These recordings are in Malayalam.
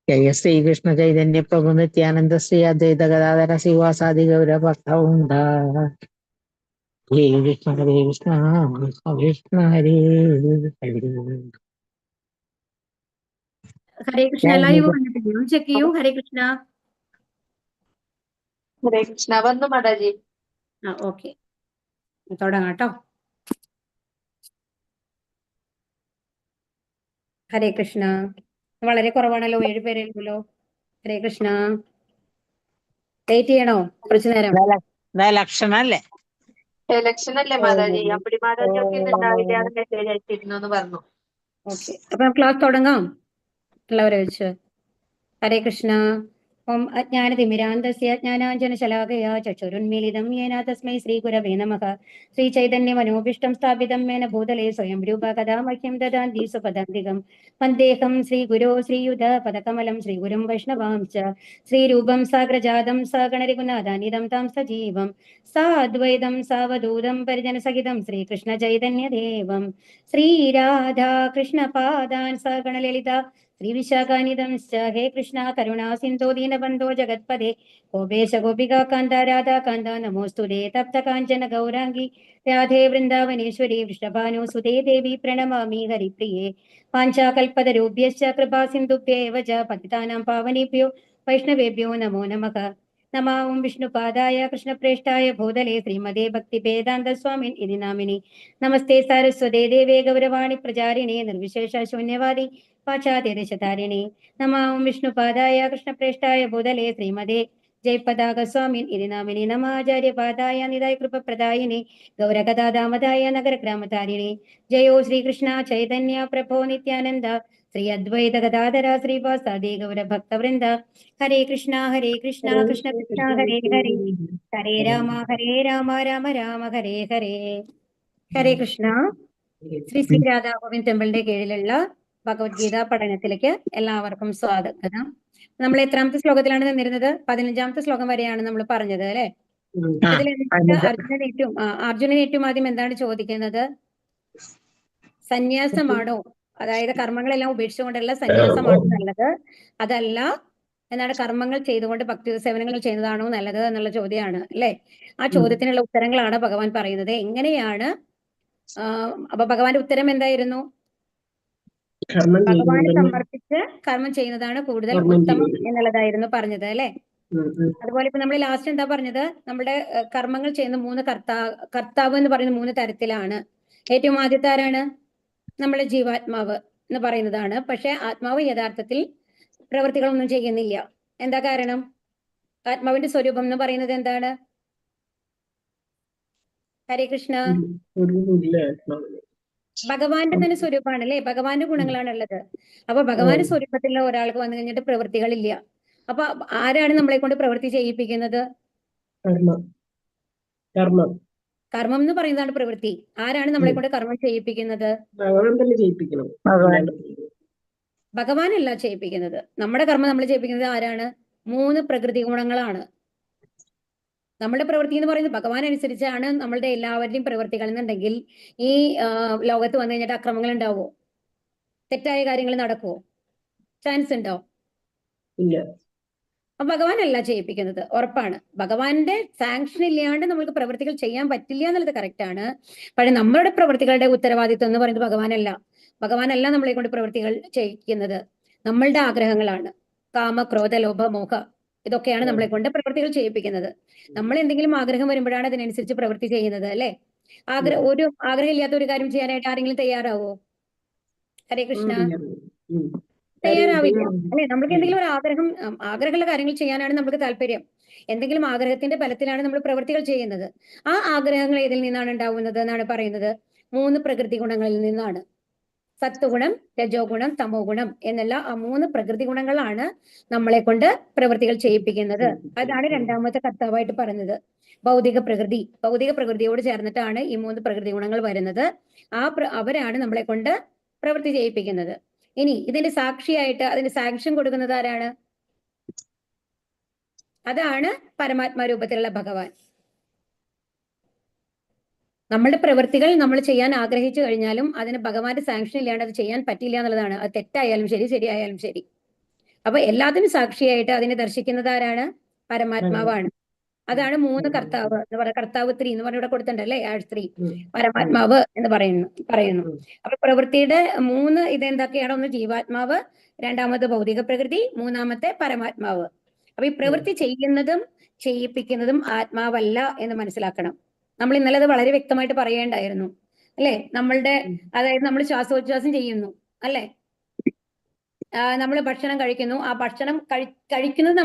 ജയ ശ്രീകൃഷ്ണ ചൈതന്യ പ്രഭു നിത്യാനന്ദ ശ്രീ അദ്വൈത ഗദാധര ശ്രീവാസാദി ഗൗര ഭക്തവൃന്ദ. ഹരേ കൃഷ്ണ ഹരേ കൃഷ്ണ കൃഷ്ണ കൃഷ്ണ ഹരേ ഹരേ. ഹരേ കൃഷ്ണ. ലൈവ് വന്നിട്ടില്ല, ചെക്ക് ചെയ്യൂ. ഹരേ കൃഷ്ണ. ഹരേ കൃഷ്ണ വന്നു മാതാജി. ഓക്കെ, തുടങ്ങാം കേട്ടോ. ഹരേ കൃഷ്ണ. വളരെ കുറവാണല്ലോ, 7 പേരുള്ളൂ. ഹരേ കൃഷ്ണ. വെയിറ്റ് ചെയ്യണോ കുറച്ചു നേരം? ലക്ഷണം അല്ലേ? ഇലക്ഷൻ അല്ലേ മാതാജി? അപ്പടി മാതാജി ഒക്കെ ഇന്ന് ഉണ്ടാവില്ല, മെസ്സേജ് അയച്ചിരുന്നു എന്ന് പറഞ്ഞു. ഓക്കെ, അപ്പൊ ക്ലാസ് തുടങ്ങാം എല്ലാവരെ വെച്ച്. ഹരേ കൃഷ്ണ. ഓം അജ്ഞാനതിമിരാന്തസ്യ ജ്ഞാനാഞ്ജനശലാകയാ ചക്ഷുരുന്മീലിതം യേന തസ്മൈ ശ്രീഗുരവേ നമഃ. ശ്രീചൈതന്യമനോഭീഷ്ടം സ്ഥാപിതം മേന ഭൂതലേ സ്വയം രൂപ കഥാ മഹ്യം ദദാന്തി സ്വപദാന്തികം. വന്ദേഹം ശ്രീഗുരോ ശ്രീയുധ പദകമലം ശ്രീഗുരും വൈഷ്ണവാംശ്ച. ശ്രീരൂപം സാഗ്രജാതം സഗണരഘുനാഥാനിധം താം സജീവം സാദ്വൈതം സാവധൂതം പരിജനസഹിതം ശ്രീകൃഷ്ണ ചൈതന്യദേവം ശ്രീരാധാ കൃഷ്ണപാദാൻ സഗണലളിത ശ്രീവിശാഖാനിധംശ്ച. ഹേ കൃഷ്ണ കരുണാ സിന്ധോ ദീനബന്ധോ ജഗത്പദേ ഗോപേശ ഗോപികാ കാന്ത രാധാ കാന്ത നമോസ്തുതേ. തപ്ത കാഞ്ചന ഗൗരാംഗി രാധേ വൃന്ദാവനേശ്വരി വൃഷഭാനുസുതേ ദേവി പ്രണമാമി ഹരിപ്രിയേ. വാഞ്ചാകൽപതരുഭ്യശ്ച കൃപാ സിന്ധുഭ്യേവ ച പതിതാനാം പാവനേഭ്യോ വൈഷ്ണവേഭ്യോ നമോ നമഃ. നമാം വിഷ്ണുപാദായ കൃഷ്ണപ്രേഷ്ഠായ ഭൂതലേ ശ്രീമതേ ഭക്തിവേദാന്ത സ്വാമിൻ ഇതി നാമിനി. നമസ്തേ സാരസ്വതേ ദേവേ ഗൗരവാണി പ്രചാരിണേ നിർവിശേഷ ശൂന്യവാദി പാശ്ചാത്യദേശധാരിണി. നമാം വിഷ്ണുപാദായ കൃഷ്ണപ്രേഷ്ഠായ ഭൂതലേ ശ്രീമതേ ജയപതാക സ്വാമിൻ ഇതി നാമിനി. നമാചാര്യപാദായ നിതായ കൃപപ്രദായിനി ഗൗരകഥാദാമതായ നഗരഗ്രാമധാരിണി. ജയോ ശ്രീകൃഷ്ണ ചൈതന്യ പ്രഭോ നിത്യാനന്ദ ശ്രീ അദ്വൈത ഗദാധര ശ്രീവാസാദി ഗൗരഭക്തവൃന്ദ. ഹരേ കൃഷ്ണ കൃഷ്ണ കൃഷ്ണ ഹരേ ഹരേ, ഹരേ രാമ രാമ രാമ ഹരേ ഹരേ. ഹരേ കൃഷ്ണ. ശ്രീ ശ്രീ രാധാഗോവിന്ദ് ടെമ്പിളിന്റെ കീഴിലുള്ള ഭഗവത്ഗീത പഠനത്തിലേക്ക് എല്ലാവർക്കും സ്വാഗതം. നമ്മൾ എത്രാമത്തെ ശ്ലോകത്തിലാണ് നിന്നിരുന്നത്? 15ാമത്തെ ശ്ലോകം വരെയാണ് നമ്മൾ പറഞ്ഞത് അല്ലെ? ഇതിൽ അർജുനൻ ഏറ്റവും ആദ്യം എന്താണ് ചോദിക്കുന്നത്? സന്യാസമാണോ, അതായത് കർമ്മങ്ങളെല്ലാം ഉപേക്ഷിച്ചുകൊണ്ടുള്ള സന്യാസമാണോ നല്ലത്, അതല്ല എന്താണ് കർമ്മങ്ങൾ ചെയ്തുകൊണ്ട് ഭക്തി സേവനങ്ങൾ ചെയ്യുന്നതാണോ നല്ലത് എന്നുള്ള ചോദ്യമാണ് അല്ലെ? ആ ചോദ്യത്തിനുള്ള ഉത്തരങ്ങളാണ് ഭഗവാൻ പറയുന്നത്. എങ്ങനെയാണ്? അപ്പൊ ഭഗവാന്റെ ഉത്തരം എന്തായിരുന്നു? ഭഗവാന് സമർപ്പിച്ച് കർമ്മം ചെയ്യുന്നതാണ് കൂടുതൽ ഉത്തമം എന്നുള്ളതായിരുന്നു പറഞ്ഞത് അല്ലെ? അതുപോലെ ഇപ്പൊ നമ്മൾ ലാസ്റ്റ് എന്താ പറഞ്ഞത്? നമ്മുടെ കർമ്മങ്ങൾ ചെയ്യുന്ന 3 കർത്താവ് എന്ന് പറയുന്ന 3 തരത്തിലാണ്. ഏറ്റവും ആദ്യത്തെ ആരാണ്? നമ്മുടെ ജീവാത്മാവ് എന്ന് പറയുന്നതാണ്. പക്ഷെ ആത്മാവ് യഥാർത്ഥത്തിൽ പ്രവൃത്തികളൊന്നും ചെയ്യുന്നില്ല. എന്താ കാരണം? ആത്മാവിന്റെ സ്വരൂപം എന്ന് പറയുന്നത് എന്താണ്? ഹരേ കൃഷ്ണ. ഭഗവാന്റെ തന്നെ സ്വരൂപമാണ് അല്ലെ? ഭഗവാന്റെ ഗുണങ്ങളാണ് ഉള്ളത്. അപ്പൊ ഭഗവാന്റെ സ്വരൂപത്തിലുള്ള ഒരാൾക്ക് വന്നു കഴിഞ്ഞിട്ട് പ്രവൃത്തികളില്ല. അപ്പൊ ആരാണ് നമ്മളെ കൊണ്ട് പ്രവൃത്തി ചെയ്യിപ്പിക്കുന്നത്? കർമ്മം എന്ന് പറയുന്നതാണ് പ്രവൃത്തി. ആരാണ് നമ്മളെ കൊണ്ട് കർമ്മം ചെയ്യിപ്പിക്കുന്നത്? ഭഗവാനല്ല ചെയ്യിപ്പിക്കുന്നത്. നമ്മുടെ കർമ്മം നമ്മൾ ചെയ്യിപ്പിക്കുന്നത് ആരാണ്? 3 പ്രകൃതി ഗുണങ്ങളാണ്. നമ്മുടെ പ്രവൃത്തി എന്ന് പറയുന്നത് ഭഗവാൻ അനുസരിച്ചാണ് നമ്മളുടെ എല്ലാവരുടെയും പ്രവൃത്തികൾ എന്നുണ്ടെങ്കിൽ ഈ ലോകത്ത് വന്നു കഴിഞ്ഞിട്ട് അക്രമങ്ങൾ ഉണ്ടാവുമോ? തെറ്റായ കാര്യങ്ങൾ നടക്കുമോ? ചാൻസ് ഉണ്ടോ? ഇല്ല. അപ്പൊ ഭഗവാനല്ല ചെയ്യിപ്പിക്കുന്നത്, ഉറപ്പാണ്. ഭഗവാന്റെ സാങ്ഷൻ ഇല്ലാണ്ട് നമുക്ക് പ്രവൃത്തികൾ ചെയ്യാൻ പറ്റില്ല എന്നുള്ളത് കറക്റ്റ് ആണ്. പക്ഷെ നമ്മുടെ പ്രവൃത്തികളുടെ ഉത്തരവാദിത്വം എന്ന് പറയുന്നത് ഭഗവാനല്ല നമ്മളെ കൊണ്ട് പ്രവൃത്തികൾ ചെയ്യിക്കുന്നത്. നമ്മളുടെ ആഗ്രഹങ്ങളാണ്. കാമ, ക്രോധ, ലോഭ, മോഹ ഇതൊക്കെയാണ് നമ്മളെ കൊണ്ട് പ്രവൃത്തികൾ ചെയ്യിപ്പിക്കുന്നത്. നമ്മൾ എന്തെങ്കിലും ആഗ്രഹം വരുമ്പോഴാണ് അതിനനുസരിച്ച് പ്രവൃത്തി ചെയ്യുന്നത് അല്ലെ? ഒരു ആഗ്രഹം ഇല്ലാത്ത ഒരു കാര്യം ചെയ്യാനായിട്ട് ആരെങ്കിലും തയ്യാറാവോ? ഹരേ കൃഷ്ണ. തയ്യാറാവില്ല അല്ലെ? നമുക്ക് എന്തെങ്കിലും ഒരു ആഗ്രഹമുള്ള കാര്യങ്ങൾ ചെയ്യാനാണ് നമുക്ക് താല്പര്യം. എന്തെങ്കിലും ആഗ്രഹത്തിന്റെ ബലത്തിലാണ് നമ്മൾ പ്രവൃത്തികൾ ചെയ്യുന്നത്. ആ ആഗ്രഹങ്ങൾ ഏതിൽ നിന്നാണ് ഉണ്ടാവുന്നത് എന്നാണ് പറയുന്നത്? 3 പ്രകൃതി ഗുണങ്ങളിൽ നിന്നാണ്. സത്വഗുണം, രജോ ഗുണം, തമോ ഗുണം എന്നുള്ള ആ 3 പ്രകൃതി ഗുണങ്ങളാണ് നമ്മളെ കൊണ്ട് പ്രവൃത്തികൾ ചെയ്യിപ്പിക്കുന്നത്. അതാണ് രണ്ടാമത്തെ കർത്താവായിട്ട് പറഞ്ഞത്. ഭൗതിക പ്രകൃതിയോട് ചേർന്നിട്ടാണ് ഈ 3 പ്രകൃതി ഗുണങ്ങൾ വരുന്നത്. അവരാണ് നമ്മളെ കൊണ്ട് പ്രവൃത്തി ചെയ്യിപ്പിക്കുന്നത്. ഇനി ഇതിന്റെ സാക്ഷിയായിട്ട് അതിന്റെ സാങ്ഷൻ കൊടുക്കുന്നത് ആരാണ്? അതാണ് പരമാത്മാ രൂപത്തിലുള്ള ഭഗവാൻ. നമ്മളുടെ പ്രവൃത്തികൾ നമ്മൾ ചെയ്യാൻ ആഗ്രഹിച്ചു കഴിഞ്ഞാലും അതിന് ഭഗവാന്റെ സാങ്ഷൻ ഇല്ലാണ്ട് അത് ചെയ്യാൻ പറ്റില്ല എന്നുള്ളതാണ്. അത് തെറ്റായാലും ശരി, ശരിയായാലും ശരി. അപ്പൊ എല്ലാത്തിനും സാക്ഷിയായിട്ട് അതിനെ ദർശിക്കുന്നത് ആരാണ്? പരമാത്മാവാണ്. അതാണ് മൂന്ന് കർത്താവ് എന്ന് പറയുക. കർത്താവ് ത്രീ എന്ന് പറഞ്ഞ് ഇവിടെ കൊടുത്തിട്ടുണ്ടല്ലേ, ആഴ്ത്രി പരമാത്മാവ് എന്ന് പറയുന്നു. അപ്പൊ പ്രവൃത്തിയുടെ മൂന്ന് ഇതെന്തൊക്കെയാണ്? ഒന്ന് ജീവാത്മാവ്, രണ്ടാമത് ഭൗതിക പ്രകൃതി, മൂന്നാമത്തെ പരമാത്മാവ്. അപ്പൊ ഈ പ്രവൃത്തി ചെയ്യുന്നതും ചെയ്യിപ്പിക്കുന്നതും ആത്മാവല്ല എന്ന് മനസ്സിലാക്കണം. നമ്മൾ ഇന്നലെ അത് വളരെ വ്യക്തമായിട്ട് പറയേണ്ടായിരുന്നു അല്ലെ? അതായത് നമ്മൾ ശ്വാസോച്ഛ്വാസം ചെയ്യുന്നു അല്ലെ? നമ്മൾ ഭക്ഷണം കഴിക്കുന്നു. ആ ഭക്ഷണം കഴിക്കുന്നത്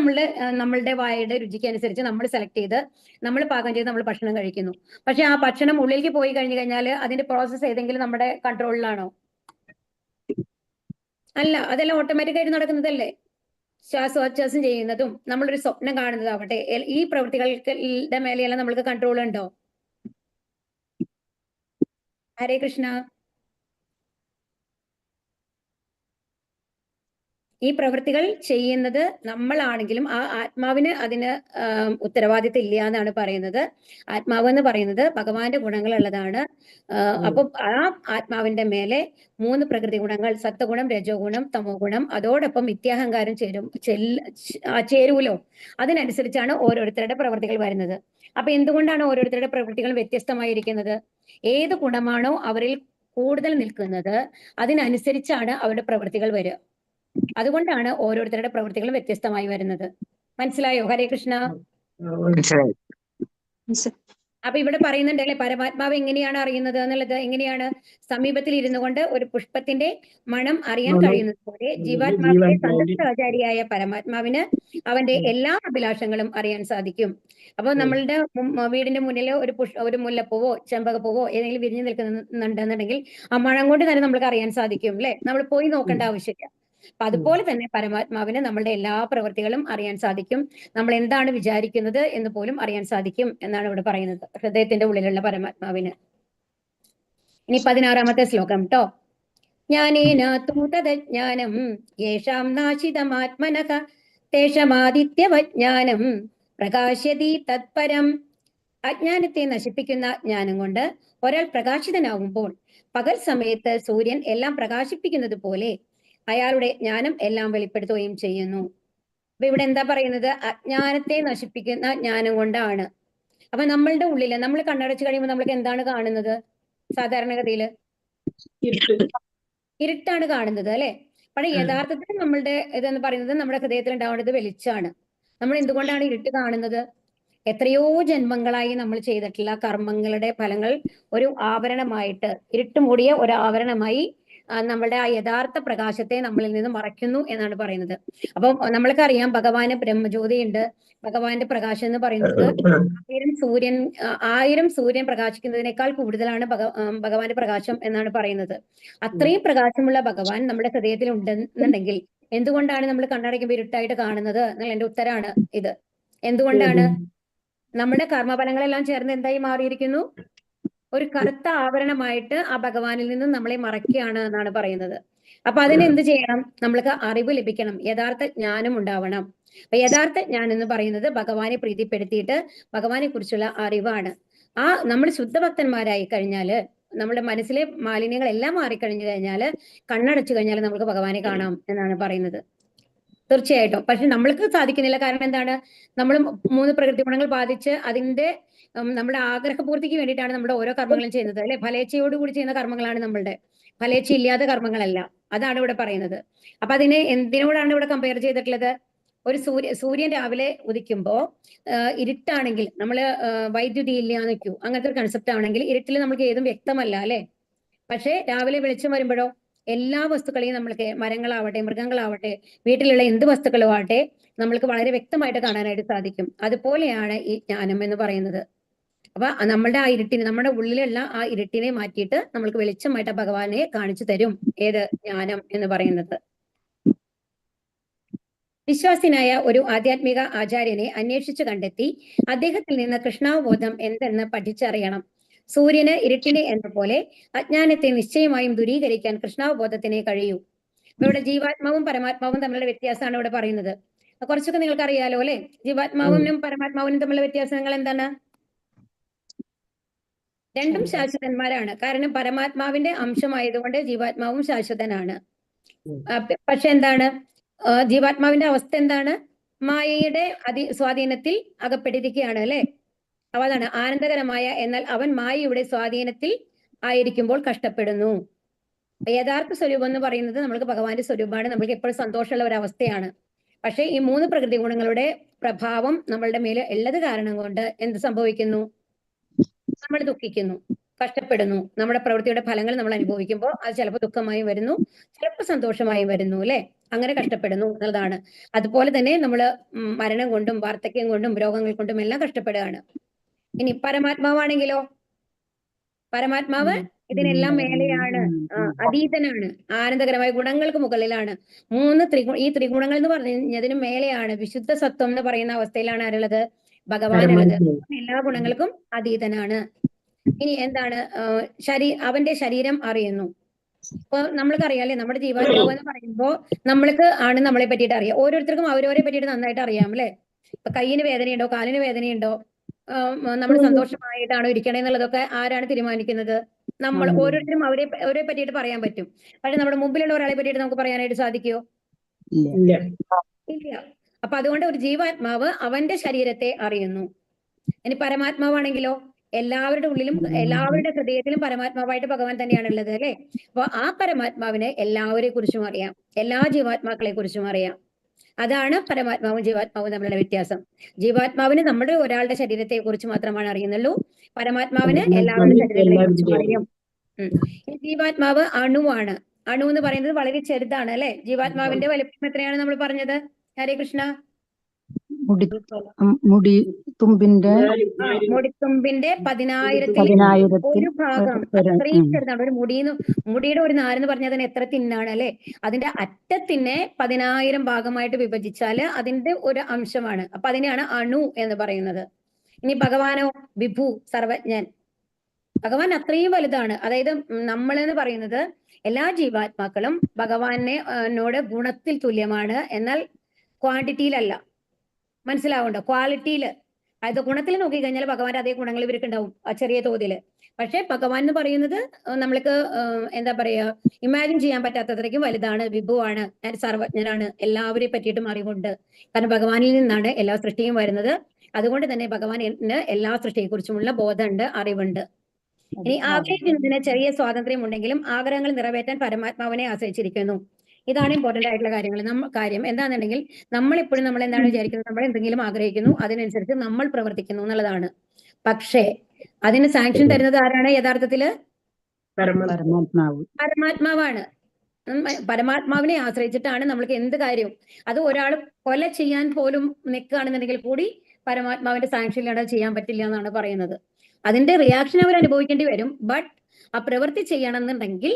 നമ്മളുടെ വായയുടെ രുചിക്ക് അനുസരിച്ച് നമ്മൾ സെലക്ട് ചെയ്ത് നമ്മൾ പാകം ചെയ്ത് നമ്മൾ ഭക്ഷണം കഴിക്കുന്നു. പക്ഷെ ആ ഭക്ഷണം ഉള്ളിലേക്ക് പോയി കഴിഞ്ഞു കഴിഞ്ഞാൽ അതിന്റെ പ്രോസസ്സ് ഏതെങ്കിലും നമ്മുടെ കൺട്രോളിലാണോ? അല്ല, അതെല്ലാം ഓട്ടോമാറ്റിക് ആയിട്ട് നടക്കുന്നതല്ലേ. ശ്വാസോച്ഛ്വാസം ചെയ്യുന്നതും നമ്മളൊരു സ്വപ്നം കാണുന്നതാവട്ടെ, ഈ പ്രവൃത്തികളുടെ മേലെയെല്ലാം നമ്മൾക്ക് കൺട്രോൾ ഉണ്ടോ? ഹരേ കൃഷ്ണ. ഈ പ്രവൃത്തികൾ ചെയ്യുന്നത് നമ്മളാണെങ്കിലും ആ ആത്മാവിന് അതിന് ഉത്തരവാദിത്തം ഇല്ല എന്നാണ് പറയുന്നത്. ആത്മാവ് എന്ന് പറയുന്നത് ഭഗവാന്റെ ഗുണങ്ങളുള്ളതാണ്. അപ്പൊ ആ ആത്മാവിന്റെ മേലെ മൂന്ന് പ്രകൃതി ഗുണങ്ങൾ, സത്വഗുണം, രജോ ഗുണം, തമോ ഗുണം, അതോടൊപ്പം നിത്യാഹങ്കാരം ചേരൂലോ. അതിനനുസരിച്ചാണ് ഓരോരുത്തരുടെ പ്രവൃത്തികൾ വരുന്നത്. അപ്പൊ എന്തുകൊണ്ടാണ് ഓരോരുത്തരുടെ പ്രവൃത്തികൾ വ്യത്യസ്തമായിരിക്കുന്നത്? ഏത് ഗുണമാണോ അവരിൽ കൂടുതൽ നിൽക്കുന്നത് അതിനനുസരിച്ചാണ് അവരുടെ പ്രവൃത്തികൾ വരിക. അതുകൊണ്ടാണ് ഓരോരുത്തരുടെ പ്രവൃത്തികളും വ്യത്യസ്തമായി വരുന്നത്. മനസ്സിലായോ? ഹരേ കൃഷ്ണ. അപ്പൊ ഇവിടെ പറയുന്നുണ്ട് അല്ലെ, പരമാത്മാവ് എങ്ങനെയാണ് അറിയുന്നത് എന്നുള്ളത്. എങ്ങനെയാണ്? സമീപത്തിൽ ഇരുന്നു കൊണ്ട് ഒരു പുഷ്പത്തിന്റെ മണം അറിയാൻ കഴിയുന്നത് പോലെ ജീവാത്മാവിന്റെ സന്തോഷാചാരിയായ പരമാത്മാവിന് അവന്റെ എല്ലാ അഭിലാഷങ്ങളും അറിയാൻ സാധിക്കും. അപ്പൊ നമ്മളുടെ വീടിന്റെ മുന്നിൽ ഒരു മുല്ലപ്പൂവോ ചെമ്പകപ്പൂവോ ഏതെങ്കിലും വിരിഞ്ഞു നിൽക്കുന്നുണ്ടെന്നുണ്ടെങ്കിൽ ആ മണം കൊണ്ട് തന്നെ നമുക്ക് അറിയാൻ സാധിക്കും അല്ലെ? നമ്മൾ പോയി നോക്കേണ്ട ആവശ്യമില്ല. അപ്പൊ അതുപോലെ തന്നെ പരമാത്മാവിന് നമ്മളുടെ എല്ലാ പ്രവൃത്തികളും അറിയാൻ സാധിക്കും. നമ്മൾ എന്താണ് വിചാരിക്കുന്നത് എന്ന് പോലും അറിയാൻ സാധിക്കും എന്നാണ് ഇവിടെ പറയുന്നത്, ഹൃദയത്തിന്റെ ഉള്ളിലുള്ള പരമാത്മാവിന്. ഇനി 16-ാമത്തെ ശ്ലോകം ട്ടോ. ജ്ഞാനേന തു തദജ്ഞാനം യേഷാം നാശിതമാത്മനഃ തേഷമാദിത്യവജ്ഞാനം പ്രകാശ്യതി തത്പരം. അജ്ഞാനത്തെ നശിപ്പിക്കുന്ന ജ്ഞാനം കൊണ്ട് ഒരാൾ പ്രകാശിതനാവുമ്പോൾ പകൽ സമയത്ത് സൂര്യൻ എല്ലാം പ്രകാശിപ്പിക്കുന്നത് പോലെ അയാളുടെ ജ്ഞാനം എല്ലാം വെളിപ്പെടുത്തുകയും ചെയ്യുന്നു. അപ്പൊ ഇവിടെ എന്താ പറയുന്നത്? അജ്ഞാനത്തെ നശിപ്പിക്കുന്ന ജ്ഞാനം കൊണ്ടാണ്. അപ്പൊ നമ്മളുടെ ഉള്ളില് നമ്മൾ കണ്ണടച്ച് കഴിയുമ്പോൾ നമ്മൾക്ക് എന്താണ് കാണുന്നത്? സാധാരണഗതിയില് ഇരുട്ടാണ് കാണുന്നത് അല്ലെ? പക്ഷെ യഥാർത്ഥത്തിൽ നമ്മളുടെ ഇതെന്ന് പറയുന്നത് നമ്മുടെ ഹൃദയത്തിൽ ഉണ്ടാവേണ്ടത് വെളിച്ചാണ്. നമ്മൾ എന്തുകൊണ്ടാണ് ഇരുട്ട് കാണുന്നത്? എത്രയോ ജന്മങ്ങളായി നമ്മൾ ചെയ്തിട്ടുള്ള കർമ്മങ്ങളുടെ ഫലങ്ങൾ ഒരു ആവരണമായിട്ട്, ഇരുട്ട് മൂടിയ ഒരു ആവരണമായി നമ്മളുടെ ആ യഥാർത്ഥ പ്രകാശത്തെ നമ്മളിൽ നിന്ന് മറയ്ക്കുന്നു എന്നാണ് പറയുന്നത്. അപ്പൊ നമ്മൾക്കറിയാം ഭഗവാന് ബ്രഹ്മജ്യോതി ഉണ്ട്. ഭഗവാന്റെ പ്രകാശം എന്ന് പറയുന്നത് 1000 സൂര്യൻ പ്രകാശിക്കുന്നതിനേക്കാൾ കൂടുതലാണ് ഭഗവാന്റെ പ്രകാശം എന്നാണ് പറയുന്നത്. അത്രയും പ്രകാശമുള്ള ഭഗവാൻ നമ്മുടെ ഹൃദയത്തിൽ ഉണ്ടെന്നുണ്ടെങ്കിൽ എന്തുകൊണ്ടാണ് നമ്മൾ കണ്ണടയ്ക്കുമ്പോൾ ഇരുട്ടായിട്ട് കാണുന്നത് എന്നുള്ള എന്റെ ഉത്തരാണ് ഇത്. എന്തുകൊണ്ടാണ്? നമ്മുടെ കർമ്മഫലങ്ങളെല്ലാം ചേർന്ന് എന്തായി മാറിയിരിക്കുന്നു? ഒരു കറുത്ത ആവരണമായിട്ട് ആ ഭഗവാനിൽ നിന്നും നമ്മളെ മറയ്ക്കുകയാണ് എന്നാണ് പറയുന്നത്. അപ്പൊ അതിനെന്ത് ചെയ്യണം? നമ്മൾക്ക് അറിവ് ലഭിക്കണം, യഥാർത്ഥ ജ്ഞാനം ഉണ്ടാവണം. അപ്പൊ യഥാർത്ഥ ജ്ഞാനം എന്ന് പറയുന്നത് ഭഗവാനെ പ്രീതിപ്പെടുത്തിയിട്ട് ഭഗവാനെ കുറിച്ചുള്ള അറിവാണ്. നമ്മൾ ശുദ്ധഭക്തന്മാരായി കഴിഞ്ഞാല്, നമ്മുടെ മനസ്സിലെ മാലിന്യങ്ങളെല്ലാം മാറിക്കഴിഞ്ഞു കഴിഞ്ഞാല്, കണ്ണടച്ചു കഴിഞ്ഞാൽ നമുക്ക് ഭഗവാനെ കാണാം എന്നാണ് പറയുന്നത്. തീർച്ചയായിട്ടും. പക്ഷെ നമ്മൾക്ക് സാധിക്കുന്നില്ല. കാരണം എന്താണ്? നമ്മൾ 3 പ്രകൃതി ഗുണങ്ങൾ ബാധിച്ച് അതിന്റെ നമ്മുടെ ആഗ്രഹപൂർത്തിക്ക് വേണ്ടിയിട്ടാണ് നമ്മുടെ ഓരോ കർമ്മങ്ങളും ചെയ്യുന്നത് അല്ലെ? ഫലേച്ഛയോടുകൂടി ചെയ്യുന്ന കർമ്മങ്ങളാണ് നമ്മളുടെ, ഫലേച്ഛ ഇല്ലാത്ത കർമ്മങ്ങളല്ല. അതാണ് ഇവിടെ പറയുന്നത്. അപ്പൊ അതിനെ എന്തിനോടാണ് ഇവിടെ കമ്പയർ ചെയ്തിട്ടുള്ളത്? ഒരു സൂര്യൻ രാവിലെ ഉദിക്കുമ്പോ ഇരുട്ടാണെങ്കിൽ നമ്മള് വൈദ്യുതി ഇല്ല നിൽക്കൂ, അങ്ങനത്തെ ഒരു കൺസെപ്റ്റ് ആണെങ്കിൽ ഇരുട്ടിൽ നമുക്ക് ഏതും വ്യക്തമല്ല അല്ലെ? പക്ഷേ രാവിലെ വെളിച്ചം വരുമ്പോഴോ എല്ലാ വസ്തുക്കളെയും നമ്മൾക്ക്, മരങ്ങളാവട്ടെ മൃഗങ്ങളാവട്ടെ വീട്ടിലുള്ള എന്ത് വസ്തുക്കളും ആവട്ടെ, നമ്മൾക്ക് വളരെ വ്യക്തമായിട്ട് കാണാനായിട്ട് സാധിക്കും. അതുപോലെയാണ് ഈ ജ്ഞാനം എന്ന് പറയുന്നത്. അപ്പൊ നമ്മളുടെ ആ ഇരുട്ടിനെ, നമ്മുടെ ഉള്ളിലുള്ള ആ ഇരുട്ടിനെ മാറ്റിയിട്ട് നമ്മൾക്ക് വെളിച്ചമായിട്ട് ആ ഭഗവാനെ കാണിച്ചു തരും. ഏത്? ജ്ഞാനം എന്ന് പറയുന്നത്. വിശ്വാസിനായ ഒരു ആധ്യാത്മിക ആചാര്യനെ അന്വേഷിച്ചു കണ്ടെത്തി അദ്ദേഹത്തിൽ നിന്ന് കൃഷ്ണാവബോധം എന്തെന്ന് പഠിച്ചറിയണം. സൂര്യന് ഇരുട്ടിനെ എന്ന പോലെ അജ്ഞാനത്തെ നിശ്ചയമായും ദൂരീകരിക്കാൻ കൃഷ്ണാവബോധത്തിനെ കഴിയൂ. അപ്പൊ ഇവിടെ ജീവാത്മാവും പരമാത്മാവും തമ്മിലുള്ള വ്യത്യാസമാണ് ഇവിടെ പറയുന്നത്. കുറച്ചൊക്കെ നിങ്ങൾക്ക് അറിയാലോ അല്ലെ? ജീവാത്മാവിനും പരമാത്മാവിനും തമ്മിലുള്ള വ്യത്യാസങ്ങൾ എന്താണ്? രണ്ടും ശാശ്വതന്മാരാണ്. കാരണം പരമാത്മാവിന്റെ അംശമായതുകൊണ്ട് ജീവാത്മാവും ശാശ്വതനാണ്. പക്ഷെ എന്താണ്? ജീവാത്മാവിന്റെ അവസ്ഥ എന്താണ്? മായയുടെ സ്വാധീനത്തിൽ അകപ്പെട്ടിരിക്കുകയാണ് അല്ലെ? അപ്പൊ അതാണ് ആനന്ദകരമായ, എന്നാൽ അവൻ മായയുടെ സ്വാധീനത്തിൽ ആയിരിക്കുമ്പോൾ കഷ്ടപ്പെടുന്നു. യഥാർത്ഥ സ്വരൂപം എന്ന് പറയുന്നത് നമ്മൾക്ക് ഭഗവാന്റെ സ്വരൂപമാണ്, നമ്മൾക്ക് എപ്പോഴും സന്തോഷമുള്ള ഒരു അവസ്ഥയാണ്. പക്ഷെ ഈ 3 പ്രകൃതി ഗുണങ്ങളുടെ പ്രഭാവം നമ്മളുടെ മേലെ ഉള്ളത് കാരണം കൊണ്ട് എന്ത് സംഭവിക്കുന്നു? നമ്മൾ ദുഃഖിക്കുന്നു, കഷ്ടപ്പെടുന്നു. നമ്മുടെ പ്രവൃത്തിയുടെ ഫലങ്ങൾ നമ്മൾ അനുഭവിക്കുമ്പോൾ അത് ചിലപ്പോൾ ദുഃഖമായി വരുന്നു, ചിലപ്പോൾ സന്തോഷമായി വരുന്നു അല്ലെ? അങ്ങനെ കഷ്ടപ്പെടുന്നു എന്നുള്ളതാണ്. അതുപോലെ തന്നെ നമ്മൾ മരണം കൊണ്ടും വാർദ്ധക്യം കൊണ്ടും രോഗങ്ങൾ കൊണ്ടും എല്ലാം കഷ്ടപ്പെടുകയാണ്. ഇനി പരമാത്മാവാണെങ്കിലോ, പരമാത്മാവ് ഇതിനെല്ലാം മേലെയാണ്, അതീതനാണ്, ആനന്ദകരമായ ഗുണങ്ങൾക്ക് മുകളിലാണ്. ഈ ത്രിഗുണങ്ങൾ എന്ന് പറഞ്ഞതിന് മേലെയാണ്, വിശുദ്ധ സത്വം എന്ന് പറയുന്ന അവസ്ഥയിലാണ് ആരുള്ളത്? ഭഗവാനുള്ളത്. എല്ലാ ഗുണങ്ങൾക്കും അതീതനാണ്. ഇനി എന്താണ്? അവന്റെ ശരീരം അറിയുന്നു. ഇപ്പൊ നമ്മൾക്കറിയാം നമ്മുടെ ജീവാത്മാവ് എന്ന് പറയുമ്പോൾ നമ്മൾക്ക് ആണ് നമ്മളെ പറ്റിയിട്ട് അറിയാം. ഓരോരുത്തർക്കും അവരവരെ പറ്റിയിട്ട് നന്നായിട്ട് അറിയാം അല്ലെ? ഇപ്പൊ കയ്യിന് വേദനയുണ്ടോ, കാലിന് വേദനയുണ്ടോ, നമ്മൾ സന്തോഷമായിട്ടാണോ ഇരിക്കണേ എന്നുള്ളതൊക്കെ ആരാണ് തീരുമാനിക്കുന്നത്? നമ്മൾ ഓരോരുത്തരും അവരെ പറ്റിയിട്ട് പറയാൻ പറ്റും. പക്ഷെ നമ്മുടെ മുമ്പിലുള്ള ഒരാളെ പറ്റിയിട്ട് നമുക്ക് പറയാനായിട്ട് സാധിക്കുമോ? ഇല്ല. അപ്പൊ അതുകൊണ്ട് ഒരു ജീവാത്മാവ് അവന്റെ ശരീരത്തെ അറിയുന്നു. ഇനി പരമാത്മാവാണെങ്കിലോ, എല്ലാവരുടെ ഉള്ളിലും എല്ലാവരുടെ ഹൃദയത്തിലും പരമാത്മാവായിട്ട് ഭഗവാൻ തന്നെയാണ് ഉള്ളത് അല്ലെ? അപ്പൊ ആ പരമാത്മാവിനെ എല്ലാവരെ കുറിച്ചും അറിയാം, എല്ലാ ജീവാത്മാക്കളെ കുറിച്ചും അറിയാം. അതാണ് പരമാത്മാവും ജീവാത്മാവും തമ്മിലുള്ള വ്യത്യാസം. ജീവാത്മാവിന് നമ്മുടെ ഒരാളുടെ ശരീരത്തെ കുറിച്ച് മാത്രമാണ് അറിയുന്നുള്ളൂ, പരമാത്മാവിന് എല്ലാവരുടെ ശരീരങ്ങളെ കുറിച്ചും അറിയും. ജീവാത്മാവ് അണുവാണ്. അണു എന്ന് പറയുന്നത് വളരെ ചെറുതാണ് അല്ലെ? ജീവാത്മാവിന്റെ വലിപ്പം എത്രയാണ് നമ്മൾ പറഞ്ഞത്? ഹരേ കൃഷ്ണ. മുടിത്തുമ്പിന്റെ 10,000 ഒരു ഭാഗം, അത്രയും ചെറുതാണ്. ഒരു മുടിയുടെ ഒരു നാരെന്ന് പറഞ്ഞാൽ അതിന് എത്ര തിന്നാണ് അല്ലെ? അതിന്റെ അറ്റത്തിനെ 10,000 ഭാഗമായിട്ട് വിഭജിച്ചാൽ അതിന്റെ ഒരു അംശമാണ്. അപ്പൊ അതിനെയാണ് അണു എന്ന് പറയുന്നത്. ഇനി ഭഗവാനോ, വിഭു, സർവജ്ഞൻ. ഭഗവാൻ അത്രയും വലുതാണ്. അതായത് നമ്മൾ എന്ന് പറയുന്നത് എല്ലാ ജീവാത്മാക്കളും ഭഗവാനോട് ഗുണത്തിൽ തുല്യമാണ്, എന്നാൽ ക്വാണ്ടിറ്റിയിലല്ല. മനസ്സിലാവുണ്ടോ? ക്വാളിറ്റിയിൽ, അതായത് ഗുണത്തിൽ നോക്കിക്കഴിഞ്ഞാൽ ഭഗവാന്റെ അതേ ഗുണങ്ങൾ ഇവർക്ക് ഉണ്ടാവും ചെറിയ തോതില്. പക്ഷെ ഭഗവാൻ എന്ന് പറയുന്നത് നമ്മൾക്ക് എന്താ പറയാ, ഇമാജിൻ ചെയ്യാൻ പറ്റാത്തത്രയ്ക്കും വലുതാണ്, വിഭുവാണ്, സർവജ്ഞനാണ്, എല്ലാവരെയും പറ്റിയിട്ടും അറിവുണ്ട്. കാരണം ഭഗവാനിൽ നിന്നാണ് എല്ലാ സൃഷ്ടിയും വരുന്നത്. അതുകൊണ്ട് തന്നെ ഭഗവാന് എല്ലാ സൃഷ്ടിയെ കുറിച്ചുമുള്ള ബോധമുണ്ട്, അറിവുണ്ട്. ഇനി ആഗ്രഹിക്കുന്നതിന് ചെറിയ സ്വാതന്ത്ര്യം ഉണ്ടെങ്കിലും ആഗ്രഹങ്ങൾ നിറവേറ്റാൻ പരമാത്മാവിനെ ആശ്രയിച്ചിരിക്കുന്നു. ഇതാണ് ഇമ്പോർട്ടന്റ് ആയിട്ടുള്ള കാര്യം. എന്താണെന്നുണ്ടെങ്കിൽ നമ്മൾ എപ്പോഴും നമ്മൾ എന്താണ് വിചാരിക്കുന്നത്? നമ്മൾ എന്തെങ്കിലും ആഗ്രഹിക്കുന്നു, അതിനനുസരിച്ച് നമ്മൾ പ്രവർത്തിക്കുന്നു എന്നുള്ളതാണ്. പക്ഷേ അതിന് സാങ്ഷൻ തരുന്നത് ആരാണ്? യഥാർത്ഥത്തില് പരമാത്മാവാണ്. പരമാത്മാവിനെ ആശ്രയിച്ചിട്ടാണ് നമ്മൾക്ക് എന്ത് കാര്യവും. അത് ഒരാൾ കൊല ചെയ്യാൻ പോലും നിൽക്കുകയാണെന്നുണ്ടെങ്കിൽ കൂടി പരമാത്മാവിന്റെ സാങ്ഷനിലാണ് ചെയ്യാൻ പറ്റില്ല എന്നാണ് പറയുന്നത്. അതിന്റെ റിയാക്ഷൻ അവർ അനുഭവിക്കേണ്ടി വരും. ബട്ട് ആ പ്രവൃത്തി ചെയ്യണമെന്നുണ്ടെങ്കിൽ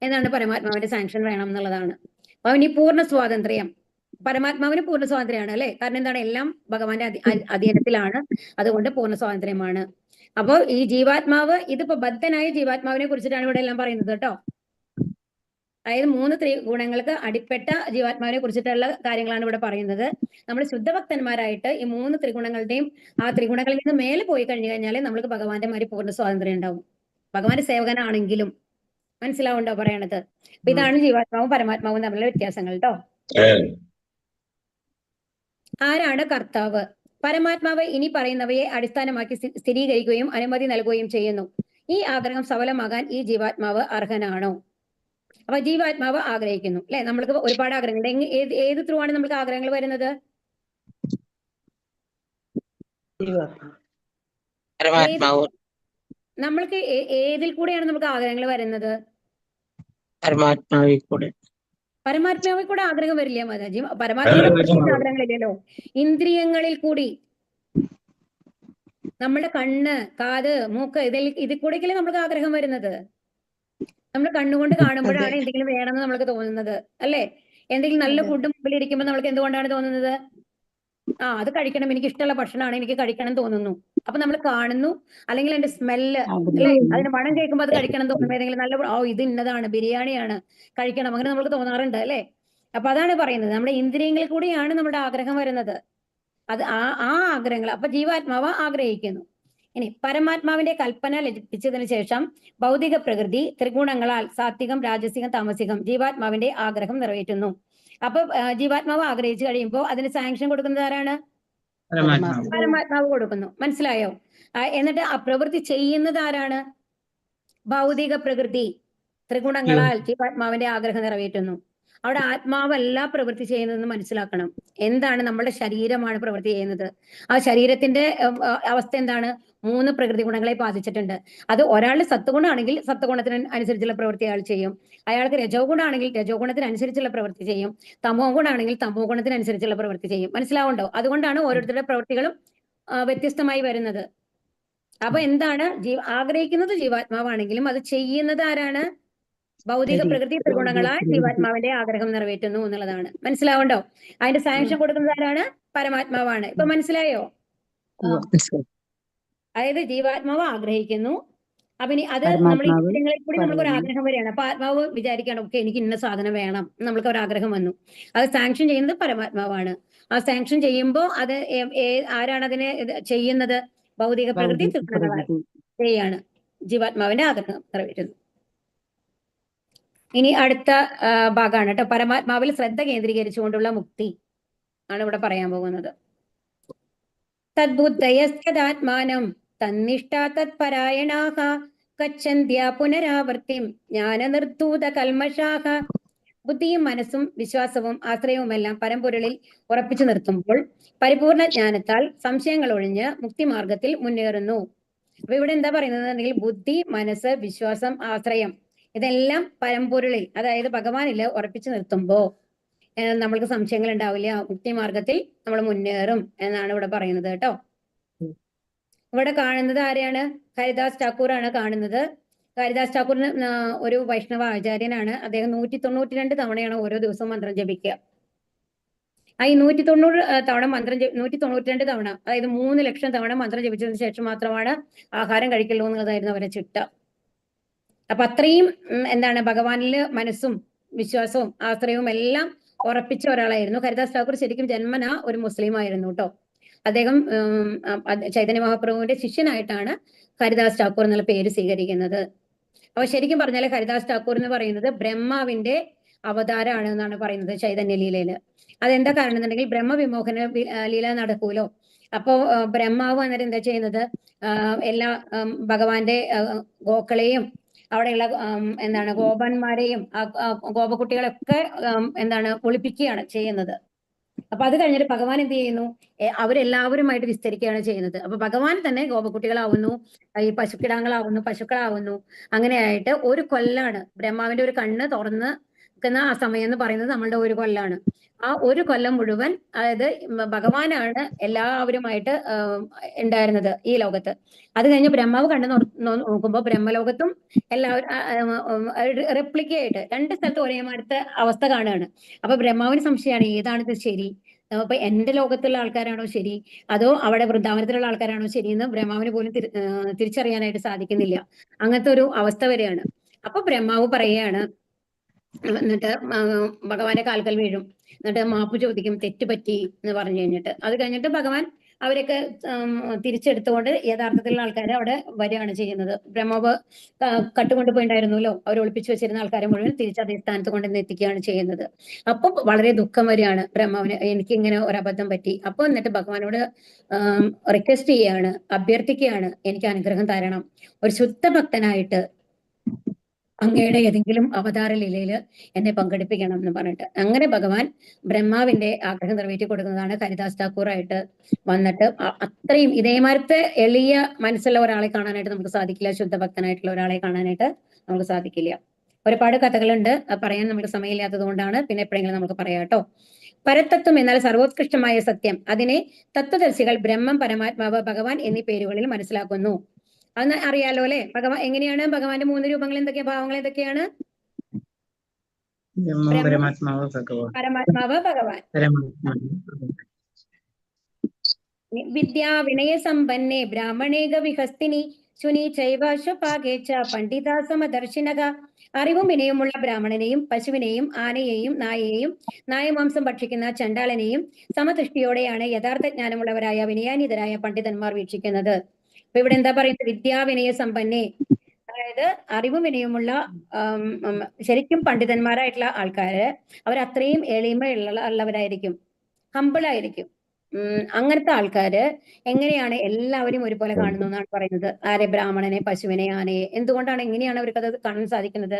എന്താണ്? പരമാത്മാവിന്റെ സാങ്ഷൻ വേണം എന്നുള്ളതാണ്. അപ്പൊ ഇനി പൂർണ്ണ സ്വാതന്ത്ര്യം, പരമാത്മാവിന് പൂർണ്ണ സ്വാതന്ത്ര്യമാണ് അല്ലെ? കാരണം എന്താണ്? എല്ലാം ഭഗവാന്റെ അധീനത്തിലാണ്, അതുകൊണ്ട് പൂർണ്ണ സ്വാതന്ത്ര്യമാണ്. അപ്പൊ ഈ ജീവാത്മാവ്, ഇതിപ്പോ ബദ്ധനായ ജീവാത്മാവിനെ കുറിച്ചിട്ടാണ് ഇവിടെ എല്ലാം പറയുന്നത് കേട്ടോ. അതായത് 3 ഗുണങ്ങൾക്ക് അടിപ്പെട്ട ജീവാത്മാവിനെ കുറിച്ചിട്ടുള്ള കാര്യങ്ങളാണ് ഇവിടെ പറയുന്നത്. നമ്മൾ ശുദ്ധഭക്തന്മാരായിട്ട് ഈ 3 ത്രിഗുണങ്ങളുടെയും ആ ത്രിഗുണങ്ങളിൽ നിന്ന് മേലെ പോയി കഴിഞ്ഞു കഴിഞ്ഞാൽ നമ്മൾക്ക് ഭഗവാന്റെ മാതിരി പൂർണ്ണ സ്വാതന്ത്ര്യം ഉണ്ടാവും, ഭഗവാന്റെ സേവകനാണെങ്കിലും. മനസ്സിലാവുണ്ടോ പറയണത്? അപ്പൊ ഇതാണ് ജീവാത്മാവും പരമാത്മാവും തമ്മിലുള്ള വ്യത്യാസങ്ങൾ കേട്ടോ. ആരാണ് കർത്താവ്? പരമാത്മാവ് ഇനി പറയുന്നവയെ അടിസ്ഥാനമാക്കി സ്ഥിരീകരിക്കുകയും അനുമതി നൽകുകയും ചെയ്യുന്നു. ഈ ആഗ്രഹം സഫലമാകാൻ ഈ ജീവാത്മാവ് അർഹനാണോ? അപ്പൊ ജീവാത്മാവ് ആഗ്രഹിക്കുന്നു അല്ലെ? നമ്മൾക്ക് ഒരുപാട് ആഗ്രഹങ്ങൾ. ഏത് ത്രൂ ആണ് നമ്മൾക്ക് ആഗ്രഹങ്ങൾ വരുന്നത്? നമ്മൾക്ക് ഏതിൽ കൂടെയാണ് നമുക്ക് ആഗ്രഹങ്ങൾ വരുന്നത്? പരമാത്മാവിൽ കൂടെ ആഗ്രഹം വരില്ല മാതാജി. പരമാത്മാവിന്റെ ആഗ്രഹങ്ങളില്ലല്ലോ. ഇന്ദ്രിയങ്ങളിൽ കൂടി, നമ്മുടെ കണ്ണ്, കാത്, മൂക്ക്, ഇതിൽ കൂടെയൊക്കെയല്ലേ നമുക്ക് ആഗ്രഹം വരുന്നത്. നമ്മൾ കണ്ണുകൊണ്ട് കാണുമ്പോഴാണ് എന്തെങ്കിലും വേണമെന്ന് നമ്മൾക്ക് തോന്നുന്നത് അല്ലെ? എന്തെങ്കിലും നല്ല ഫുഡ് മുമ്പിൽ ഇരിക്കുമ്പോൾ നമ്മൾക്ക് എന്തുകൊണ്ടാണ് തോന്നുന്നത്? അത് കഴിക്കണം, എനിക്ക് ഇഷ്ടമുള്ള ഭക്ഷണമാണ്, എനിക്ക് കഴിക്കണം തോന്നുന്നു. അപ്പൊ നമ്മൾ കാണുന്നു, അല്ലെങ്കിൽ അതിന്റെ സ്മെല്ല് അല്ലെ, അതിന്റെ മണം കേൾക്കുമ്പോൾ അത് കഴിക്കണം തോന്നുന്നു. ഏതെങ്കിലും നല്ല ഇത് ഇന്നതാണ്, ബിരിയാണിയാണ്, കഴിക്കണം, അങ്ങനെ നമുക്ക് തോന്നാറുണ്ട് അല്ലെ? അപ്പൊ അതാണ് പറയുന്നത്, നമ്മുടെ ഇന്ദ്രിയങ്ങളിൽ കൂടിയാണ് നമ്മുടെ ആഗ്രഹം വരുന്നത്. അത് ആ ആഗ്രഹങ്ങൾ അപ്പൊ ജീവാത്മാവ് ആഗ്രഹിക്കുന്നു. ഇനി പരമാത്മാവിന്റെ കൽപ്പന ലഭിച്ചതിന് ശേഷം ഭൗതിക പ്രകൃതി ത്രിഗുണങ്ങളാൽ സാത്വികം, രാജസികം, താമസികം ജീവാത്മാവിന്റെ ആഗ്രഹം നിറവേറ്റുന്നു. അപ്പൊ ജീവാത്മാവ് ആഗ്രഹിച്ചു കഴിയുമ്പോൾ അതിന് സാങ്ഷൻ കൊടുക്കുന്നത് ആരാണ്? പരമാത്മാവ്. പരമാത്മാവ് കൊടുക്കുന്നു. മനസ്സിലായോ? എന്നിട്ട് ആ പ്രവൃത്തി ചെയ്യുന്നത് ആരാണ്? ഭൗതിക പ്രകൃതി ത്രിഗുണങ്ങളാൽ ജീവാത്മാവിന്റെ ആഗ്രഹം നിറവേറ്റുന്നു. അവിടെ ആത്മാവല്ല പ്രവൃത്തി ചെയ്യുന്നതെന്ന് മനസ്സിലാക്കണം. എന്താണ്? നമ്മുടെ ശരീരമാണ് പ്രവൃത്തി ചെയ്യുന്നത്. ആ ശരീരത്തിന്റെ അവസ്ഥ എന്താണ്? 3 പ്രകൃതി ഗുണങ്ങളെ ബാധിച്ചിട്ടുണ്ട്. അത് ഒരാളുടെ സത്വഗുണമാണെങ്കിൽ സത്വഗുണത്തിന് അനുസരിച്ചുള്ള പ്രവൃത്തി അയാൾ ചെയ്യും. അയാൾക്ക് രജോ ഗുണമാണെങ്കിൽ രജോ ഗുണത്തിന് അനുസരിച്ചുള്ള പ്രവൃത്തി ചെയ്യും. തമോ ഗുണമാണെങ്കിൽ തമോ ഗുണത്തിന് അനുസരിച്ചുള്ള പ്രവൃത്തി ചെയ്യും. മനസ്സിലാവുണ്ടോ? അതുകൊണ്ടാണ് ഓരോരുത്തരുടെ പ്രവൃത്തികളും വ്യത്യസ്തമായി വരുന്നത്. അപ്പൊ എന്താണ്? ആഗ്രഹിക്കുന്നത് ജീവാത്മാവാണെങ്കിലും അത് ചെയ്യുന്നത് ആരാണ്? ഭൗതിക പ്രകൃതി ത്രിഗുണങ്ങളാൽ ജീവാത്മാവിന്റെ ആഗ്രഹം നിറവേറ്റുന്നു എന്നുള്ളതാണ്. മനസ്സിലാവുണ്ടോ? അതിന്റെ സാങ്ഷൻ കൊടുക്കുന്നത് ആരാണ്? പരമാത്മാവാണ്. ഇപ്പൊ മനസ്സിലായോ? അതായത് ജീവാത്മാവ് ആഗ്രഹിക്കുന്നു. അപ്പൊ ഇനി അത് നമ്മൾ ഈ ഇന്ദ്രിയങ്ങളിൽ കൂടി നമ്മൾക്ക് ഒരു ആഗ്രഹം വരികയാണ്. അപ്പൊ ആത്മാവ് വിചാരിക്കണം, ഓക്കെ എനിക്ക് ഇന്ന സാധനം വേണം, നമ്മൾക്ക് ഒരു ആഗ്രഹം വന്നു. അത് സാങ്ഷൻ ചെയ്യുന്നത് പരമാത്മാവാണ്. ആ സാങ്ഷൻ ചെയ്യുമ്പോൾ അത് ആരാണ് അതിനെ ചെയ്യുന്നത്? ഭൗതിക പ്രകൃതി ത്രിഗുണങ്ങളാൽ ചെയ്യാണ് ജീവാത്മാവിന്റെ ആഗ്രഹം നിറവേറ്റുന്നു. ഇനി അടുത്ത ഭാഗമാണ് കേട്ടോ. പരമാത്മാവിൽ ശ്രദ്ധ കേന്ദ്രീകരിച്ചുകൊണ്ടുള്ള മുക്തി ആണ് ഇവിടെ പറയാൻ പോകുന്നത്. തദ്ബുദ്ധയസ്യദാത്മാനം തന്നിഷ്ഠാ തത്പരായണാഃ ഗച്ഛന്ത്യ പുനരാവർത്തിം ജ്ഞാനനിർധൂത കൽമഷാഃ. ബുദ്ധിയും മനസ്സും വിശ്വാസവും ആശ്രയവുമെല്ലാം പരമ്പൊരുളിൽ ഉറപ്പിച്ചു നിർത്തുമ്പോൾ പരിപൂർണ ജ്ഞാനത്താൽ സംശയങ്ങൾ ഒഴിഞ്ഞ് മുക്തിമാർഗത്തിൽ മുന്നേറുന്നു. അപ്പൊ ഇവിടെ എന്താ പറയുന്നത്? ബുദ്ധി, മനസ്സ്, വിശ്വാസം, ആശ്രയം ഇതെല്ലാം പരമ്പൊരുളിൽ, അതായത് ഭഗവാനിൽ ഉറപ്പിച്ചു നിർത്തുമ്പോ നമ്മൾക്ക് സംശയങ്ങൾ ഉണ്ടാവില്ല, മുക്തിമാർഗത്തിൽ നമ്മൾ മുന്നേറും എന്നാണ് ഇവിടെ പറയുന്നത് കേട്ടോ. ഇവിടെ കാണുന്നത് ആരെയാണ്? ഹരിദാസ് ഠാക്കൂർ ആണ് കാണുന്നത്. ഹരിദാസ് ഠാക്കൂറിന് ഒരു വൈഷ്ണവ ആചാര്യനാണ്. അദ്ദേഹം 192 തവണയാണ് ഓരോ ദിവസവും മന്ത്രം ജപിക്കുക. ഈ 190 തവണ 192 തവണ, അതായത് 3 ലക്ഷം തവണ മന്ത്രം ജപിച്ചതിന് ശേഷം മാത്രമാണ് ആഹാരം കഴിക്കുള്ളൂ എന്നുള്ളതായിരുന്നു അവരെ ചിട്ട. അപ്പൊ അത്രയും എന്താണ് ഭഗവാനില് മനസ്സും വിശ്വാസവും ആശ്രയവും എല്ലാം ഉറപ്പിച്ച ഒരാളായിരുന്നു ഹരിദാസ് ഠാക്കൂർ. ശരിക്കും ജന്മന ഒരു മുസ്ലിം ആയിരുന്നു കേട്ടോ. അദ്ദേഹം ചൈതന്യ മഹാപ്രഭുവിന്റെ ശിഷ്യനായിട്ടാണ് ഹരിദാസ് ഠാക്കൂർ എന്നുള്ള പേര് സ്വീകരിക്കുന്നത്. അപ്പൊ ശരിക്കും പറഞ്ഞാൽ ഹരിദാസ് ഠാക്കൂർ എന്ന് പറയുന്നത് ബ്രഹ്മാവിന്റെ അവതാരമാണ് എന്നാണ് പറയുന്നത് ചൈതന്യ ലീലയില്. അതെന്താ കാരണം എന്നുണ്ടെങ്കിൽ ബ്രഹ്മവിമോഹന ലീല നടക്കൂലോ. അപ്പോ ബ്രഹ്മാവ് അന്നേരം എന്താ ചെയ്യുന്നത്? എല്ലാ ഭഗവാന്റെ ഗോക്കളെയും അവിടെയുള്ള എന്താണ് ഗോപന്മാരെയും ഗോപകുട്ടികളൊക്കെ എന്താണ് ഒളിപ്പിക്കുകയാണ് ചെയ്യുന്നത്. അപ്പൊ അത് കഴിഞ്ഞിട്ട് ഭഗവാൻ എന്ത് ചെയ്യുന്നു? അവരെല്ലാവരുമായിട്ട് വിസ്തരിക്കുകയാണ് ചെയ്യുന്നത്. അപ്പൊ ഭഗവാൻ തന്നെ ഗോപകുട്ടികളാവുന്നു, ഈ പശുക്കിടാങ്ങളാവുന്നു, പശുക്കളാവുന്നു. അങ്ങനെയായിട്ട് ഒരു കൊല്ലാണ് ബ്രഹ്മാവിന്റെ ഒരു കണ്ണ് തുറന്ന് നിൽക്കുന്ന ആ സമയം എന്ന് പറയുന്നത് നമ്മളുടെ ഒരു കൊല്ലാണ്. ആ ഒരു കൊല്ലം മുഴുവൻ അതായത് ഭഗവാനാണ് എല്ലാവരുമായിട്ട് ഉണ്ടായിരുന്നത് ഈ ലോകത്ത്. അത് കഴിഞ്ഞ് ബ്രഹ്മാവ് കണ്ടു നോക്കുമ്പോൾ ബ്രഹ്മലോകത്തും എല്ലാവരും റെപ്ലിക്കയായിട്ട് 2 സ്ഥലത്ത് ഒരേ മാറ്റത്തെ അവസ്ഥ കാണുകയാണ്. അപ്പൊ ബ്രഹ്മാവിന് സംശയമാണ്, ഏതാണിത് ശരി? അപ്പൊ എന്റെ ലോകത്തുള്ള ആൾക്കാരാണോ ശരി, അതോ അവിടെ വൃന്ദാവനത്തിലുള്ള ആൾക്കാരാണോ ശരിയെന്ന് ബ്രഹ്മാവിന് പോലും തിരിച്ചറിയാനായിട്ട് സാധിക്കുന്നില്ല. അങ്ങനത്തെ ഒരു അവസ്ഥ വരെയാണ്. അപ്പൊ ബ്രഹ്മാവ് പറയുകയാണ്, എന്നിട്ട് ഭഗവാന്റെ കാൽക്കൽ വീഴും, എന്നിട്ട് മാപ്പ് ചോദിക്കും, തെറ്റുപറ്റി എന്ന് പറഞ്ഞു കഴിഞ്ഞിട്ട്. അത് കഴിഞ്ഞിട്ട് ഭഗവാൻ അവരൊക്കെ തിരിച്ചെടുത്തുകൊണ്ട് യഥാർത്ഥത്തിലുള്ള ആൾക്കാരെ അവിടെ വരികയാണ് ചെയ്യുന്നത്. ബ്രഹ്മാവ് കട്ടുകൊണ്ട് പോയിണ്ടായിരുന്നല്ലോ, അവർ ഒളിപ്പിച്ചു വെച്ചിരുന്ന ആൾക്കാരെ മുഴുവൻ തിരിച്ച് അതേ സ്ഥാനത്ത് കൊണ്ടുവന്ന് എത്തിക്കുകയാണ് ചെയ്യുന്നത്. അപ്പൊ വളരെ ദുഃഖം വരികയാണ് ബ്രഹ്മാവിന്, എനിക്ക് ഇങ്ങനെ ഒരു അബദ്ധം പറ്റി. അപ്പൊ എന്നിട്ട് ഭഗവാനോട് റിക്വസ്റ്റ് ചെയ്യാണ്, അഭ്യർത്ഥിക്കുകയാണ്, എനിക്ക് അനുഗ്രഹം തരണം, ഒരു ശുദ്ധ ഭക്തനായിട്ട് അങ്ങയുടെ ഏതെങ്കിലും അവതാര ലീലയിൽ എന്നെ പങ്കെടുപ്പിക്കണം എന്ന് പറഞ്ഞിട്ട്. അങ്ങനെ ഭഗവാൻ ബ്രഹ്മാവിന്റെ ആഗ്രഹം നിറവേറ്റി കൊടുക്കുന്നതാണ് ഹരിദാസ് ഠാക്കൂറായിട്ട് വന്നിട്ട്. അത്രയും ഇതേമാരത്തെ എളിയ മനസ്സുള്ള ഒരാളെ കാണാനായിട്ട് നമുക്ക് സാധിക്കില്ല, ശുദ്ധഭക്തനായിട്ടുള്ള ഒരാളെ കാണാനായിട്ട് നമുക്ക് സാധിക്കില്ല. ഒരുപാട് കഥകളുണ്ട്, പറയാൻ നമുക്ക് സമയമില്ലാത്തത് കൊണ്ടാണ്, പിന്നെ എപ്പോഴെങ്കിലും നമുക്ക് പറയാം കേട്ടോ. പരതത്വം എന്നാൽ സർവോത്കൃഷ്ടമായ സത്യം. അതിനെ തത്വദർശികൾ ബ്രഹ്മം, പരമാത്മാവ്, ഭഗവാൻ എന്നീ പേരുകളിൽ മനസ്സിലാക്കുന്നു. അന്ന് അറിയാലോ അല്ലെ? എങ്ങനെയാണ് ഭഗവാന്റെ 3 രൂപങ്ങൾ എന്തൊക്കെയാ, ഭാവങ്ങൾ എന്തൊക്കെയാണ്? പരമാത്മാവ്, ഭഗവാൻ. വിദ്യാ വിനയ സമ്പന്നേ ബ്രാഹ്മണേക വിഹസ്തിനി ശുനി ചൈവാശ്വപാകേച്ച പണ്ഡിത സമദർശിനക. അറിവും വിനയമുള്ള ബ്രാഹ്മണനെയും പശുവിനെയും ആനയെയും നായയെയും നായമാംസം ഭക്ഷിക്കുന്ന ചണ്ടാളനെയും സമദൃഷ്ടിയോടെയാണ് യഥാർത്ഥ ജ്ഞാനമുള്ളവരായ വിനയാനിതരായ പണ്ഡിതന്മാർ വീക്ഷിക്കുന്നത്. അപ്പൊ ഇവിടെ എന്താ പറയുന്നത്? വിദ്യാവിനയ സമ്പന്നേ, അതായത് അറിവും വിനയമുള്ള ശരിക്കും പണ്ഡിതന്മാരായിട്ടുള്ള ആൾക്കാര് അവർ അത്രയും എളിമയുള്ളവരായിരിക്കും, ഹമ്പിൾ ആയിരിക്കും. അങ്ങനത്തെ ആൾക്കാര് എങ്ങനെയാണ് എല്ലാവരും ഒരുപോലെ കാണുന്നു എന്നാണ് പറയുന്നത്. ആരെ? ബ്രാഹ്മണനെ, പശുവിനെ, ആനയെ. എന്തുകൊണ്ടാണ്, എങ്ങനെയാണ് അവർക്കത് കാണാൻ സാധിക്കുന്നത്?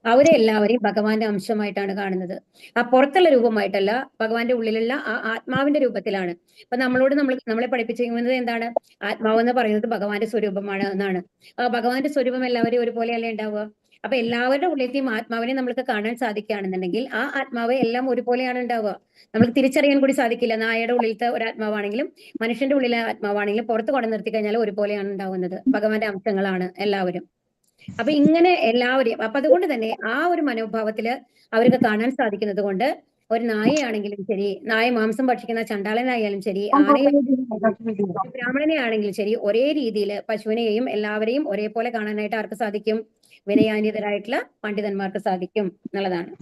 അവരെ എല്ലാവരെയും ഭഗവാന്റെ അംശമായിട്ടാണ് കാണുന്നത്. ആ പുറത്തുള്ള രൂപമായിട്ടല്ല, ഭഗവാന്റെ ഉള്ളിലുള്ള ആ ആത്മാവിന്റെ രൂപത്തിലാണ്. ഇപ്പൊ നമ്മളെ പഠിപ്പിച്ചിരിക്കുന്നത് എന്താണ്? ആത്മാവെന്ന് പറയുന്നത് ഭഗവാന്റെ സ്വരൂപമാണ് എന്നാണ്. ഭഗവാന്റെ സ്വരൂപം എല്ലാവരും ഒരുപോലെയല്ലേ ഉണ്ടാവുക? അപ്പൊ എല്ലാവരുടെ ഉള്ളിലേക്കും ആത്മാവിനെ നമ്മൾക്ക് കാണാൻ സാധിക്കുകയാണെന്നുണ്ടെങ്കിൽ ആ ആത്മാവ് എല്ലാം ഒരുപോലെയാണ് ഉണ്ടാവുക. നമുക്ക് തിരിച്ചറിയാൻ കൂടി സാധിക്കില്ല. നായയുടെ ഉള്ളിലത്തെ ഒരു ആത്മാവാണെങ്കിലും മനുഷ്യന്റെ ഉള്ളിലെ ആത്മാവാണെങ്കിലും പുറത്ത് കൊണ്ടു നിർത്തി കഴിഞ്ഞാൽ ഒരുപോലെയാണ് ഉണ്ടാവുന്നത്. ഭഗവാന്റെ അംശങ്ങളാണ് എല്ലാവരും. അപ്പൊ ഇങ്ങനെ എല്ലാവരെയും, അപ്പൊ അതുകൊണ്ട് തന്നെ ആ ഒരു മനോഭാവത്തില് അവർക്ക് കാണാൻ സാധിക്കുന്നത് കൊണ്ട് ഒരു നായയാണെങ്കിലും ശരി, നായ മാംസം ഭക്ഷിക്കുന്ന ചണ്ടാളനായാലും ശരി, ആനയെ ബ്രാഹ്മണനെ ആണെങ്കിലും ശരി, ഒരേ രീതിയിൽ പശുവിനെയും എല്ലാവരെയും ഒരേപോലെ കാണാനായിട്ട് ആർക്ക് സാധിക്കും? വിനയാന്വിതരായിട്ടുള്ള പണ്ഡിതന്മാർക്ക് സാധിക്കും എന്നുള്ളതാണ്.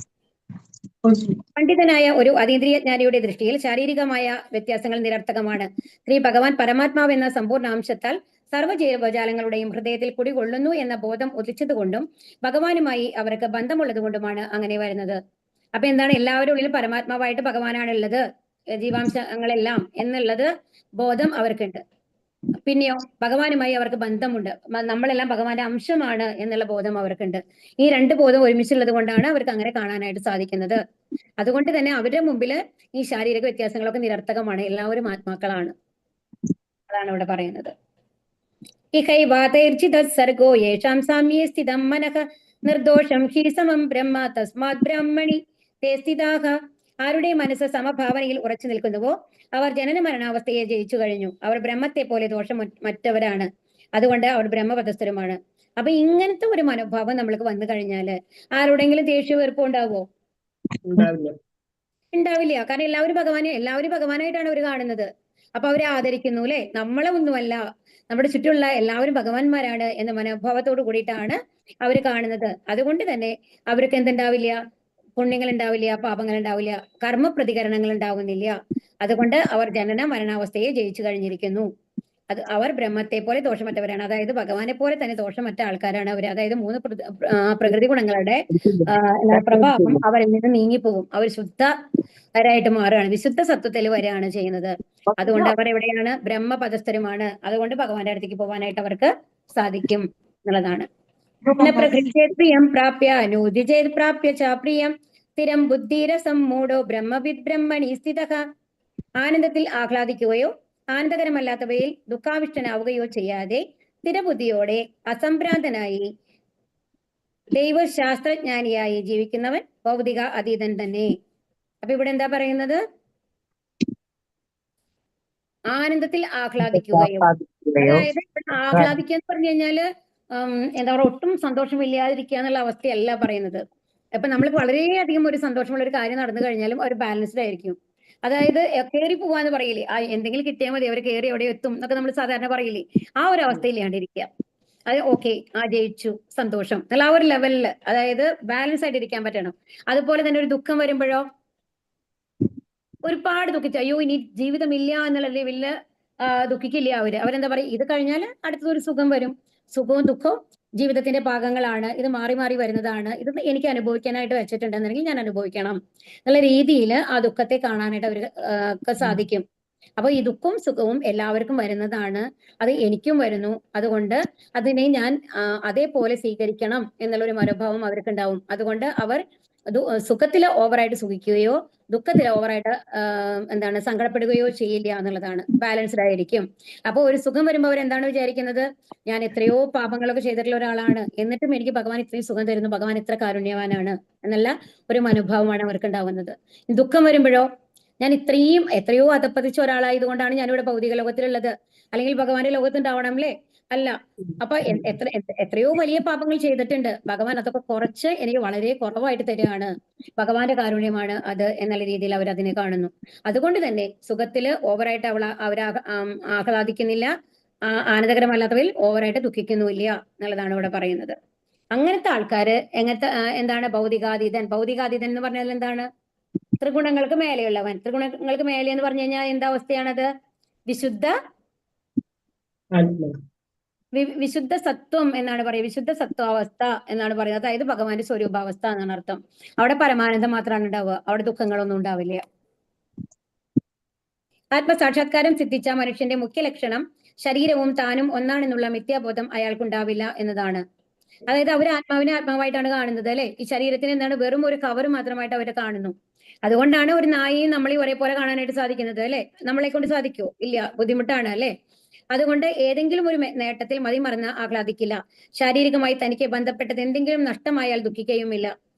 പണ്ഡിതനായ ഒരു അതീന്ദ്രിയജ്ഞാനിയുടെ ദൃഷ്ടിയിൽ ശാരീരികമായ വ്യത്യാസങ്ങൾ നിരർത്ഥകമാണ്. ശ്രീ ഭഗവാൻ പരമാത്മാവ് എന്ന സമ്പൂർണ്ണാംശത്താൽ സർവ്വജീവജാലങ്ങളുടെയും ഹൃദയത്തിൽ കുടികൊള്ളുന്നു എന്ന ബോധം ഉദിച്ചതുകൊണ്ടും ഭഗവാനുമായി അവർക്ക് ബന്ധമുള്ളത് കൊണ്ടുമാണ് അങ്ങനെ വരുന്നത്. അപ്പൊ എന്താണ്? എല്ലാവരുടെ ഉള്ളിലും പരമാത്മാവായിട്ട് ഭഗവാനാണ് ഉള്ളത്, ജീവാംശങ്ങളെല്ലാം എന്നുള്ളത് ബോധം അവർക്കുണ്ട്. പിന്നെയോ ഭഗവാനുമായി അവർക്ക് ബന്ധമുണ്ട്, നമ്മളെല്ലാം ഭഗവാന്റെ അംശമാണ് എന്നുള്ള ബോധം അവർക്കുണ്ട്. ഈ രണ്ട് ബോധം ഒരുമിച്ചുള്ളത് കൊണ്ടാണ് അവർക്ക് അങ്ങനെ കാണാനായിട്ട് സാധിക്കുന്നത്. അതുകൊണ്ട് തന്നെ അവരുടെ മുമ്പില് ഈ ശാരീരിക വ്യത്യാസങ്ങളൊക്കെ നിരർത്ഥകമാണ്, എല്ലാവരും ആത്മാക്കളാണ്. അതാണ് ഇവിടെ പറയുന്നത്. സർഗോ യേഷാം സാമ്യേ സ്ഥിതം മനഃ നിർദോഷം ഹി സമം ബ്രഹ്മ തസ്മാത് ബ്രാഹ്മണി തേ സ്ഥിതാഹ. ആരുടെ മനസ്സ് സമഭാവനയിൽ ഉറച്ചു നിൽക്കുന്നുവോ അവർ ജനന മരണാവസ്ഥയെ ജയിച്ചു കഴിഞ്ഞു. അവർ ബ്രഹ്മത്തെ പോലെ ദോഷം മറ്റവരാണ്, അതുകൊണ്ട് അവർ ബ്രഹ്മപദസ്ഥരുമാണ്. അപ്പൊ ഇങ്ങനത്തെ ഒരു മനോഭാവം നമ്മൾക്ക് വന്നു കഴിഞ്ഞാല് ആരോടെങ്കിലും ദേഷ്യം വെറുപ്പം ഉണ്ടാവോ? ഉണ്ടാവില്ല. കാരണം എല്ലാവരും ഭഗവാനായിട്ടാണ് അവർ കാണുന്നത്. അപ്പൊ അവരെ ആദരിക്കുന്നു അല്ലെ? നമ്മളെ ഒന്നുമല്ല, നമ്മുടെ ചുറ്റുമുള്ള എല്ലാവരും ഭഗവാന്മാരാണ് എന്ന മനോഭാവത്തോട് കൂടിയിട്ടാണ് അവർ കാണുന്നത്. അതുകൊണ്ട് തന്നെ അവർക്ക് എന്തുണ്ടാവില്ല? പുണ്യങ്ങൾ ഉണ്ടാവില്ല, പാപങ്ങൾ ഉണ്ടാവില്ല, കർമ്മ പ്രതികരണങ്ങൾ ഉണ്ടാവുന്നില്ല. അതുകൊണ്ട് അവർ ജനന മരണാവസ്ഥയെ ജയിച്ചു കഴിഞ്ഞിരിക്കുന്നു. അവർ ബ്രഹ്മത്തെ പോലെ ദോഷമറ്റവരാണ്. അതായത് ഭഗവാനെ പോലെ തന്നെ ദോഷമറ്റ ആൾക്കാരാണ് അവർ. അതായത് മൂന്ന് പ്രകൃതി ഗുണങ്ങളുടെ പ്രഭാവം അവരിൽ നിന്ന് നീങ്ങിപ്പോകും. അവർ ശുദ്ധരായിട്ട് മാറുകയാണ്, വിശുദ്ധ സത്വത്തിൽ വരികയാണ് ചെയ്യുന്നത്. അതുകൊണ്ട് അവർ എവിടെയാണ്? ബ്രഹ്മപദസ്ഥരുമാണ്. അതുകൊണ്ട് ഭഗവാന്റെ അടുത്തേക്ക് പോകാനായിട്ട് അവർക്ക് സാധിക്കും എന്നുള്ളതാണ്. പ്രിയം പ്രാപ്യ നൂതിചേത് പ്രാപ്യ ച പ്രിയം സ്ഥിരം ബുദ്ധിരസം മൂഢോ ബ്രഹ്മവിദ് ബ്രഹ്മണി സ്ഥിതഃ. ആനന്ദത്തിൽ ആഹ്ലാദിക്കുകയോ ആനന്ദകരമല്ലാത്തവയിൽ ദുഃഖാവിഷ്ടനാവുകയോ ചെയ്യാതെ സ്ഥിരബുദ്ധിയോടെ അസംഭ്രാന്തനായി ദൈവശാസ്ത്രജ്ഞാനിയായി ജീവിക്കുന്നവൻ ഭൗതിക അതീതൻ തന്നെ. അപ്പൊ ഇവിടെ എന്താ പറയുന്നത്? ആനന്ദത്തിൽ ആഹ്ലാദിക്കുകയോ, അതായത് ആഹ്ലാദിക്കുക എന്ന് പറഞ്ഞു കഴിഞ്ഞാല് എന്താ പറയുക, ഒട്ടും സന്തോഷമില്ലാതിരിക്കുക എന്നുള്ള അവസ്ഥയല്ല പറയുന്നത്. ഇപ്പൊ നമ്മൾ വളരെയധികം ഒരു സന്തോഷമുള്ള ഒരു കാര്യം നടന്നു കഴിഞ്ഞാലും അവർ ബാലൻസ്ഡ് ആയിരിക്കും. അതായത് കയറി പോവാന്ന് പറയില്ലേ, എന്തെങ്കിലും കിട്ടിയാൽ മതി, അവർ കയറി എവിടെ എത്തും എന്നൊക്കെ നമ്മൾ സാധാരണ പറയില്ലേ, ആ ഒരു അവസ്ഥയിലാണ്ടിരിക്കുക. അത് ഓക്കെ, ജയിച്ചു, സന്തോഷം എന്നുള്ള ആ ഒരു ലെവലില്, അതായത് ബാലൻസ് ആയിട്ട് ഇരിക്കാൻ പറ്റണം. അതുപോലെ തന്നെ ഒരു ദുഃഖം വരുമ്പോഴോ ഒരുപാട് ദുഃഖിച്ചു, അയ്യോ ഇനി ജീവിതമില്ല എന്നുള്ള ലെവലില് ദുഃഖിക്കില്ല അവരെന്താ പറയുക, ഇത് കഴിഞ്ഞാൽ അടുത്തൊരു സുഖം വരും. സുഖവും ദുഃഖവും ജീവിതത്തിന്റെ ഭാഗങ്ങളാണ്, ഇത് മാറി മാറി വരുന്നതാണ്, ഇത് എനിക്ക് അനുഭവിക്കാനായിട്ട് വെച്ചിട്ടുണ്ടെന്നുണ്ടെങ്കിൽ ഞാൻ അനുഭവിക്കണം എന്നുള്ള രീതിയിൽ ആ ദുഃഖത്തെ കാണാനായിട്ട് അവർക്ക് സാധിക്കും. അപ്പൊ ഈ ദുഃഖവും സുഖവും എല്ലാവർക്കും വരുന്നതാണ്, അത് എനിക്കും വരുന്നു, അതുകൊണ്ട് അതിനെ ഞാൻ അതേപോലെ സ്വീകരിക്കണം എന്നുള്ളൊരു മനോഭാവം അവർക്കുണ്ടാവും. അതുകൊണ്ട് അവർ സുഖത്തില് ഓവറായിട്ട് സുഖിക്കുകയോ ദുഃഖത്തില് ഓവറായിട്ട് എന്താണ് സങ്കടപ്പെടുകയോ ചെയ്യില്ല എന്നുള്ളതാണ്. ബാലൻസ്ഡ് ആയിരിക്കും. അപ്പൊ ഒരു സുഖം വരുമ്പോൾ അവരെന്താണ് വിചാരിക്കുന്നത്? ഞാൻ എത്രയോ പാപങ്ങളൊക്കെ ചെയ്തിട്ടുള്ള ഒരാളാണ്, എന്നിട്ടും എനിക്ക് ഭഗവാൻ ഇത്രയും സുഖം തരുന്നു, ഭഗവാൻ ഇത്ര കാരുണ്യവാനാണ് എന്നുള്ള ഒരു മനോഭാവമാണ് അവർക്ക് ഉണ്ടാവുന്നത്. ദുഃഖം വരുമ്പോഴോ ഞാൻ എത്രയോ അധപ്പതിച്ച ഒരാളായതുകൊണ്ടാണ് ഞാനിവിടെ ഭൗതിക ലോകത്തിലുള്ളത്, അല്ലെങ്കിൽ ഭഗവാന്റെ ലോകത്തുണ്ടാവണം അല്ലേ? അല്ല. അപ്പൊ എത്രയോ വലിയ പാപങ്ങൾ ചെയ്തിട്ടുണ്ട്, ഭഗവാൻ അതൊക്കെ കുറച്ച് എനിക്ക് വളരെ കുറവായിട്ട് തരികയാണ്, ഭഗവാന്റെ കാരുണ്യമാണ് അത് എന്നുള്ള രീതിയിൽ അവർ അതിനെ കാണുന്നു. അതുകൊണ്ട് തന്നെ സുഖത്തില് ഓവറായിട്ട് അവർ ആഹ്ലാദിക്കുന്നില്ല, ആനന്ദകരമല്ലാത്തവയിൽ ഓവറായിട്ട് ദുഃഖിക്കുന്നുമില്ല എന്നുള്ളതാണ് ഇവിടെ പറയുന്നത്. അങ്ങനത്തെ ആൾക്കാര് എന്താണ്? ഭൗതികാതീതൻ എന്ന് പറഞ്ഞാൽ എന്താണ്? ത്രിഗുണങ്ങൾക്ക് മേലെയുള്ളവൻ. ത്രിഗുണങ്ങൾക്ക് മേലെ എന്ന് പറഞ്ഞു കഴിഞ്ഞാൽ എന്താ അവസ്ഥയാണത്? വിശുദ്ധ വിശുദ്ധ സത്വം എന്നാണ് പറയുക, വിശുദ്ധ സത്വാവസ്ഥ എന്നാണ് പറയുന്നത്. അതായത് ഭഗവാന്റെ സ്വരൂപാവസ്ഥ എന്നാണ് അർത്ഥം. അവിടെ പരമാനന്ദം മാത്രമാണ് ഉണ്ടാവുക, അവിടെ ദുഃഖങ്ങളൊന്നും ഉണ്ടാവില്ല. ആത്മസാക്ഷാത്കാരം സിദ്ധിച്ച മനുഷ്യന്റെ മുഖ്യ ലക്ഷണം ശരീരവും താനും ഒന്നാണെന്നുള്ള മിഥ്യാബോധം അയാൾക്കുണ്ടാവില്ല എന്നതാണ്. അതായത് അവർ ആത്മാവിനെ ആത്മാവായിട്ടാണ് കാണുന്നത് അല്ലെ. ഈ ശരീരത്തിന് എന്താണ്, വെറും ഒരു കവർ മാത്രമായിട്ട് അവരെ കാണുന്നു. അതുകൊണ്ടാണ് ഒരു നായയും നമ്മളെ ഒരേപോലെ കാണാനായിട്ട് സാധിക്കുന്നത് അല്ലെ. നമ്മളെ കൊണ്ട് സാധിക്കുമോ? ഇല്ല, ബുദ്ധിമുട്ടാണ് അല്ലെ. അതുകൊണ്ട് ഏതെങ്കിലും ഒരു നേട്ടത്തിൽ മതിമറന്ന് ആഹ്ലാദിക്കില്ല. ശാരീരികമായി തനിക്ക് ബന്ധപ്പെട്ടത് എന്തെങ്കിലും നഷ്ടമായാൽ ദുഃഖിക്കുകയുമില്ല.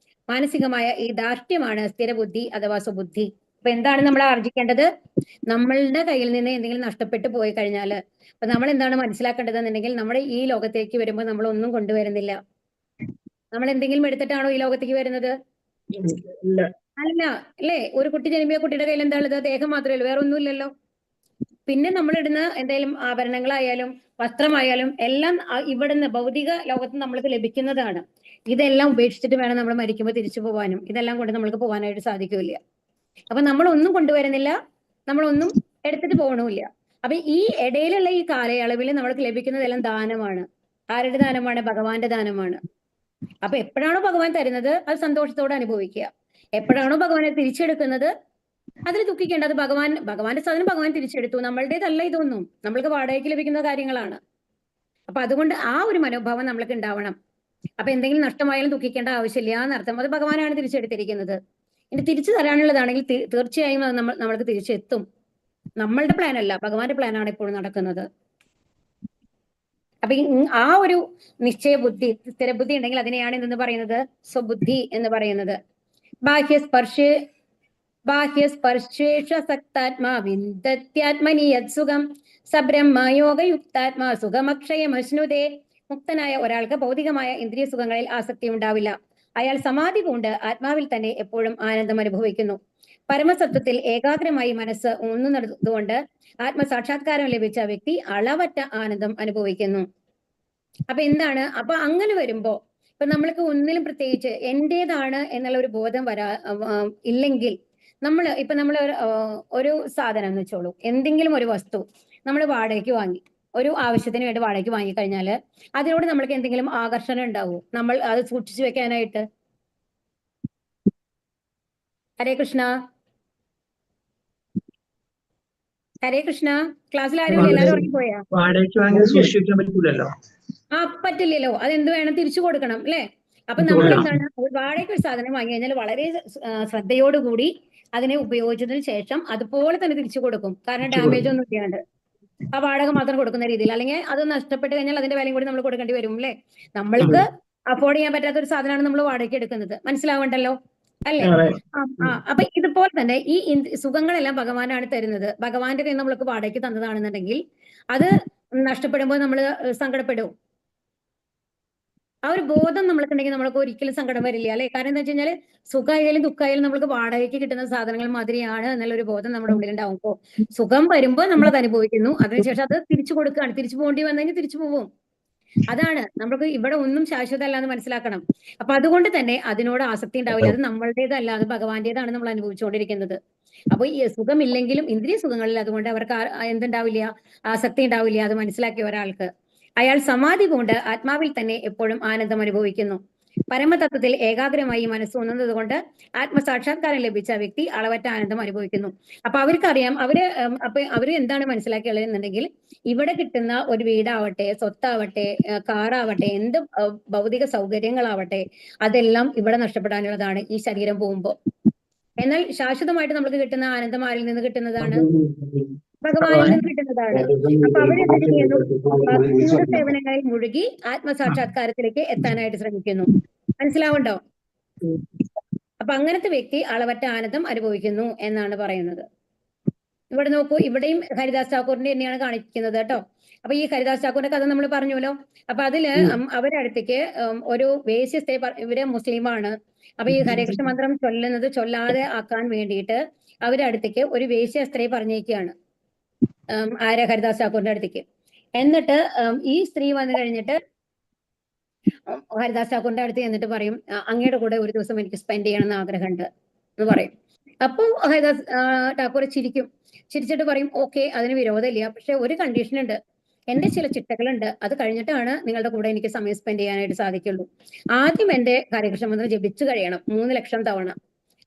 മാനസികമായ ഈ ധാർഷ്ട്യമാണ് സ്ഥിരബുദ്ധി അഥവാ സ്വബുദ്ധി. അപ്പൊ എന്താണ് നമ്മൾ ആർജിക്കേണ്ടത്? നമ്മളുടെ കയ്യിൽ നിന്ന് എന്തെങ്കിലും നഷ്ടപ്പെട്ടു പോയി കഴിഞ്ഞാൽ അപ്പൊ നമ്മൾ എന്താണ് മനസ്സിലാക്കേണ്ടതെന്നുണ്ടെങ്കിൽ, നമ്മുടെ ഈ ലോകത്തേക്ക് വരുമ്പോൾ നമ്മൾ ഒന്നും കൊണ്ടുവരുന്നില്ല. നമ്മൾ എന്തെങ്കിലും എടുത്തിട്ടാണോ ഈ ലോകത്തേക്ക് വരുന്നത്? അല്ല അല്ലേ. ഒരു കുട്ടി ജനിപ്പിയ കുട്ടിയുടെ കയ്യിൽ എന്താ ഉള്ളത്? ദേഹം മാത്രമേ ഉള്ളൂ, വേറെ ഒന്നുമില്ലല്ലോ. പിന്നെ നമ്മൾ ഇടുന്ന എന്തെങ്കിലും ആഭരണങ്ങളായാലും വസ്ത്രമായാലും എല്ലാം ഇവിടുന്ന് ഭൗതിക ലോകത്ത് നമ്മൾക്ക് ലഭിക്കുന്നതാണ്. ഇതെല്ലാം ഉപേക്ഷിച്ചിട്ട് വേണം നമ്മൾ മരിക്കുമ്പോൾ തിരിച്ചു പോകാനും. ഇതെല്ലാം കൊണ്ട് നമ്മൾക്ക് പോകാനായിട്ട് സാധിക്കില്ല. അപ്പൊ നമ്മളൊന്നും കൊണ്ടുവരുന്നില്ല, നമ്മളൊന്നും എടുത്തിട്ട് പോകണമില്ല. അപ്പൊ ഈ ഇടയിലുള്ള ഈ കാലയളവിൽ നമ്മൾക്ക് ലഭിക്കുന്നതെല്ലാം ദാനമാണ്. ആരുടെ ദാനമാണ്? ഭഗവാന്റെ ദാനമാണ്. അപ്പൊ എപ്പോഴാണോ ഭഗവാൻ തരുന്നത് അത് സന്തോഷത്തോടെ അനുഭവിക്കുക. എപ്പോഴാണോ ഭഗവാനെ തിരിച്ചെടുക്കുന്നത് അതിൽ ദുഃഖിക്കേണ്ട. അത് ഭഗവാന്റെ സാധനം ഭഗവാൻ തിരിച്ചെടുത്തു, നമ്മളുടേതല്ല ഇതൊന്നും, നമ്മൾക്ക് വാടകയ്ക്ക് ലഭിക്കുന്ന കാര്യങ്ങളാണ്. അപ്പൊ അതുകൊണ്ട് ആ ഒരു മനോഭാവം നമ്മൾക്ക് ഉണ്ടാവണം. അപ്പൊ എന്തെങ്കിലും നഷ്ടമായാലും ദുഃഖിക്കേണ്ട ആവശ്യമില്ല എന്നർത്ഥം. അത് ഭഗവാനാണ് തിരിച്ചെടുത്തിരിക്കുന്നത്. ഇനി തിരിച്ചു തരാനുള്ളതാണെങ്കിൽ തീർച്ചയായും അത് നമ്മൾക്ക് തിരിച്ചെത്തും. നമ്മളുടെ പ്ലാൻ അല്ല, ഭഗവാന്റെ പ്ലാനാണ് ഇപ്പോഴും നടക്കുന്നത്. അപ്പൊ ആ ഒരു നിശ്ചയബുദ്ധി, സ്ഥിരബുദ്ധി ഉണ്ടെങ്കിൽ അതിനെയാണ് എന്തെന്ന് പറയുന്നത്? സ്വബുദ്ധി എന്ന് പറയുന്നത്. ബാഹ്യസ്പർശേഷസക്താത്മാ വിന്ദത്യാത്മനി യത്സുഖം സബ്രഹ്മയോഗയുക്താത്മാ സുഖമക്ഷയമശ്നുതേ. മുക്തനായ ഒരാൾക്ക് ഭൗതികമായ ഇന്ദ്രിയ സുഖങ്ങളിൽ ആസക്തി ഉണ്ടാവില്ല. അയാൾ സമാധി കൊണ്ട് ആത്മാവിൽ തന്നെ എപ്പോഴും ആനന്ദം അനുഭവിക്കുന്നു. പരമസത്വത്തിൽ ഏകാഗ്രമായി മനസ്സ് ഊന്നുന്നതുകൊണ്ട് ആത്മസാക്ഷാത്കാരം ലഭിച്ച വ്യക്തി അളവറ്റ ആനന്ദം അനുഭവിക്കുന്നു. അപ്പൊ എന്താണ്? അപ്പൊ അങ്ങനെ വരുമ്പോ ഇപ്പൊ നമ്മൾക്ക് ഒന്നിലും പ്രത്യേകിച്ച് എന്റേതാണ് എന്നുള്ള ഒരു ബോധം ഇല്ലെങ്കിൽ നമ്മൾ ഒരു സാധനം എന്ന് വെച്ചോളൂ, എന്തെങ്കിലും ഒരു വസ്തു നമ്മൾ വാടകയ്ക്ക് വാങ്ങി, ഒരു ആവശ്യത്തിന് വേണ്ടി വാടകയ്ക്ക് വാങ്ങിക്കഴിഞ്ഞാല് അതിനോട് നമ്മൾക്ക് എന്തെങ്കിലും ആകർഷണം ഉണ്ടാവും നമ്മൾ അത് സൂക്ഷിച്ചു വെക്കാനായിട്ട്? ഹരേ കൃഷ്ണ, ഹരേ കൃഷ്ണ. ക്ലാസ്സിൽ ആരും എല്ലാവരും ഉറങ്ങിപ്പോയാ? വാടകയ്ക്ക് വാങ്ങി സൂക്ഷിക്കാൻ പറ്റൂലല്ലോ. പറ്റില്ലല്ലോ. അതെന്ത് വേണം? തിരിച്ചു കൊടുക്കണം അല്ലെ. അപ്പൊ നമ്മൾ എന്താണ്, വാടകയ്ക്ക് ഒരു സാധനം വാങ്ങി കഴിഞ്ഞാൽ വളരെ ശ്രദ്ധയോടുകൂടി അതിനെ ഉപയോഗിച്ചതിന് ശേഷം അതുപോലെ തന്നെ തിരിച്ചു കൊടുക്കും. കാരണം ഡാമേജ് ഒന്നും ഇല്ലാണ്ട് ആ വാടക മാത്രം കൊടുക്കുന്ന രീതിയിൽ. അല്ലെങ്കിൽ അത് നഷ്ടപ്പെട്ട് കഴിഞ്ഞാൽ അതിന്റെ വിലയും കൂടി നമ്മൾ കൊടുക്കേണ്ടി വരും അല്ലെ. നമ്മൾക്ക് അഫോർഡ് ചെയ്യാൻ പറ്റാത്ത ഒരു സാധനമാണ് നമ്മൾ വാടകയ്ക്ക് എടുക്കുന്നത്. മനസ്സിലാവണ്ടല്ലോ അല്ലേ? അപ്പൊ ഇതുപോലെ തന്നെ ഈ സുഖങ്ങളെല്ലാം ഭഗവാനാണ് തരുന്നത്. ഭഗവാന്റെ കയ്യിൽ നമ്മൾക്ക് വാടകയ്ക്ക് തന്നതാണെന്നുണ്ടെങ്കിൽ അത് നഷ്ടപ്പെടുമ്പോൾ നമ്മൾ സങ്കടപ്പെടും. ആ ഒരു ബോധം നമ്മൾക്കുണ്ടെങ്കിൽ നമ്മൾക്ക് ഒരിക്കലും സങ്കടം വരില്ല അല്ലെ. കാരണം എന്താ വെച്ച് കഴിഞ്ഞാൽ സുഖമായാലും ദുഃഖമായാലും നമ്മൾക്ക് വാടകയ്ക്ക് കിട്ടുന്ന സാധനങ്ങൾ മാതിരിയാണ് എന്നുള്ളൊരു ബോധം നമ്മുടെ ഉള്ളിൽ ഉണ്ടാവുമ്പോൾ സുഖം വരുമ്പോൾ നമ്മൾ അത് അനുഭവിക്കുന്നു, അതിനുശേഷം അത് തിരിച്ചു കൊടുക്കുകയാണ്. തിരിച്ചു പോകേണ്ടി വന്നെങ്കിൽ തിരിച്ചു പോവും. അതാണ് നമ്മൾക്ക് ഇവിടെ ഒന്നും ശാശ്വതമല്ല എന്ന് മനസ്സിലാക്കണം. അപ്പൊ അതുകൊണ്ട് തന്നെ അതിനോട് ആസക്തി ഉണ്ടാവില്ല. അത് നമ്മളുടേതല്ല, അത് ഭഗവാന്റേതാണ് നമ്മൾ അനുഭവിച്ചുകൊണ്ടിരിക്കുന്നത്. അപ്പൊ ഈ സുഖമില്ലെങ്കിലും ഇന്ദ്രിയ സുഖങ്ങളിൽ അതുകൊണ്ട് അവർക്ക് എന്തുണ്ടാവില്ല? ആസക്തി ഉണ്ടാവില്ല. അത് മനസ്സിലാക്കിയ ഒരാൾക്ക് അയാൾ സമാധി കൊണ്ട് ആത്മാവിൽ തന്നെ എപ്പോഴും ആനന്ദം അനുഭവിക്കുന്നു. പരമതത്വത്തിൽ ഏകാഗ്രമായി മനസ്സൂന്നുന്നത് കൊണ്ട് ആത്മസാക്ഷാത്കാരം ലഭിച്ച വ്യക്തി അളവറ്റ ആനന്ദം അനുഭവിക്കുന്നു. അപ്പൊ അവർക്കറിയാം, അവര് എന്താണ് മനസ്സിലാക്കിയുള്ളത് എന്നുണ്ടെങ്കിൽ ഇവിടെ കിട്ടുന്ന ഒരു വീടാവട്ടെ, സ്വത്താവട്ടെ, കാറാവട്ടെ, എന്ത് ഭൗതിക സൗകര്യങ്ങളാവട്ടെ അതെല്ലാം ഇവിടെ നഷ്ടപ്പെടാനുള്ളതാണ് ഈ ശരീരം പോകുമ്പോൾ. എന്നാൽ ശാശ്വതമായിട്ട് നമുക്ക് കിട്ടുന്ന ആനന്ദം ആരിൽ നിന്ന് കിട്ടുന്നതാണ്? ഭഗവാനിൽ നിന്ന് കിട്ടുന്നതാണ്. അപ്പൊ അവരെന്ത് ചെയ്യുന്നു? ഭക്തിയുടെ സേവനങ്ങളിൽ മുഴുകി ആത്മസാക്ഷാത്കാരത്തിലേക്ക് എത്താനായിട്ട് ശ്രമിക്കുന്നു. മനസ്സിലാവുണ്ടോ? അപ്പൊ അങ്ങനത്തെ വ്യക്തി അളവറ്റ ആനന്ദം അനുഭവിക്കുന്നു എന്നാണ് പറയുന്നത്. ഇവിടെ നോക്കൂ, ഇവിടെയും ഹരിദാസ് ഠാക്കൂറിന്റെ തന്നെയാണ് കാണിക്കുന്നത് കേട്ടോ. അപ്പൊ ഈ ഹരിദാസ് ഠാക്കൂറിന്റെ കഥ നമ്മൾ പറഞ്ഞല്ലോ. അപ്പൊ അതില് അവരുടെ അടുത്തേക്ക് ഒരു വേശ്യ, ഇവര് മുസ്ലിമാണ്. അപ്പൊ ഈ ഹരേകൃഷ്ണ മന്ത്രം ചൊല്ലാതെ ആക്കാൻ വേണ്ടിയിട്ട് അവരുടെ അടുത്തേക്ക് ഒരു വേശ്യ സ്ത്രീ പറഞ്ഞേക്കുകയാണ്, ഹരിദാസ് ഠാക്കൂറിന്റെ അടുത്തേക്ക്. എന്നിട്ട് ഈ സ്ത്രീ വന്നു കഴിഞ്ഞിട്ട് ഹരിദാസ് ഠാക്കൂറിന്റെ അടുത്ത് എന്നിട്ട് പറയും, അങ്ങയുടെ കൂടെ ഒരു ദിവസം എനിക്ക് സ്പെൻഡ് ചെയ്യണം എന്ന് ആഗ്രഹമുണ്ട് എന്ന് പറയും. അപ്പോൾ ഹരിദാസ് ഠാക്കൂർ ചിരിച്ചിട്ട് പറയും, ഓക്കെ, അതിന് വിരോധമില്ല, പക്ഷെ ഒരു കണ്ടീഷൻ ഉണ്ട്. എന്റെ ചില ചിട്ടകളുണ്ട്. അത് കഴിഞ്ഞിട്ടാണ് നിങ്ങളുടെ കൂടെ എനിക്ക് സമയം സ്പെൻഡ് ചെയ്യാനായിട്ട് സാധിക്കുള്ളൂ. ആദ്യം എന്റെ ഹരകൃഷ്ണ മന്ത്രം ജപിച്ചു കഴിയണം 3 ലക്ഷം തവണ.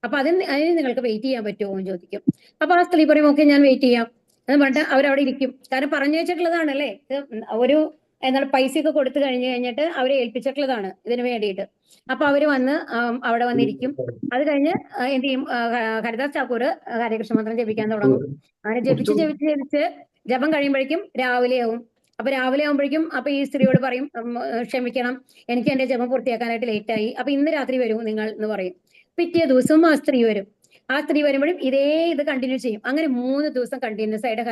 അപ്പൊ അതിന് നിങ്ങൾക്ക് വെയിറ്റ് ചെയ്യാൻ പറ്റുമോ എന്ന് ചോദിക്കും. അപ്പൊ ആ സ്ത്രീ പറയും ഓക്കെ ഞാൻ വെയിറ്റ് ചെയ്യാം എന്ന് പറഞ്ഞിട്ട് അവരവിടെ ഇരിക്കും. കാരണം പറഞ്ഞു വെച്ചിട്ടുള്ളതാണല്ലേ, ഇത് ഒരു എന്താണ് പൈസയൊക്കെ കൊടുത്തു കഴിഞ്ഞിട്ട് അവരെ ഏൽപ്പിച്ചിട്ടുള്ളതാണ് ഇതിന് വേണ്ടിയിട്ട്. അപ്പൊ അവര് വന്ന് അവിടെ വന്നിരിക്കും. അത് കഴിഞ്ഞ് എന്ത് ചെയ്യും, ഹരിദാസ് ഠാക്കൂർ ഹരകൃഷ്ണ മന്ത്രം ജപിക്കാൻ തുടങ്ങും. അങ്ങനെ ജപിച്ച് ജപം കഴിയുമ്പോഴേക്കും രാവിലെയാവും. അപ്പൊ രാവിലെ ആകുമ്പോഴേക്കും അപ്പൊ ഈ സ്ത്രീയോട് പറയും ക്ഷമിക്കണം, എനിക്ക് എന്റെ ജപം പൂർത്തിയാക്കാനായിട്ട് ലേറ്റ് ആയി, അപ്പൊ ഇന്ന് രാത്രി വരൂ നിങ്ങൾ എന്ന് പറയും. പിറ്റേ ദിവസവും ആ സ്ത്രീ വരും. ആ സ്ത്രീ വരുമ്പോഴും ഇത് കണ്ടിന്യൂ ചെയ്യും. അങ്ങനെ 3 ദിവസം കണ്ടിന്യൂസ് ആയിട്ട്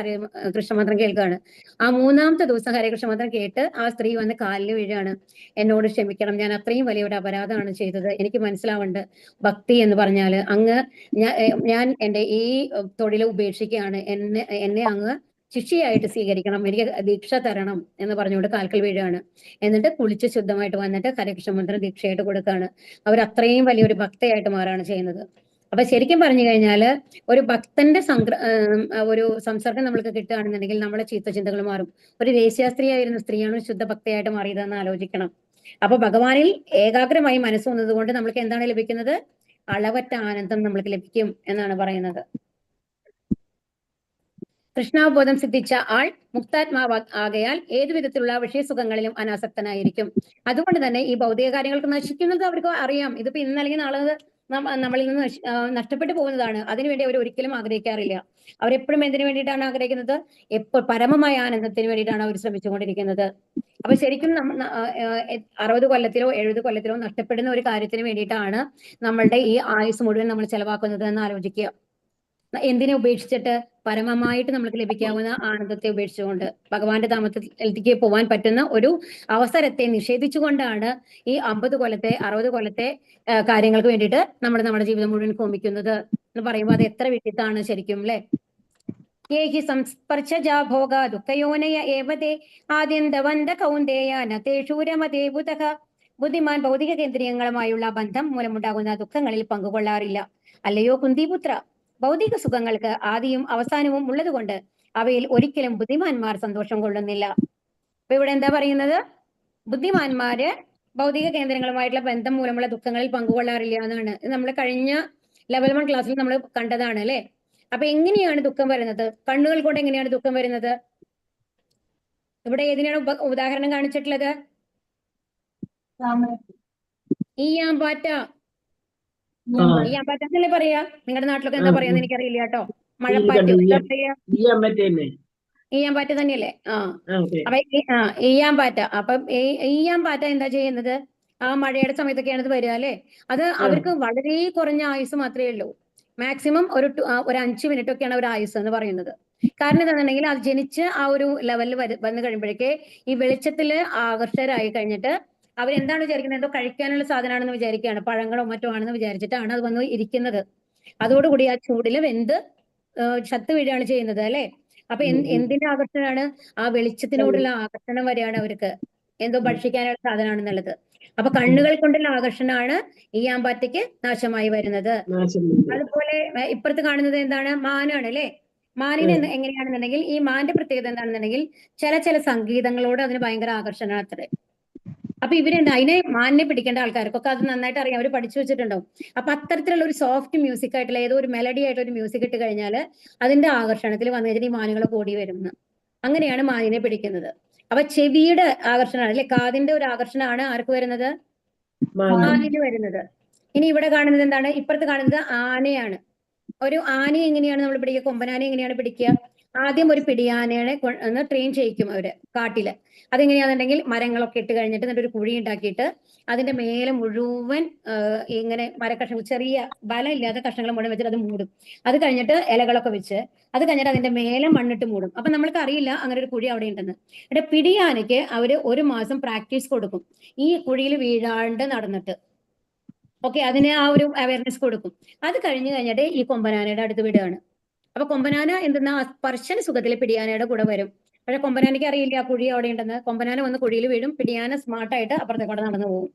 കൃഷ്ണമന്ത്രം കേൾക്കുകയാണ്. ആ 3ാമത്തെ ദിവസം ഹരകൃഷ്ണമന്ത്രം കേട്ട് ആ സ്ത്രീ വന്ന് കാലിൽ വീഴാണ്. എന്നോട് ക്ഷമിക്കണം, ഞാൻ അത്രയും വലിയൊരു അപരാധമാണ് ചെയ്തത്. എനിക്ക് മനസ്സിലാവുന്നുണ്ട് ഭക്തി എന്ന് പറഞ്ഞാൽ അങ്ങ് ഞാൻ എന്റെ ഈ തൊഴിൽ ഉപേക്ഷിക്കുകയാണ്, എന്നെ അങ്ങ് ശിക്ഷയായിട്ട് സ്വീകരിക്കണം, എനിക്ക് ദീക്ഷ തരണം എന്ന് പറഞ്ഞുകൊണ്ട് കാൽക്കൽ വീഴാണ്. എന്നിട്ട് കുളിച്ച് ശുദ്ധമായിട്ട് വന്നിട്ട് ഹരകൃഷ്ണമന്ത്രം ദീക്ഷയായിട്ട് കൊടുക്കുകയാണ്. അവർ അത്രയും വലിയൊരു ഭക്തയായിട്ട് മാറാണ് ചെയ്യുന്നത്. അപ്പൊ ശരിക്കും പറഞ്ഞു കഴിഞ്ഞാല് ഒരു ഭക്തന്റെ ഒരു സംസർഗം നമ്മൾക്ക് കിട്ടുകയാണെന്നുണ്ടെങ്കിൽ നമ്മളെ ചീത്ത ചിന്തകൾ മാറും. ഒരു വേശ്യാസ്ത്രീയായിരുന്ന സ്ത്രീയാണ് ശുദ്ധ ഭക്തയായിട്ട് മാറിയതെന്ന് ആലോചിക്കണം. അപ്പൊ ഭഗവാനിൽ ഏകാഗ്രമായി മനസ്സ് വന്നത് കൊണ്ട് നമ്മൾക്ക് എന്താണ് ലഭിക്കുന്നത്? അളവറ്റ ആനന്ദം നമ്മൾക്ക് ലഭിക്കും എന്നാണ് പറയുന്നത്. കൃഷ്ണാവബോധം സിദ്ധിച്ച ആൾ മുക്താത്മാവ് ആകയാൽ ഏതു വിധത്തിലുള്ള വിഷയസുഖങ്ങളിലും അനാസക്തനായിരിക്കും. അതുകൊണ്ട് തന്നെ ഈ ഭൗതിക കാര്യങ്ങൾക്ക് നശിക്കുന്നത് അവർക്ക് അറിയാം. ഇതിപ്പോ ഇന്ന് അല്ലെങ്കിൽ നാളെ നമ്മളിൽ നിന്ന് നഷ്ടപ്പെട്ടു പോകുന്നതാണ്. അതിനുവേണ്ടി അവർ ഒരിക്കലും ആഗ്രഹിക്കാറില്ല. അവരെപ്പോഴും എന്തിനു വേണ്ടിയിട്ടാണ് ആഗ്രഹിക്കുന്നത്? പരമമായ ആനന്ദത്തിന് വേണ്ടിയിട്ടാണ് അവർ ശ്രമിച്ചുകൊണ്ടിരിക്കുന്നത്. അപ്പൊ ശരിക്കും 60 കൊല്ലത്തിലോ 70 കൊല്ലത്തിലോ നഷ്ടപ്പെടുന്ന ഒരു കാര്യത്തിന് വേണ്ടിയിട്ടാണ് നമ്മളുടെ ഈ ആയുസ് മുഴുവൻ നമ്മൾ ചെലവാക്കുന്നത് എന്ന് ആലോചിക്കുക. എന്തിനെ ഉപേക്ഷിച്ചിട്ട്? പരമമായിട്ട് നമുക്ക് ലഭിക്കാവുന്ന ആനന്ദത്തെ ഉപേക്ഷിച്ചുകൊണ്ട് ഭഗവാന്റെ ധാമത്തിലേക്ക് പോവാൻ പറ്റുന്ന ഒരു അവസരത്തെ നിഷേധിച്ചുകൊണ്ടാണ് ഈ 50 കൊല്ലത്തെ 60 കൊല്ലത്തെ കാര്യങ്ങൾക്ക് വേണ്ടിയിട്ട് നമ്മുടെ ജീവിതം മുഴുവൻ ഹോമിക്കുന്നത് എന്ന് പറയുമ്പോൾ അത് എത്ര വിട്ടിത്താണ് ശരിക്കും, അല്ലെ? ഏഹി സംസ്പർശജാ ഭോഗ ദുഃഖയോനയ ഏവതേ ആദ്യന്തവന്ത കൗന്ദേയാന തേഷൂരമതേ ബുധഃ. ബുദ്ധിമാൻ ഭൗതിക കേന്ദ്രീയങ്ങളുമായുള്ള ബന്ധം മൂലമുണ്ടാകുന്ന ദുഃഖങ്ങളിൽ പങ്കുകൊള്ളാറില്ല. അല്ലയോ കുന്തിപുത്ര, ഭൗതിക സുഖങ്ങൾക്ക് ആദിയും അവസാനവും ഉള്ളതുകൊണ്ട് അവയിൽ ഒരിക്കലും ബുദ്ധിമാന്മാർ സന്തോഷം കൊള്ളുന്നില്ല. അപ്പൊ ഇവിടെ എന്താ പറയുന്നത്? ബുദ്ധിമാന്മാര് ഭൗതിക കേന്ദ്രങ്ങളുമായിട്ടുള്ള ബന്ധം മൂലമുള്ള ദുഃഖങ്ങളിൽ പങ്കുകൊള്ളാറില്ല എന്നാണ്. നമ്മൾ കഴിഞ്ഞ ലെവൽ 1 ക്ലാസ്സിൽ നമ്മൾ കണ്ടതാണ്, അല്ലെ? അപ്പൊ എങ്ങനെയാണ് ദുഃഖം വരുന്നത്? കണ്ണുകൾ കൊണ്ട് എങ്ങനെയാണ് ദുഃഖം വരുന്നത്? ഇവിടെ ഏതിനാണ് ഉദാഹരണം കാണിച്ചിട്ടുള്ളത്? ഈയാമ്പാറ്റ. ഈയാമ്പാറ്റ എന്നല്ലേ പറയാ? നിങ്ങളുടെ നാട്ടിലൊക്കെ എന്താ പറയാന്ന് എനിക്കറിയില്ല കേട്ടോ. മഴപ്പാറ്റ് എന്താ പറയാ? ഈയാമ്പാറ്റ തന്നെയല്ലേ? അപ്പൊ ഈയാമ്പാറ്റ. അപ്പൊ ഈയാമ്പാറ്റ എന്താ ചെയ്യുന്നത്? ആ മഴയുടെ സമയത്തൊക്കെയാണ് ഇത് വരിക, അല്ലെ? അത് അവർക്ക് വളരെ കുറഞ്ഞ ആയുസ് മാത്രമേ ഉള്ളൂ. മാക്സിമം ഒരു 5 മിനിറ്റ് ഒക്കെയാണ് അവർ ആയുസ് എന്ന് പറയുന്നത്. കാരണം എന്താണെന്നുണ്ടെങ്കിൽ അത് ജനിച്ച് ആ ഒരു ലെവലിൽ വന്നു കഴിയുമ്പോഴേക്ക് ഈ വെളിച്ചത്തില് ആകർഷകരായി കഴിഞ്ഞിട്ട് അവരെന്താണ് വിചാരിക്കുന്നത്? എന്തോ കഴിക്കാനുള്ള സാധനമാണെന്ന് വിചാരിക്കുകയാണ്, പഴങ്ങളോ മറ്റോ ആണെന്ന് വിചാരിച്ചിട്ടാണ് അത് വന്ന് ഇരിക്കുന്നത്. അതോടുകൂടി ആ ചൂടില് വെന്ത് ചത്ത് വീഴുകയാണ് ചെയ്യുന്നത്, അല്ലെ? അപ്പൊ എന്തിന്റെ ആകർഷണമാണ്? ആ വെളിച്ചത്തിനോടുള്ള ആകർഷണം വരെയാണ് അവർക്ക്, എന്തോ ഭക്ഷിക്കാനുള്ള സാധനമാണെന്നുള്ളത്. അപ്പൊ കണ്ണുകൾ കൊണ്ടുള്ള ആകർഷണമാണ് ഈ ആമ്പാറ്റയ്ക്ക് നാശമായി വരുന്നത്. അതുപോലെ ഇപ്പുറത്ത് കാണുന്നത് എന്താണ്? മാനാണ്, അല്ലെ? മാനിന് എങ്ങനെയാണെന്നുണ്ടെങ്കിൽ ഈ മാന്റെ പ്രത്യേകത എന്താണെന്നുണ്ടെങ്കിൽ ചില സംഗീതങ്ങളോട് അതിന് ഭയങ്കര ആകർഷണമാണ് അത്രേ. അപ്പൊ അതിനെ മാനിനെ പിടിക്കേണ്ട ആൾക്കാർക്കൊക്കെ അത് നന്നായിട്ട് അറിയാം, അവർ പഠിച്ചു വെച്ചിട്ടുണ്ടാവും. അപ്പൊ അത്തരത്തിലുള്ള ഒരു സോഫ്റ്റ് മ്യൂസിക് ആയിട്ടുള്ള ഏതോ ഒരു മെലഡി ആയിട്ടുള്ള ഒരു മ്യൂസിക് ഇട്ട് കഴിഞ്ഞാൽ അതിന്റെ ആകർഷണത്തിൽ വന്നു കഴിഞ്ഞാൽ ഈ മാനുകളൊക്കെ ഓടി വരുന്നു. അങ്ങനെയാണ് മാനിനെ പിടിക്കുന്നത്. അപ്പൊ ചെവിയുടെ ആകർഷണമാണ്, അല്ലെ? കാതിന്റെ ഒരു ആകർഷണമാണ് ആർക്ക് വരുന്നത്? മാനിന് വരുന്നത്. ഇനി ഇവിടെ കാണുന്നത് എന്താണ്? ഇപ്പുറത്ത് കാണുന്നത് ആനയാണ്. ഒരു ആനയെ എങ്ങനെയാണ് നമ്മൾ പിടിക്കുക? കൊമ്പനാനെ എങ്ങനെയാണ് പിടിക്കുക? ആദ്യം ഒരു പിടിയാനയെ ട്രെയിൻ ചെയ്യിക്കും അവര് കാട്ടില്. അതെങ്ങനെയാണെന്നുണ്ടെങ്കിൽ മരങ്ങളൊക്കെ ഇട്ട് കഴിഞ്ഞിട്ട് എന്നിട്ട് ഒരു കുഴി ഉണ്ടാക്കിയിട്ട് അതിന്റെ മേലെ മുഴുവൻ ഇങ്ങനെ മരക്കഷ്ണങ്ങൾ, ചെറിയ ബലമില്ലാത്ത കഷ്ണങ്ങൾ മുഴുവൻ വെച്ചിട്ട് അത് മൂടും. അത് കഴിഞ്ഞിട്ട് ഇലകളൊക്കെ വെച്ച് അത് കഴിഞ്ഞിട്ട് അതിന്റെ മേലെ മണ്ണിട്ട് മൂടും. അപ്പൊ നമ്മൾക്ക് അറിയില്ല അങ്ങനെ ഒരു കുഴി അവിടെ ഉണ്ടെന്ന്. ഇവിടെ പിടിയാനയ്ക്ക് അവര് 1 മാസം പ്രാക്ടീസ് കൊടുക്കും, ഈ കുഴിയിൽ വീഴാണ്ട് നടന്നിട്ട്. ഓക്കെ, അതിന് ആ ഒരു അവയർനെസ് കൊടുക്കും. അത് കഴിഞ്ഞിട്ട് ഈ കൊമ്പനാനയുടെ അടുത്ത് വിടുകയാണ്. അപ്പൊ കൊമ്പനാന എന്തെന്നാ സ്പർശന സുഖത്തിൽ പിടിയാനയുടെ കൂടെ വരും. പക്ഷെ കൊമ്പനാനയ്ക്ക് അറിയില്ല ആ കുഴി അവിടെ ഉണ്ടെന്ന്. കൊമ്പനാന വന്ന് കുഴിയിൽ വീഴും, പിടിയാന സ്മാർട്ടായിട്ട് അപ്പുറത്തേക്കൂടെ നടന്നു പോകും.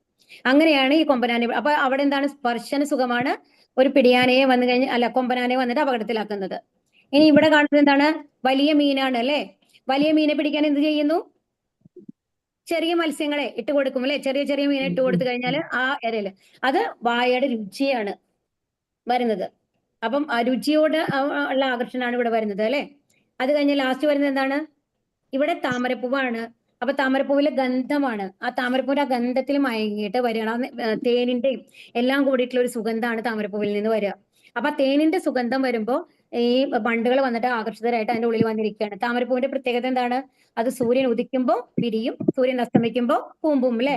അങ്ങനെയാണ് ഈ കൊമ്പനാന. അപ്പൊ അവിടെ എന്താണ്? സ്പർശന സുഖമാണ് ഒരു പിടിയാനയെ വന്നു കഴിഞ്ഞ് കൊമ്പനാനയെ വന്നിട്ട് അപകടത്തിലാക്കുന്നത്. ഇനി ഇവിടെ കാണുന്നത് എന്താണ്? വലിയ മീനാണ്, അല്ലെ? വലിയ മീനെ പിടിക്കാൻ എന്ത് ചെയ്യുന്നു? ചെറിയ മത്സ്യങ്ങളെ ഇട്ട് കൊടുക്കും അല്ലെ? ചെറിയ ചെറിയ മീനെ ഇട്ട് കൊടുത്തു കഴിഞ്ഞാൽ ആ ഇരയില് അത് വായയുടെ രുചിയാണ് വരുന്നത്. അപ്പം ആ രുചിയോട് ഉള്ള ആകർഷണമാണ് ഇവിടെ വരുന്നത് അല്ലെ? അത് കഴിഞ്ഞ് ലാസ്റ്റ് വരുന്നത് എന്താണ്? ഇവിടെ താമരപ്പൂവാണ്. അപ്പൊ താമരപ്പൂവിലെ ഗന്ധമാണ്. ആ താമരപ്പൂവിന്റെ ആ ഗന്ധത്തിൽ മയങ്ങിയിട്ട് വരികയാണ്. തേനിന്റെയും എല്ലാം കൂടിയിട്ടുള്ള ഒരു സുഗന്ധമാണ് താമരപ്പൂവിൽ നിന്ന് വരിക. അപ്പൊ ആ തേനിന്റെ സുഗന്ധം വരുമ്പോ ഈ വണ്ടുകൾ വന്നിട്ട് ആകർഷിതരായിട്ട് അതിന്റെ ഉള്ളിൽ വന്നിരിക്കുകയാണ്. താമരപ്പൂവിന്റെ പ്രത്യേകത എന്താണ്? അത് സൂര്യൻ ഉദിക്കുമ്പോ വിരിയും, സൂര്യൻ അസ്തമിക്കുമ്പോ പൂമ്പും അല്ലെ?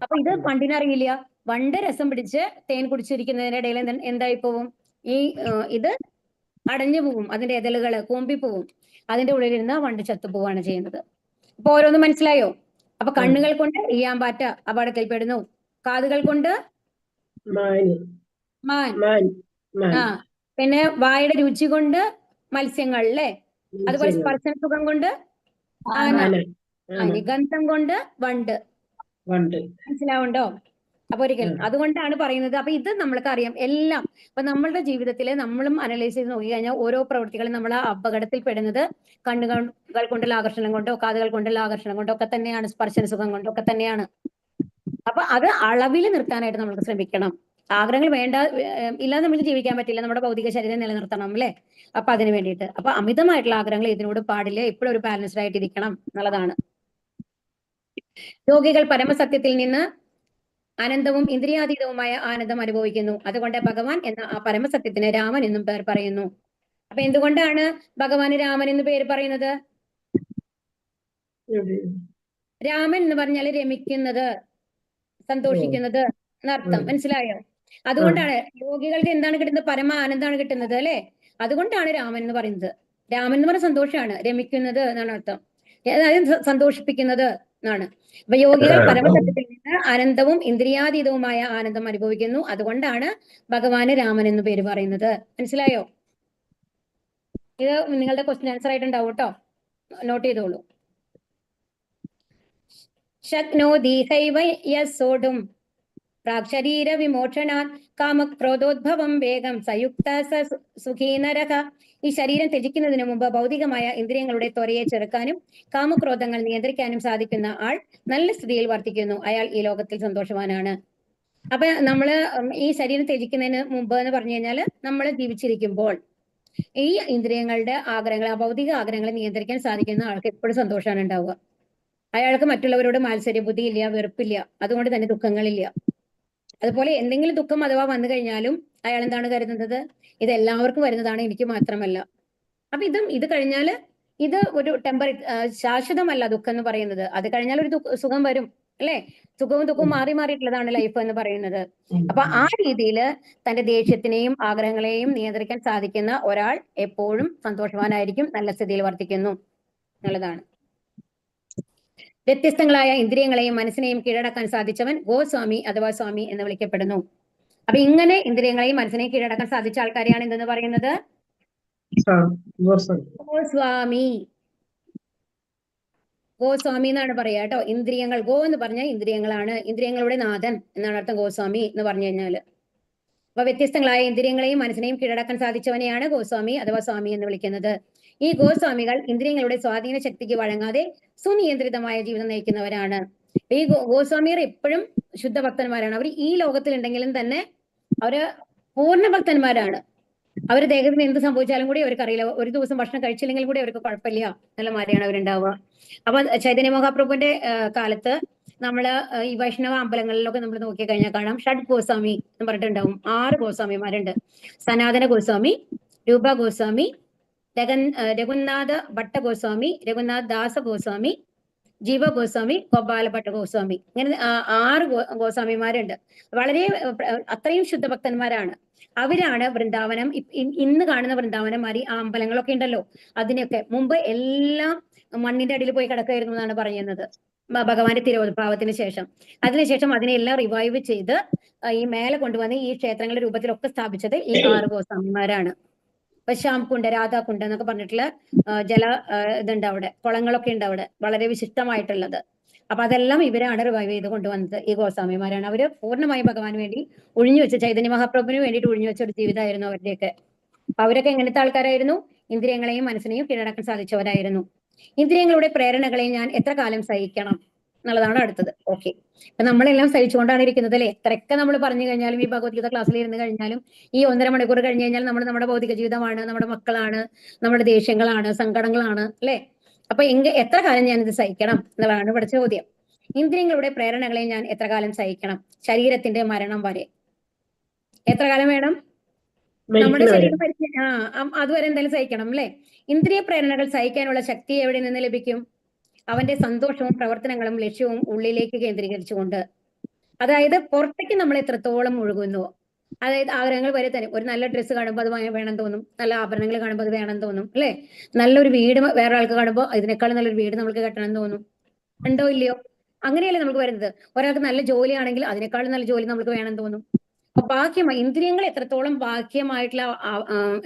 അപ്പൊ ഇത് വണ്ടിനറിയില്ല. വണ്ട് രസം പിടിച്ച് തേൻ കുടിച്ചിരിക്കുന്നതിന്റെ ഇടയിൽ എന്തായി പോവും? ഈ ഇത് അടഞ്ഞു പോവും, അതിന്റെ എതളുകള് കൂമ്പി പോവും. അതിന്റെ ഉള്ളിലിരുന്ന് വണ്ട് ചത്തുപോവാണ് ചെയ്യുന്നത്. അപ്പൊ ഓരോന്ന് മനസ്സിലായോ? അപ്പൊ കണ്ണുകൾ കൊണ്ട് ഈയാമ്പാറ്റ അപകടത്തിൽപ്പെടുന്നു. കാതുകൾ കൊണ്ട് മാൻ. ആ പിന്നെ വായുടെ രുചി കൊണ്ട് മത്സ്യങ്ങൾ അല്ലേ? അതുപോലെ സ്പർശന സുഖം കൊണ്ട് ആന. ഗന്ധം കൊണ്ട് വണ്ട്. മനസ്സിലാവുണ്ടോ? അപ്പൊ ഒരിക്കൽ അതുകൊണ്ടാണ് പറയുന്നത്. അപ്പൊ ഇത് നമ്മൾക്ക് അറിയാം എല്ലാം. അപ്പൊ നമ്മളുടെ ജീവിതത്തിൽ നമ്മളും അനലൈസ് ചെയ്ത് നോക്കി കഴിഞ്ഞാൽ ഓരോ പ്രവൃത്തികളും നമ്മൾ അപകടത്തിൽ പെടുന്നത് കണ്ണുകൾ കൊണ്ടുള്ള ആകർഷണം കൊണ്ടോ കാതുകൾ കൊണ്ടുള്ള ആകർഷണം കൊണ്ടോ ഒക്കെ തന്നെയാണ്, സ്പർശന സുഖം കൊണ്ടോ ഒക്കെ തന്നെയാണ്. അപ്പൊ അത് അളവിൽ നിർത്താനായിട്ട് നമ്മൾ ശ്രമിക്കണം. ആഗ്രഹങ്ങൾ വേണ്ട ഇല്ലാതെ നമുക്ക് ജീവിക്കാൻ പറ്റില്ല. നമ്മുടെ ഭൗതിക ശരീരം നിലനിർത്തണം അല്ലെ? അപ്പൊ അതിന് വേണ്ടിയിട്ട് അപ്പൊ അമിതമായിട്ടുള്ള ആഗ്രഹങ്ങൾ ഇതിനോട് പാടില്ല. എപ്പോഴും ഒരു ബാലൻസ്ഡ് ആയിട്ട് ഇരിക്കണം എന്നുള്ളതാണ്. യോഗികൾ പരമസത്യത്തിൽ നിന്ന് അനന്തവും ഇന്ദ്രിയാതീതവുമായ ആനന്ദം അനുഭവിക്കുന്നു. അതുകൊണ്ട് ഭഗവാൻ എന്ന ആ പരമസത്യത്തിന് രാമൻ എന്നും പേർ പറയുന്നു. അപ്പൊ എന്തുകൊണ്ടാണ് ഭഗവാന് രാമൻ എന്ന് പേര് പറയുന്നത്? രാമൻ എന്ന് പറഞ്ഞാൽ രമിക്കുന്നത്, സന്തോഷിക്കുന്നത് എന്നർത്ഥം. മനസ്സിലായോ? അതുകൊണ്ടാണ് യോഗികൾക്ക് എന്താണ് കിട്ടുന്നത്? പരമ ആനന്ദമാണ് കിട്ടുന്നത് അല്ലെ? അതുകൊണ്ടാണ് രാമൻ എന്ന് പറയുന്നത്. രാമൻ എന്ന് പറഞ്ഞ സന്തോഷമാണ്, രമിക്കുന്നത് എന്നാണ് അർത്ഥം. അതായത് സന്തോഷിപ്പിക്കുന്നത് എന്നാണ്. അപ്പൊ യോഗികൾ പരമസത്യത്തിൽ നിന്ന് അനന്തവും ഇന്ദ്രിയാതീതവുമായ ആനന്ദം അനുഭവിക്കുന്നു. അതുകൊണ്ടാണ് ഭഗവാന് രാമൻ എന്ന് പേര് പറയുന്നത്. മനസ്സിലായോ? ഇത് നിങ്ങളുടെ ക്വസ്റ്റ്യൻ ആൻസർ ആയിട്ടുണ്ടാവും കേട്ടോ, നോട്ട് ചെയ്തോളൂ. ശക്നോദീഹൈവ യസ്സോഢും പ്രാക്ശരീര വിമോക്ഷണാത് കാമക്രോധോദ്ഭവം വേഗം സയുക്ത സുഖീ നരക. ഈ ശരീരം ത്യജിക്കുന്നതിന് മുമ്പ് ഭൗതികമായ ഇന്ദ്രിയങ്ങളുടെ ത്വരയെ ചെറുക്കാനും കാമക്രോധങ്ങൾ നിയന്ത്രിക്കാനും സാധിക്കുന്ന ആൾ നല്ല സ്ഥിതിയിൽ വർത്തിക്കുന്നു. അയാൾ ഈ ലോകത്തിൽ സന്തോഷവാനാണ്. അപ്പൊ നമ്മള് ഈ ശരീരം ത്യജിക്കുന്നതിന് മുമ്പ് എന്ന് പറഞ്ഞു കഴിഞ്ഞാൽ നമ്മൾ ജീവിച്ചിരിക്കുമ്പോൾ ഈ ഇന്ദ്രിയങ്ങളുടെ ആഗ്രഹങ്ങൾ, ആ ഭൗതിക ആഗ്രഹങ്ങളെ നിയന്ത്രിക്കാൻ സാധിക്കുന്ന ആൾക്ക് എപ്പോഴും സന്തോഷമാണ് ഉണ്ടാവുക. അയാൾക്ക് മറ്റുള്ളവരോട് മാത്സര്യ ബുദ്ധി ഇല്ല, വെറുപ്പില്ല, അതുകൊണ്ട് തന്നെ ദുഃഖങ്ങളില്ല. അതുപോലെ എന്തെങ്കിലും ദുഃഖം അഥവാ വന്നു കഴിഞ്ഞാലും അയാൾ എന്താണ് കരുതുന്നത്? ഇത് എല്ലാവർക്കും വരുന്നതാണ്, എനിക്ക് മാത്രമല്ല. അപ്പൊ ഇത് കഴിഞ്ഞാൽ ഇത് ഒരു ശാശ്വതമല്ല ദുഃഖം എന്ന് പറയുന്നത്. അത് കഴിഞ്ഞാൽ ഒരു സുഖം വരും അല്ലെ? സുഖവും ദുഃഖവും മാറി മാറിയിട്ടുള്ളതാണ് ലൈഫ് എന്ന് പറയുന്നത്. അപ്പൊ ആ രീതിയിൽ തന്റെ ദേഷ്യത്തിനെയും ആഗ്രഹങ്ങളെയും നിയന്ത്രിക്കാൻ സാധിക്കുന്ന ഒരാൾ എപ്പോഴും സന്തോഷവാനായിരിക്കും, നല്ല സ്ഥിതിയിൽ വർത്തിക്കുന്നു എന്നുള്ളതാണ്. വ്യത്യസ്തങ്ങളായ ഇന്ദ്രിയങ്ങളെയും മനസ്സിനെയും കീഴടക്കാൻ സാധിച്ചവൻ ഗോസ്വാമി അഥവാ സ്വാമി എന്ന് വിളിക്കപ്പെടുന്നു. അപ്പൊ ഇങ്ങനെ ഇന്ദ്രിയങ്ങളെയും മനസ്സിനെയും കീഴടക്കാൻ സാധിച്ച ആൾക്കാരെയാണ് എന്തെന്ന് പറയുന്നത്? ഗോസ്വാമി. ഗോസ്വാമി എന്നാണ് പറയാ കേട്ടോ. ഇന്ദ്രിയങ്ങൾ, ഗോ എന്ന് പറഞ്ഞാൽ ഇന്ദ്രിയങ്ങളാണ്, ഇന്ദ്രിയങ്ങളുടെ നാഥൻ എന്നാണ് അർത്ഥം ഗോസ്വാമി എന്ന് പറഞ്ഞു കഴിഞ്ഞാല്. അപ്പൊ വ്യത്യസ്തങ്ങളായ ഇന്ദ്രിയങ്ങളെയും മനസ്സിനെയും കീഴടക്കാൻ സാധിച്ചവനെയാണ് ഗോസ്വാമി അഥവാ സ്വാമി എന്ന് വിളിക്കുന്നത്. ഈ ഗോസ്വാമികൾ ഇന്ദ്രിയങ്ങളുടെ സ്വാധീന ശക്തിക്ക് വഴങ്ങാതെ സുനിയന്ത്രിതമായ ജീവിതം നയിക്കുന്നവരാണ്. ഈ ഗോസ്വാമിയർ എപ്പോഴും ശുദ്ധഭക്തന്മാരാണ്. അവർ ഈ ലോകത്തിലുണ്ടെങ്കിലും തന്നെ അവര് പൂർണ്ണ ഭക്തന്മാരാണ്. അവർ ദേഹത്തിന് എന്ത് സംഭവിച്ചാലും കൂടി അവർക്ക് അറിയില്ല. ഒരു ദിവസം ഭക്ഷണം കഴിച്ചില്ലെങ്കിൽ കൂടി അവർക്ക് കുഴപ്പമില്ല എന്നുള്ള മാതിരിയാണ് അവരുണ്ടാവുക. അപ്പൊ ചൈതന്യ മഹാപ്രഭുവിന്റെ കാലത്ത് നമ്മള് ഈ വൈഷ്ണവ അമ്പലങ്ങളിലൊക്കെ നമ്മൾ നോക്കി കഴിഞ്ഞാൽ കാണാം ഷഡ് ഗോസ്വാമി എന്ന് പറഞ്ഞിട്ടുണ്ടാവും. 6 ഗോസ്വാമിമാരുണ്ട്. സനാതന ഗോസ്വാമി, രൂപ ഗോസ്വാമി, രഘുനാഥ ഭട്ട ഗോസ്വാമി, രഘുനാഥ് ദാസ ഗോസ്വാമി, ജീവ ഗോസ്വാമി, ഗോപാല ഭട്ട ഗോസ്വാമി. ഇങ്ങനെ 6 ഗോസ്വാമിമാരുണ്ട്. വളരെ അത്രയും ശുദ്ധഭക്തന്മാരാണ്. അവരാണ് വൃന്ദാവനം, ഇന്ന് കാണുന്ന വൃന്ദാവനം മാതിരി ആ അമ്പലങ്ങളൊക്കെ ഉണ്ടല്ലോ, അതിനൊക്കെ മുമ്പ് എല്ലാം മണ്ണിന്റെ അടിയിൽ പോയി കിടക്കായിരുന്നു എന്നാണ് പറയുന്നത് ഭഗവാന്റെ തിരോധാവത്തിന് ശേഷം. അതിനുശേഷം അതിനെല്ലാം റിവൈവ് ചെയ്ത് ഈ മേലെ കൊണ്ടുവന്ന് ഈ ക്ഷേത്രങ്ങളുടെ രൂപത്തിലൊക്കെ സ്ഥാപിച്ചത് ഈ 6 ഗോസ്വാമിമാരാണ്. ശ്യാംകുണ്ട്, രാധാകുണ്ട് എന്നൊക്കെ പറഞ്ഞിട്ടുള്ള ഇതുണ്ട് അവിടെ, കുളങ്ങളൊക്കെ ഉണ്ട് അവിടെ, വളരെ വിശിഷ്ടമായിട്ടുള്ളത്. അപ്പൊ അതെല്ലാം ഇവരാണ് റിവൈവ് ചെയ്ത് കൊണ്ടുവന്നത്, ഈ ഗോസ്വാമിമാരാണ്. അവര് പൂർണ്ണമായും ഭഗവാന് വേണ്ടി ഒഴിഞ്ഞു വെച്ച, ചൈതന്യ മഹാപ്രഭുവിന് വേണ്ടിയിട്ട് ഒഴിഞ്ഞു വെച്ച ഒരു ജീവിതമായിരുന്നു അവരുടെയൊക്കെ. അപ്പൊ അവരൊക്കെ എങ്ങനത്തെ ആൾക്കാരായിരുന്നു? ഇന്ദ്രിയങ്ങളെയും മനസ്സിനെയും കീഴടക്കാൻ സാധിച്ചവരായിരുന്നു. ഇന്ദ്രിയങ്ങളുടെ പ്രേരണകളെ ഞാൻ എത്ര കാലം സഹിക്കണം എന്നുള്ളതാണ് അടുത്തത്. ഓക്കെ, ഇപ്പൊ നമ്മളെല്ലാം സഹിച്ചുകൊണ്ടാണ് ഇരിക്കുന്നത് അല്ലെ. എത്രയൊക്കെ നമ്മൾ പറഞ്ഞു കഴിഞ്ഞാലും ഈ ഭഗവത്ഗീത ക്ലാസ്സിൽ ഇരുന്ന് കഴിഞ്ഞാലും ഈ 1.5 മണിക്കൂർ കഴിഞ്ഞ് കഴിഞ്ഞാൽ നമ്മുടെ ഭൗതിക ജീവിതമാണ്, നമ്മുടെ മക്കളാണ്, നമ്മുടെ ദേഷ്യങ്ങളാണ്, സങ്കടങ്ങളാണ് അല്ലെ. അപ്പൊ എത്ര കാലം ഞാൻ ഇത് സഹിക്കണം എന്നുള്ളതാണ് ഇവിടെ ചോദ്യം. ഇന്ദ്രിയങ്ങളുടെ പ്രേരണകളെ ഞാൻ എത്ര കാലം സഹിക്കണം? ശരീരത്തിന്റെ മരണം വരെ. എത്ര കാലം വേണം? നമ്മുടെ ശരീരം അതുവരെ എന്തായാലും സഹിക്കണം അല്ലെ. ഇന്ദ്രിയ പ്രേരണകൾ സഹിക്കാനുള്ള ശക്തി എവിടെ നിന്ന് ലഭിക്കും? അവന്റെ സന്തോഷവും പ്രവർത്തനങ്ങളും ലക്ഷ്യവും ഉള്ളിലേക്ക് കേന്ദ്രീകരിച്ചുകൊണ്ട്. അതായത് പുറത്തേക്ക് നമ്മൾ എത്രത്തോളം മുഴുകുന്നു, അതായത് ആഗ്രഹങ്ങൾ വരെ തന്നെ. ഒരു നല്ല ഡ്രസ്സ് കാണുമ്പോൾ അത് വേണം തോന്നും, നല്ല ആഭരണങ്ങൾ കാണുമ്പോൾ അത് വേണം തോന്നും അല്ലെ. നല്ലൊരു വീട് വേറെ ആൾക്ക് കാണുമ്പോൾ ഇതിനേക്കാളും നല്ലൊരു വീട് നമുക്ക് കെട്ടണം തോന്നും. ഉണ്ടോ ഇല്ലയോ? അങ്ങനെയല്ലേ നമുക്ക് വരുന്നത്. ഒരാൾക്ക് നല്ല ജോലിയാണെങ്കിൽ അതിനേക്കാളും നല്ല ജോലി നമുക്ക് വേണം തോന്നും. അപ്പൊ ബാഹ്യമായി ഇന്ദ്രിയങ്ങൾ എത്രത്തോളം ബാഹ്യമായിട്ടുള്ള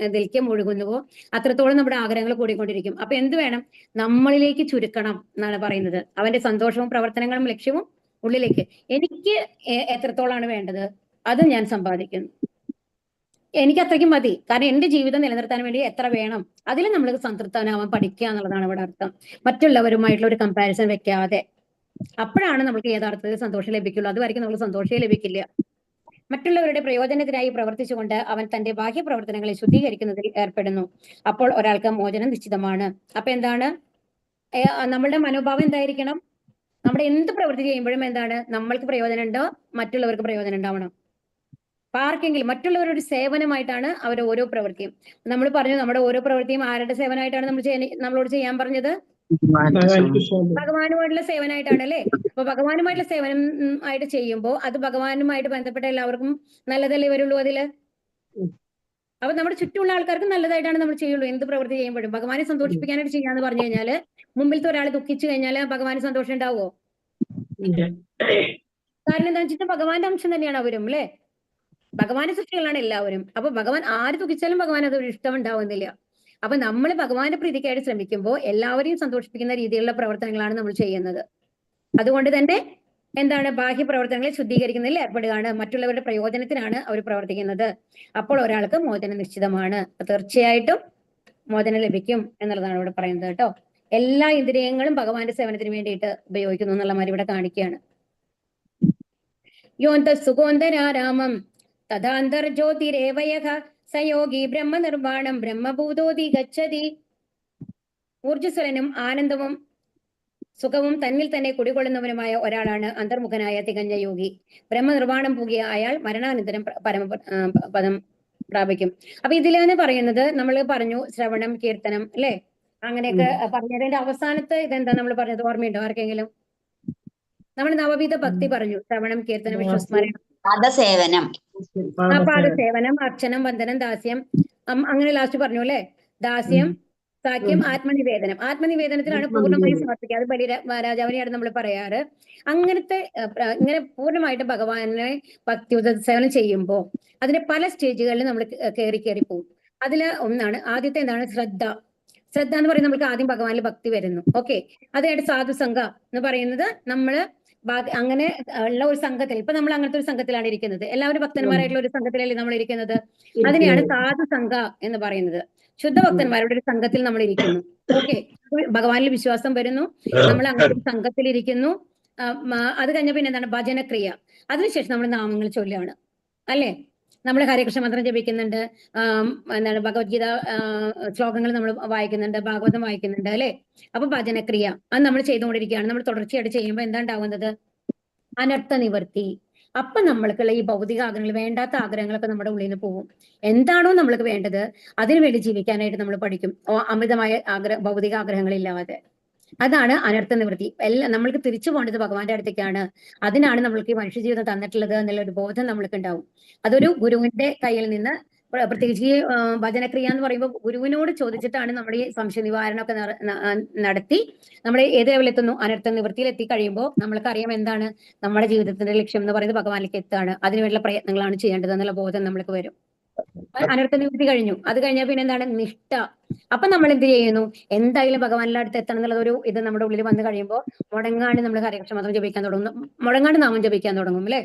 ഇതിലേക്ക് മുഴുകുന്നുവോ അത്രത്തോളം നമ്മുടെ ആഗ്രഹങ്ങൾ കൂടിക്കൊണ്ടിരിക്കും. അപ്പൊ എന്ത് വേണം? നമ്മളിലേക്ക് ചുരുക്കണം എന്നാണ് പറയുന്നത്. അവന്റെ സന്തോഷവും പ്രവർത്തനങ്ങളും ലക്ഷ്യവും ഉള്ളിലേക്ക്. എനിക്ക് എത്രത്തോളാണ് വേണ്ടത് അത് ഞാൻ സമ്പാദിക്കുന്നു. എനിക്ക് അത്രയ്ക്കും മതി. കാരണം എന്റെ ജീവിതം നിലനിർത്താൻ വേണ്ടി എത്ര വേണം അതിൽ നമ്മൾ സംതൃപ്തനാവാൻ പഠിക്കുക എന്നുള്ളതാണ് ഇവിടെ അർത്ഥം. മറ്റുള്ളവരുമായിട്ടുള്ള ഒരു കമ്പാരിസൺ വെക്കാതെ. അപ്പോഴാണ് നമുക്ക് യഥാർത്ഥത്തിൽ സന്തോഷം ലഭിക്കുള്ളൂ. അതുവരെയ്ക്കും നമുക്ക് സന്തോഷമേ ലഭിക്കില്ല. മറ്റുള്ളവരുടെ പ്രയോജനത്തിനായി പ്രവർത്തിച്ചുകൊണ്ട് അവൻ തന്റെ ബാഹ്യ പ്രവർത്തനങ്ങളെ ശുദ്ധീകരിക്കുന്നതിൽ ഏർപ്പെടുന്നു. അപ്പോൾ ഒരാൾക്ക് മോചനം നിശ്ചിതമാണ്. അപ്പൊ എന്താണ് നമ്മളുടെ മനോഭാവം എന്തായിരിക്കണം? നമ്മുടെ എന്ത് പ്രവൃത്തി ചെയ്യുമ്പോഴും എന്താണ്? നമ്മൾക്ക് പ്രയോജനം ഉണ്ടോ, മറ്റുള്ളവർക്ക് പ്രയോജനം ഉണ്ടാവണം. ആർക്കെങ്കിലും മറ്റുള്ളവരുടെ സേവനമായിട്ടാണ് അവർ ഓരോ പ്രവൃത്തിയും. നമ്മൾ പറഞ്ഞു നമ്മുടെ ഓരോ പ്രവൃത്തിയും ആരുടെ സേവനമായിട്ടാണ് നമ്മളോട് ചെയ്യാൻ പറഞ്ഞത്? ഭഗവാനുമായിട്ടുള്ള സേവനമായിട്ടാണ് അല്ലെ. അപ്പൊ ഭഗവാനുമായിട്ടുള്ള സേവനം ആയിട്ട് ചെയ്യുമ്പോൾ അത് ഭഗവാനുമായിട്ട് ബന്ധപ്പെട്ട എല്ലാവർക്കും നല്ലതല്ലേ വരുള്ളൂ അതില്. അപ്പൊ നമ്മുടെ ചുറ്റുമുള്ള ആൾക്കാർക്ക് നല്ലതായിട്ടാണ് നമ്മൾ ചെയ്യുള്ളൂ. എന്ത് പ്രവൃത്തി ചെയ്യുമ്പോഴും ഭഗവാനെ സന്തോഷിപ്പിക്കാനായിട്ട് ചെയ്യാന്ന് പറഞ്ഞു കഴിഞ്ഞാല് മുമ്പിലത്തെ ഒരാൾ ദുഃഖിച്ചു കഴിഞ്ഞാൽ ഭഗവാന് സന്തോഷം ഉണ്ടാവുമോ? കാരണം എന്താണെന്ന് വെച്ചിട്ട് ഭഗവാന്റെ അംശം തന്നെയാണ് അവരും അല്ലെ. ഭഗവാന്റെ സൃഷ്ടികളാണ് എല്ലാവരും. അപ്പൊ ഭഗവാൻ ആര് ദുഃഖിച്ചാലും ഭഗവാൻ അത് ഇഷ്ടം ഉണ്ടാവുന്നില്ല. അപ്പൊ നമ്മൾ ഭഗവാന്റെ പ്രീതിക്കായിട്ട് ശ്രമിക്കുമ്പോൾ എല്ലാവരെയും സന്തോഷിപ്പിക്കുന്ന രീതിയിലുള്ള പ്രവർത്തനങ്ങളാണ് നമ്മൾ ചെയ്യുന്നത്. അതുകൊണ്ട് തന്നെ എന്താണ്? ബാഹ്യ പ്രവർത്തനങ്ങളെ ശുദ്ധീകരിക്കുന്നതിൽ ഏർപ്പെടുകയാണ്. മറ്റുള്ളവരുടെ പ്രയോജനത്തിനാണ് അവർ പ്രവർത്തിക്കുന്നത്. അപ്പോൾ ഒരാൾക്ക് മോചനം നിശ്ചിതമാണ്. തീർച്ചയായിട്ടും മോചനം ലഭിക്കും എന്നുള്ളതാണ് ഇവിടെ പറയുന്നത് കേട്ടോ. എല്ലാ ഇന്ദ്രിയങ്ങളും ഭഗവാന്റെ സേവനത്തിന് വേണ്ടിയിട്ട് ഉപയോഗിക്കുന്നു എന്നുള്ള മാതിരി ഇവിടെ കാണിക്കുകയാണ്. യോന്ത സുഗോന്തരാരാമം തഥാന്തർജ്യോതിരേവയഃ സയോഗി ബ്രഹ്മനിർവാണം ബ്രഹ്മഭൂതോതി ഗച്ഛതി. ഊർജ്ജസ്വലനും ആനന്ദവും സുഖവും തന്നിൽ തന്നെ കുടികൊള്ളുന്നവനുമായ ഒരാളാണ് അന്തർമുഖനായ തികഞ്ഞ യോഗി. ബ്രഹ്മനിർവാണം പൂകിയ അയാൾ മരണാനന്തരം പദം പ്രാപിക്കും. അപ്പൊ ഇതിലാണ് പറയുന്നത്, നമ്മൾ പറഞ്ഞു ശ്രവണം, കീർത്തനം അല്ലെ, അങ്ങനെയൊക്കെ പറഞ്ഞതിന്റെ അവസാനത്തെ ഇതെന്താ നമ്മൾ പറഞ്ഞത്? ഓർമ്മയുണ്ടോ ആർക്കെങ്കിലും? നമ്മൾ നവവിധ ഭക്തി പറഞ്ഞു. ശ്രവണം, കീർത്തനം, വിശ്വസ്മരണം, പാദസേവനം, അർച്ചനം, വന്ദനം, ദാസ്യം, അങ്ങനെ ലാസ്റ്റ് പറഞ്ഞു അല്ലെ. ദാസ്യം, സാഖ്യം, ആത്മനിവേദനം. ആത്മനിവേദനത്തിലാണ് പൂർണ്ണമായി സമർപ്പിക്കുക. അത് രാജാവിനെയാണ് നമ്മൾ പറയാറ്. അങ്ങനത്തെ ഇങ്ങനെ പൂർണ്ണമായിട്ട് ഭഗവാനെ ഭക്തി സേവനം ചെയ്യുമ്പോൾ അതിന്റെ പല സ്റ്റേജുകളിൽ നമ്മൾ കയറി പോകും. അതിൽ ഒന്നാണ്, ആദ്യത്തെ എന്താണ്? ശ്രദ്ധ. ശ്രദ്ധ എന്ന് പറയുന്നത് നമുക്ക് ആദ്യം ഭഗവാനിൽ ഭക്തി വരുന്നു. ഓക്കെ, അതായത് സാധുസംഘ എന്ന് പറയുന്നത് നമ്മള് അങ്ങനെ ഉള്ള ഒരു സംഘത്തിൽ, ഇപ്പൊ നമ്മൾ അങ്ങനത്തെ ഒരു സംഘത്തിലാണ് ഇരിക്കുന്നത്. എല്ലാവരും ഭക്തന്മാരായിട്ടുള്ള ഒരു സംഘത്തിലല്ലേ നമ്മൾ ഇരിക്കുന്നത്. അതിനെയാണ് സാധുസംഘ എന്ന് പറയുന്നത്. ശുദ്ധഭക്തന്മാരുടെ ഒരു സംഘത്തിൽ നമ്മൾ ഇരിക്കുന്നു. ഓക്കെ, ഭഗവാനിൽ വിശ്വാസം വരുന്നു, നമ്മൾ അങ്ങനത്തെ ഒരു സംഘത്തിൽ ഇരിക്കുന്നു. അത് കഴിഞ്ഞ പിന്നെ എന്താണ്? ഭജനക്രിയ. അതിനുശേഷം നമ്മൾ നാമങ്ങൾ ചൊല്ലുകയാണ് അല്ലെ. നമ്മൾ ഹരേകൃഷ്ണ മന്ത്രം ജപിക്കുന്നുണ്ട്, എന്താണ് ഭഗവത്ഗീത ശ്ലോകങ്ങൾ നമ്മൾ വായിക്കുന്നുണ്ട്, ഭാഗവതം വായിക്കുന്നുണ്ട് അല്ലെ. അപ്പൊ ഭജനക്രിയ അത് നമ്മൾ ചെയ്തുകൊണ്ടിരിക്കുകയാണ്. നമ്മൾ തുടർച്ചയായിട്ട് ചെയ്യുമ്പോൾ എന്താ ഉണ്ടാവുന്നത്? അനർത്ഥ നിവർത്തി. അപ്പൊ നമ്മൾക്കുള്ള ഈ ഭൗതിക ആഗ്രഹങ്ങൾ, വേണ്ടാത്ത ആഗ്രഹങ്ങളൊക്കെ നമ്മുടെ ഉള്ളിൽ നിന്ന് പോകും. എന്താണോ നമ്മൾക്ക് വേണ്ടത് അതിനുവേണ്ടി ജീവിക്കാനായിട്ട് നമ്മൾ പഠിക്കും. അമിതമായ ഭൗതിക ആഗ്രഹങ്ങളില്ലാതെ. അതാണ് അനർത്ഥ നിവൃത്തി. എല്ലാം നമ്മൾക്ക് തിരിച്ചു പോകേണ്ടത് ഭഗവാന്റെ അടുത്തേക്കാണ്. അതിനാണ് നമ്മൾക്ക് ഈ മനുഷ്യജീവിതം തന്നിട്ടുള്ളത് എന്നുള്ള ഒരു ബോധം നമ്മൾക്ക് ഉണ്ടാവും. അതൊരു ഗുരുവിന്റെ കയ്യിൽ നിന്ന്, പ്രത്യേകിച്ച് ഈ ഭജനക്രിയ എന്ന് പറയുമ്പോൾ ഗുരുവിനോട് ചോദിച്ചിട്ടാണ് നമ്മൾ ഈ സംശയ നിവാരണമൊക്കെ നടത്തി നമ്മൾ ഏത് ലെവലെത്തുന്നു? അനർത്ഥ നിവൃത്തിയിൽ എത്തി കഴിയുമ്പോൾ നമ്മൾക്കറിയാം എന്താണ് നമ്മുടെ ജീവിതത്തിന്റെ ലക്ഷ്യം എന്ന് പറയുന്നത് ഭഗവാനിലേക്ക് എത്താണ്. അതിനുവേണ്ട പ്രയത്നങ്ങളാണ് ചെയ്യേണ്ടത് എന്നുള്ള ബോധം നമ്മൾക്ക് വരും. അനർത്ഥ നിവൃത്തി കഴിഞ്ഞു. അത് കഴിഞ്ഞാൽ പിന്നെ എന്താണ്? നിഷ്ഠ. അപ്പൊ നമ്മൾ എന്ത് ചെയ്യുന്നു? എന്തായാലും ഭഗവാനിന്റെ അടുത്ത് എത്തണം എന്നുള്ള ഒരു ഇത് നമ്മുടെ ഉള്ളിൽ വന്നു കഴിയുമ്പോൾ മുടങ്ങാണ്ട് നമ്മൾ ഹരേകൃഷ്ണ മന്ത്രം ജപിക്കാൻ തുടങ്ങും, മുടങ്ങാണ്ട് നാമം ജപിക്കാൻ തുടങ്ങും അല്ലെ.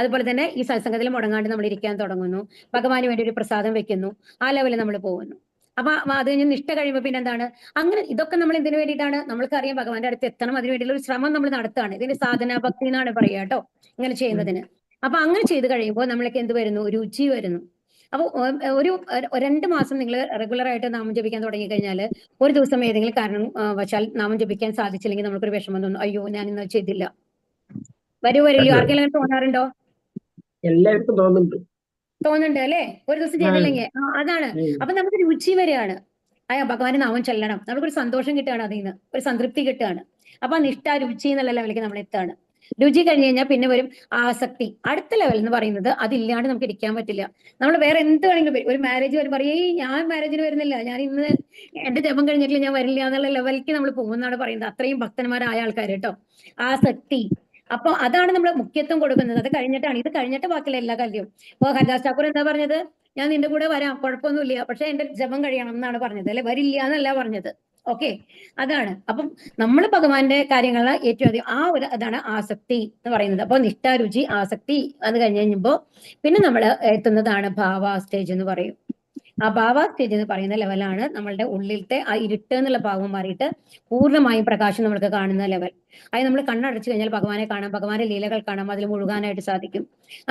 അതുപോലെ തന്നെ ഈ സത്സംഗത്തിൽ മുടങ്ങാണ്ട് നമ്മൾ ഇരിക്കാൻ തുടങ്ങുന്നു, ഭഗവാന് വേണ്ടി ഒരു പ്രസാദം വെക്കുന്നു, ആ ലെവലിൽ നമ്മൾ പോകുന്നു. അപ്പൊ അത് കഴിഞ്ഞ് നിഷ്ഠ കഴിയുമ്പോൾ പിന്നെ എന്താണ്? അങ്ങനെ ഇതൊക്കെ നമ്മൾ എന്തിനു വേണ്ടിയിട്ടാണ്? നമ്മൾക്കറിയാം ഭഗവാന്റെ അടുത്ത് എത്തണം, അതിനു വേണ്ടിയുള്ള ഒരു ശ്രമം നമ്മൾ നടത്തുകയാണ്. ഇതിന് സാധനാ ഭക്തി എന്നാണ് പറയുക കേട്ടോ, ഇങ്ങനെ ചെയ്യുന്നതിന്. അപ്പൊ അങ്ങനെ ചെയ്ത് കഴിയുമ്പോൾ നമ്മൾക്ക് എന്ത് വരുന്നു? രുചി വരുന്നു. അപ്പോൾ ഒരു 2 മാസം നിങ്ങൾ റെഗുലർ ആയിട്ട് നാമം ജപിക്കാൻ തുടങ്ങി കഴിഞ്ഞാൽ ഒരു ദിവസം ഏതെങ്കിലും കാരണം വശാൽ നാമം ജപിക്കാൻ സാധിച്ചില്ലെങ്കിൽ നമുക്കൊരു വിഷമം തോന്നും, അയ്യോ ഞാൻ ഇന്ന് ചെയ്തില്ല. വരില്ലയോ? ആർക്കെങ്കിലും അങ്ങനെ തോന്നാറുണ്ടോ? എല്ലാവർക്കും തോന്നുന്നുണ്ട്. തോന്നുന്നുണ്ട് അല്ലേ? ഒരു ദിവസം ചെയ്തില്ലെങ്കിൽ അതാണ്. അപ്പൊ നമുക്ക് രുചി വരികയാണ്. ഭഗവാന്റെ നാമം ചൊല്ലണം, നമുക്കൊരു സന്തോഷം കിട്ടുകയാണ്, അതിൽ നിന്ന് ഒരു സംതൃപ്തി കിട്ടുകയാണ്. അപ്പൊ നിഷ്ഠ രുചി എന്നുള്ള ലെവലിലേക്ക് നമ്മൾ എത്താണ്. രുചി കഴിഞ്ഞ് കഴിഞ്ഞാൽ പിന്നെ വരും ആസക്തി. അടുത്ത ലെവൽ എന്ന് പറയുന്നത് അതില്ലാണ്ട് നമുക്ക് ഇരിക്കാൻ പറ്റില്ല. നമ്മൾ വേറെ എന്ത് വേണമെങ്കിലും ഒരു മാരേജ് വരും പറയും, ഞാൻ മാരേജിന് വരുന്നില്ല, ഞാൻ ഇന്ന് എന്റെ ജപം കഴിഞ്ഞിട്ടില്ല, ഞാൻ വരില്ല എന്നുള്ള ലെവലിലേക്ക് നമ്മൾ പോകുമെന്നാണ് പറയുന്നത്. അത്രയും ഭക്തന്മാരായ ആൾക്കാർ കേട്ടോ. ആസക്തി. അപ്പൊ അതാണ് നമ്മൾ മുഖ്യത്വം കൊടുക്കുന്നത്. അത് കഴിഞ്ഞിട്ടാണ്, ഇത് കഴിഞ്ഞിട്ട് ബാക്കിയുള്ള എല്ലാ കാര്യവും. ഇപ്പൊ ഹരിദാസ് ഠാക്കൂർ എന്താ പറഞ്ഞത്? ഞാൻ നിന്റെ കൂടെ വരാം, കുഴപ്പമൊന്നുമില്ല, പക്ഷെ എന്റെ ജപം കഴിയണം എന്നാണ് പറഞ്ഞത് അല്ലെ, വരില്ല എന്നല്ല പറഞ്ഞത്. ഓക്കെ, അതാണ്. അപ്പം നമ്മൾ ഭഗവാന്റെ കാര്യങ്ങൾ ഏറ്റവും അധികം അതാണ് ആസക്തി എന്ന് പറയുന്നത്. അപ്പൊ നിഷ്ഠ, രുചി, ആസക്തി അത് കഴിഞ്ഞ് കഴിയുമ്പോ പിന്നെ നമ്മൾ എത്തുന്നതാണ് ഭാവ സ്റ്റേജ് എന്ന് പറയും. ആ ഭാവ സ്റ്റേജ് എന്ന് പറയുന്ന ലെവലാണ് നമ്മളുടെ ഉള്ളിലത്തെ ആ ഇരുട്ട് എന്നുള്ള ഭാവം മാറിയിട്ട് പൂർണ്ണമായും പ്രകാശം നമ്മൾക്ക് കാണുന്ന ലെവൽ. അത് നമ്മൾ കണ്ണടച്ചു കഴിഞ്ഞാൽ ഭഗവാനെ കാണാം, ഭഗവാന്റെ ലീലകൾ കാണാം, അതിൽ മുഴുകാനായിട്ട് സാധിക്കും.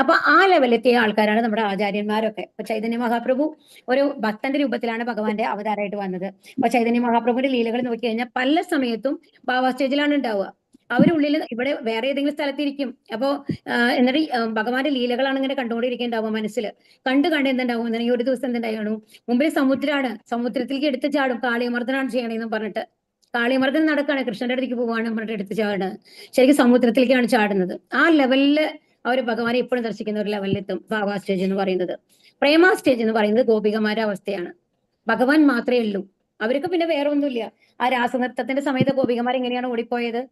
അപ്പൊ ആ ലെവലിലെത്തിയ ആൾക്കാരാണ് നമ്മുടെ ആചാര്യന്മാരൊക്കെ. ഇപ്പൊ ചൈതന്യ മഹാപ്രഭു ഒരു ഭക്തന്റെ രൂപത്തിലാണ് ഭഗവാന്റെ അവതാരമായിട്ട് വന്നത്. അപ്പൊ ചൈതന്യ മഹാപ്രഭുവിന്റെ ലീലകൾ നോക്കി കഴിഞ്ഞാൽ പല സമയത്തും ഭാവ സ്റ്റേജിലാണ് ഉണ്ടാവുക. അവരുള്ളിൽ ഇവിടെ വേറെ ഏതെങ്കിലും സ്ഥലത്തിരിക്കും. അപ്പോ എന്നിട്ട് ഭഗവാന്റെ ലീലകളാണ് ഇങ്ങനെ കണ്ടുകൊണ്ടിരിക്കുന്നുണ്ടാവുക മനസ്സിൽ. കണ്ട് എന്തുണ്ടാവും എന്നുണ്ടെങ്കിൽ ഒരു ദിവസം എന്തുണ്ടായിരുന്നു, മുമ്പിൽ സമുദ്രമാണ്, സമുദ്രത്തിലേക്ക് എടുത്ത് ചാടും. കാളിയമർദ്ദനാണ് ചെയ്യണേന്ന് പറഞ്ഞിട്ട് കാളിയമർദ്ദൻ നടക്കാണ്, കൃഷ്ണന്റെ അടുത്തേക്ക് പോവാണ് പറഞ്ഞിട്ട് എടുത്ത് ചാടുന്നത്. ശരിക്കും സമുദ്രത്തിലേക്കാണ് ചാടുന്നത്. ആ ലെവലില് അവർ ഭഗവാനെ എപ്പോഴും ദർശിക്കുന്ന ഒരു ലെവലിലെത്തും ഭാവ സ്റ്റേജ് എന്ന് പറയുന്നത്. പ്രേമ സ്റ്റേജ് എന്ന് പറയുന്നത് ഗോപികമാരുടെ അവസ്ഥയാണ്. ഭഗവാൻ മാത്രമേ ഉള്ളൂ, അവർക്ക് പിന്നെ വേറെ ഒന്നുമില്ല. ആ രാസനൃത്തത്തിന്റെ സമയത്ത് ഗോപികമാർ എങ്ങനെയാണ് ഓടിപ്പോയത്?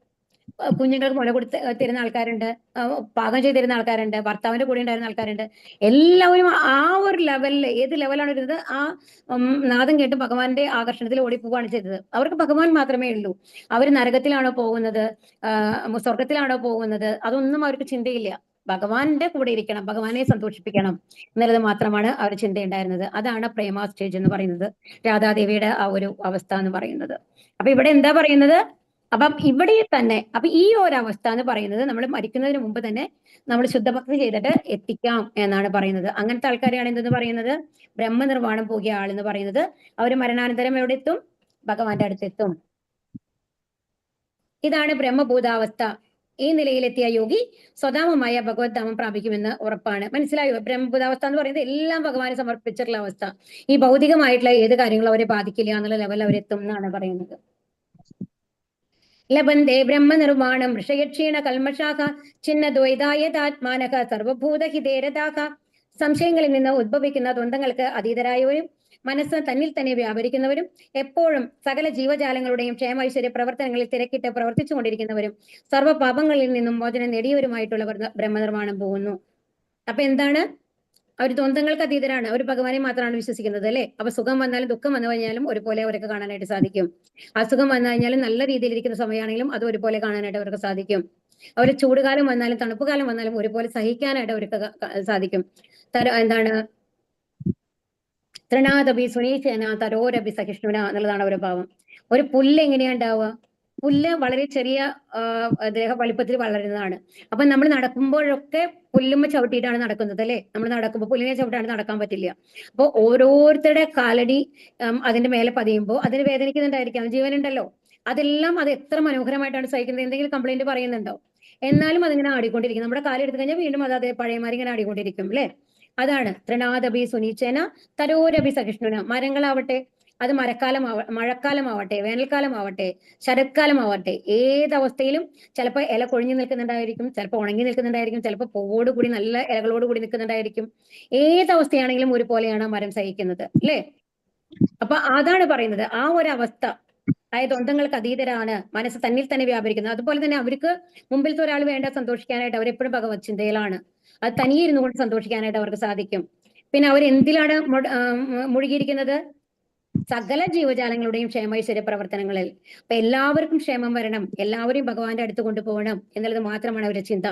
കുഞ്ഞുങ്ങൾക്ക് മുല കൊടുത്ത് തരുന്ന ആൾക്കാരുണ്ട്, പാകം ചെയ്തിരുന്ന ആൾക്കാരുണ്ട്, ഭർത്താവിന്റെ കൂടെ ഉണ്ടായിരുന്ന ആൾക്കാരുണ്ട്. എല്ലാവരും ആ ഒരു ലെവലിൽ, ഏത് ലെവലാണ് ഇരുന്നത്, ആ നാദം കേട്ട് ഭഗവാന്റെ ആകർഷണത്തിൽ ഓടിപ്പോവാണ് ചെയ്തത്. അവർക്ക് ഭഗവാൻ മാത്രമേ ഉള്ളൂ. അവർ നരകത്തിലാണോ പോകുന്നത്, സ്വർഗത്തിലാണോ പോകുന്നത്, അതൊന്നും അവർക്ക് ചിന്തയില്ല. ഭഗവാന്റെ കൂടെ ഇരിക്കണം, ഭഗവാനെ സന്തോഷിപ്പിക്കണം എന്നുള്ളത് മാത്രമാണ് അവർ ചിന്തയുണ്ടായിരുന്നത്. അതാണ് പ്രേമ സ്റ്റേജ് എന്ന് പറയുന്നത്, രാധാദേവിയുടെ ആ ഒരു അവസ്ഥ എന്ന് പറയുന്നത്. അപ്പൊ ഇവിടെ എന്താ പറയുന്നത്? അപ്പം ഇവിടെ തന്നെ അപ്പൊ ഈ ഒരു അവസ്ഥ എന്ന് പറയുന്നത് നമ്മൾ മരിക്കുന്നതിന് മുമ്പ് തന്നെ നമ്മൾ ശുദ്ധഭക്തി ചെയ്തിട്ട് എത്തിക്കാം എന്നാണ് പറയുന്നത്. അങ്ങനത്തെ ആൾക്കാരെയാണ് എന്തെന്ന് പറയുന്നത്? ബ്രഹ്മനിർവ്വാണം പോകിയ ആളെന്ന് പറയുന്നത്. അവർ മരണാനന്തരം എവിടെ എത്തും? ഭഗവാന്റെ അടുത്തെത്തും. ഇതാണ് ബ്രഹ്മഭൂതാവസ്ഥ. ഈ നിലയിലെത്തിയ യോഗി സ്വധാമമായ ഭഗവത്ധാമം പ്രാപിക്കുമെന്ന് ഉറപ്പാണ്. മനസ്സിലായോ? ബ്രഹ്മഭൂതാവസ്ഥ എന്ന് പറയുന്നത് എല്ലാം ഭഗവാനെ സമർപ്പിച്ചിട്ടുള്ള അവസ്ഥ. ഈ ഭൗതികമായിട്ടുള്ള ഏത് കാര്യങ്ങളും അവരെ ബാധിക്കില്ല എന്നുള്ള ലെവൽ അവരെത്തും എന്നാണ് പറയുന്നത്. ലഭന്തേ ബ്രഹ്മനിർവാണം ഋഷയക്ഷീണ കൽമഷാഖ ചിന്ന ദ്വൈതായതാത്മാനക സർവഭൂതഹിതേരതാഖ. സംശയങ്ങളിൽ നിന്ന് ഉദ്ഭവിക്കുന്ന ദ്വന്ദ്ങ്ങൾക്ക് അതീതരായവരും മനസ്സ് തന്നിൽ തന്നെ വ്യാപരിക്കുന്നവരും എപ്പോഴും സകല ജീവജാലങ്ങളുടെയും ക്ഷേമൈശ്വര്യ പ്രവർത്തനങ്ങളിൽ തിരക്കിട്ട് പ്രവർത്തിച്ചുകൊണ്ടിരിക്കുന്നവരും സർവ്വപാപങ്ങളിൽ നിന്നും മോചനം നേടിയവരുമായിട്ടുള്ളവർ ബ്രഹ്മനിർവാണം പോകുന്നു. അപ്പൊ എന്താണ്? അവർ ദ്വന്ദ്ങ്ങൾക്ക് അതീതരാണ്. അവർ ഭഗവാനെ മാത്രമാണ് വിശ്വസിക്കുന്നത് അല്ലെ. അപ്പൊ സുഖം വന്നാലും ദുഃഖം വന്നു കഴിഞ്ഞാലും ഒരുപോലെ അവർക്ക് കാണാനായിട്ട് സാധിക്കും. അസുഖം വന്നു കഴിഞ്ഞാലും നല്ല രീതിയിൽ ഇരിക്കുന്ന സമയമാണെങ്കിലും അത് ഒരുപോലെ കാണാനായിട്ട് അവർക്ക് സാധിക്കും. അവർ ചൂടുകാലം വന്നാലും തണുപ്പ് കാലം വന്നാലും ഒരുപോലെ സഹിക്കാനായിട്ട് അവർക്ക് സാധിക്കും. എന്താണ്? തൃണാദപി സുനീചേന തരോരപി സഹിഷ്ണുന എന്നുള്ളതാണ് അവരുടെ ഭാവം. ഒരു പുല്ല് എങ്ങനെയാ ഉണ്ടാവുക? പുല്ല് വളരെ ചെറിയ ദേഹ വലിപ്പത്തിൽ വളരുന്നതാണ്. അപ്പൊ നമ്മൾ നടക്കുമ്പോഴൊക്കെ പുല്ലുമ്മ ചവിട്ടിയിട്ടാണ് നടക്കുന്നത് അല്ലെ. നമ്മൾ നടക്കുമ്പോൾ പുല്ലിനെ ചവിട്ടാണ് നടക്കാൻ പറ്റില്ല. അപ്പോൾ ഓരോരുത്തരുടെ കാലടി അതിന്റെ മേലെ പതിയുമ്പോൾ അതിന് വേദനിക്കുന്നുണ്ടായിരിക്കാം, ജീവനുണ്ടല്ലോ. അതെല്ലാം അത് എത്ര മനോഹരമായിട്ടാണ് സഹിക്കുന്നത്. എന്തെങ്കിലും കംപ്ലൈന്റ് പറയുന്നുണ്ടോ? എന്നാലും അതിങ്ങനെ ആടിക്കൊണ്ടിരിക്കും. നമ്മുടെ കാലെടുത്ത് കഴിഞ്ഞാൽ വീണ്ടും അത് അതേ പഴയമാരി ഇങ്ങനെ ആടിക്കൊണ്ടിരിക്കും അല്ലെ. അതാണ് തൃണാദപി സുനീചേന തരോരപി സഹിഷ്ണുന. മരങ്ങളാവട്ടെ, അത് മഴക്കാലമാവട്ടെ, വേനൽക്കാലമാവട്ടെ, ശരത്കാലമാവട്ടെ, ഏതവസ്ഥയിലും ചിലപ്പോൾ ഇല കൊഴിഞ്ഞു നിൽക്കുന്നുണ്ടായിരിക്കും, ചിലപ്പോൾ ഉണങ്ങി നിൽക്കുന്നുണ്ടായിരിക്കും, ചിലപ്പോൾ പൂവോട് കൂടി നല്ല ഇലകളോട് കൂടി നിൽക്കുന്നുണ്ടായിരിക്കും. ഏതവസ്ഥയാണെങ്കിലും ഒരുപോലെയാണ് മരം സഹിക്കുന്നത് അല്ലേ. അപ്പൊ അതാണ് പറയുന്നത്, ആ ഒരു അവസ്ഥ. അതായത് ദ്വന്ദ്ങ്ങൾക്ക് അതീതരാണ്, മനസ്സ് തന്നിൽ തന്നെ വ്യാപരിക്കുന്നത്. അതുപോലെ തന്നെ അവർക്ക് മുമ്പിലത്തെ ഒരാൾ വേണ്ട സന്തോഷിക്കാനായിട്ട് അവരെപ്പോഴും ഭഗവത് ചിന്തയിലാണ്. അത് തനിയെ ഇരുന്നു കൊണ്ട് സന്തോഷിക്കാനായിട്ട് അവർക്ക് സാധിക്കും. പിന്നെ അവർ എന്തിലാണ് മുഴുകിയിരിക്കുന്നത്? സകല ജീവജാലങ്ങളുടെയും ക്ഷേമൈശ്വര്യ പ്രവർത്തനങ്ങളിൽ. അപ്പൊ എല്ലാവർക്കും ക്ഷേമം വരണം, എല്ലാവരെയും ഭഗവാന്റെ അടുത്ത് കൊണ്ടുപോകണം എന്നുള്ളത് മാത്രമാണ് അവരുടെ ചിന്ത.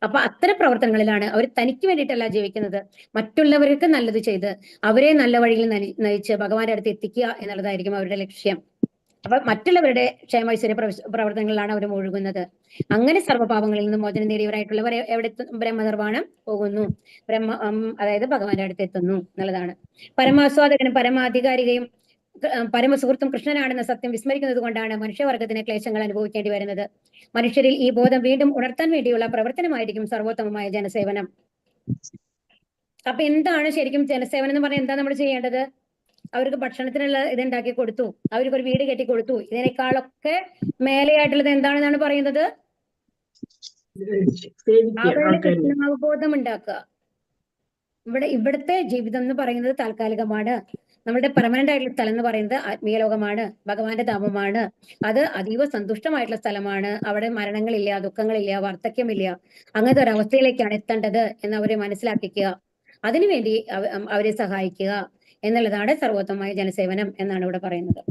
അപ്പൊ അത്തരം പ്രവർത്തനങ്ങളിലാണ് അവർ തനിക്ക് വേണ്ടിയിട്ടല്ല ജീവിക്കുന്നത്, മറ്റുള്ളവർക്ക് നല്ലത് ചെയ്ത് അവരെ നല്ല വഴിയിൽ നയിച്ച് ഭഗവാന്റെ അടുത്ത് എത്തിക്കുക എന്നുള്ളതായിരിക്കും അവരുടെ ലക്ഷ്യം. അപ്പൊ മറ്റുള്ളവരുടെ ക്ഷേമൈശ്വര്യ പ്രവർത്തനങ്ങളിലാണ് അവർ മുഴുകുന്നത്. അങ്ങനെ സർവ്വപാപങ്ങളിൽ നിന്നും മോചനം നേടിയവരായിട്ടുള്ളവർ എവിടെ ബ്രഹ്മനിർവാണം പോകുന്നു, അതായത് ഭഗവാന്റെ അടുത്ത് എത്തുന്നു എന്നുള്ളതാണ്. പരമാസ്വാദകനും പരമാധികാരികയും പരമസുഹൃത്തും കൃഷ്ണനാണെന്ന സത്യം വിസ്മരിക്കുന്നത് കൊണ്ടാണ് മനുഷ്യവർഗത്തിന് ക്ലേശങ്ങൾ അനുഭവിക്കേണ്ടി വരുന്നത്. മനുഷ്യരിൽ ഈ ബോധം വീണ്ടും ഉണർത്താൻ വേണ്ടിയുള്ള പ്രവർത്തനമായിരിക്കും സർവോത്തമമായ ജനസേവനം. അപ്പൊ എന്താണ് ശരിക്കും ജനസേവനം എന്ന് പറഞ്ഞാൽ എന്താ നമ്മൾ ചെയ്യേണ്ടത്? അവർക്ക് ഭക്ഷണത്തിനുള്ള ഇതുണ്ടാക്കി കൊടുത്തു, അവർക്ക് ഒരു വീട് കെട്ടി കൊടുത്തു. ഇതിനേക്കാളൊക്കെ മേലെയായിട്ടുള്ളത് എന്താണെന്നാണ് പറയുന്നത്? അവരുടെ കൃഷ്ണാവബോധം ഉണ്ടാക്കുക. ഇവിടുത്തെ ജീവിതം എന്ന് പറയുന്നത് താൽക്കാലികമാണ്. നമ്മുടെ പെർമനന്റ് ആയിട്ടുള്ള സ്ഥലം എന്ന് പറയുന്നത് ആത്മീയ ലോകമാണ്, ഭഗവാന്റെ ധാമമാണ്. അത് അതീവ സന്തുഷ്ടമായിട്ടുള്ള സ്ഥലമാണ്. അവിടെ മരണങ്ങളില്ല, ദുഃഖങ്ങളില്ല, വാർദ്ധക്യമില്ല. അങ്ങനത്തെ ഒരു അവസ്ഥയിലേക്കാണ് എത്തേണ്ടത് എന്ന് അവരെ മനസ്സിലാക്കിക്കുക. അതിനുവേണ്ടി അവരെ സഹായിക്കുക എന്നുള്ളതാണ് സർവോത്തമമായ ജനസേവനം എന്നാണ് ഇവിടെ പറയുന്നത്.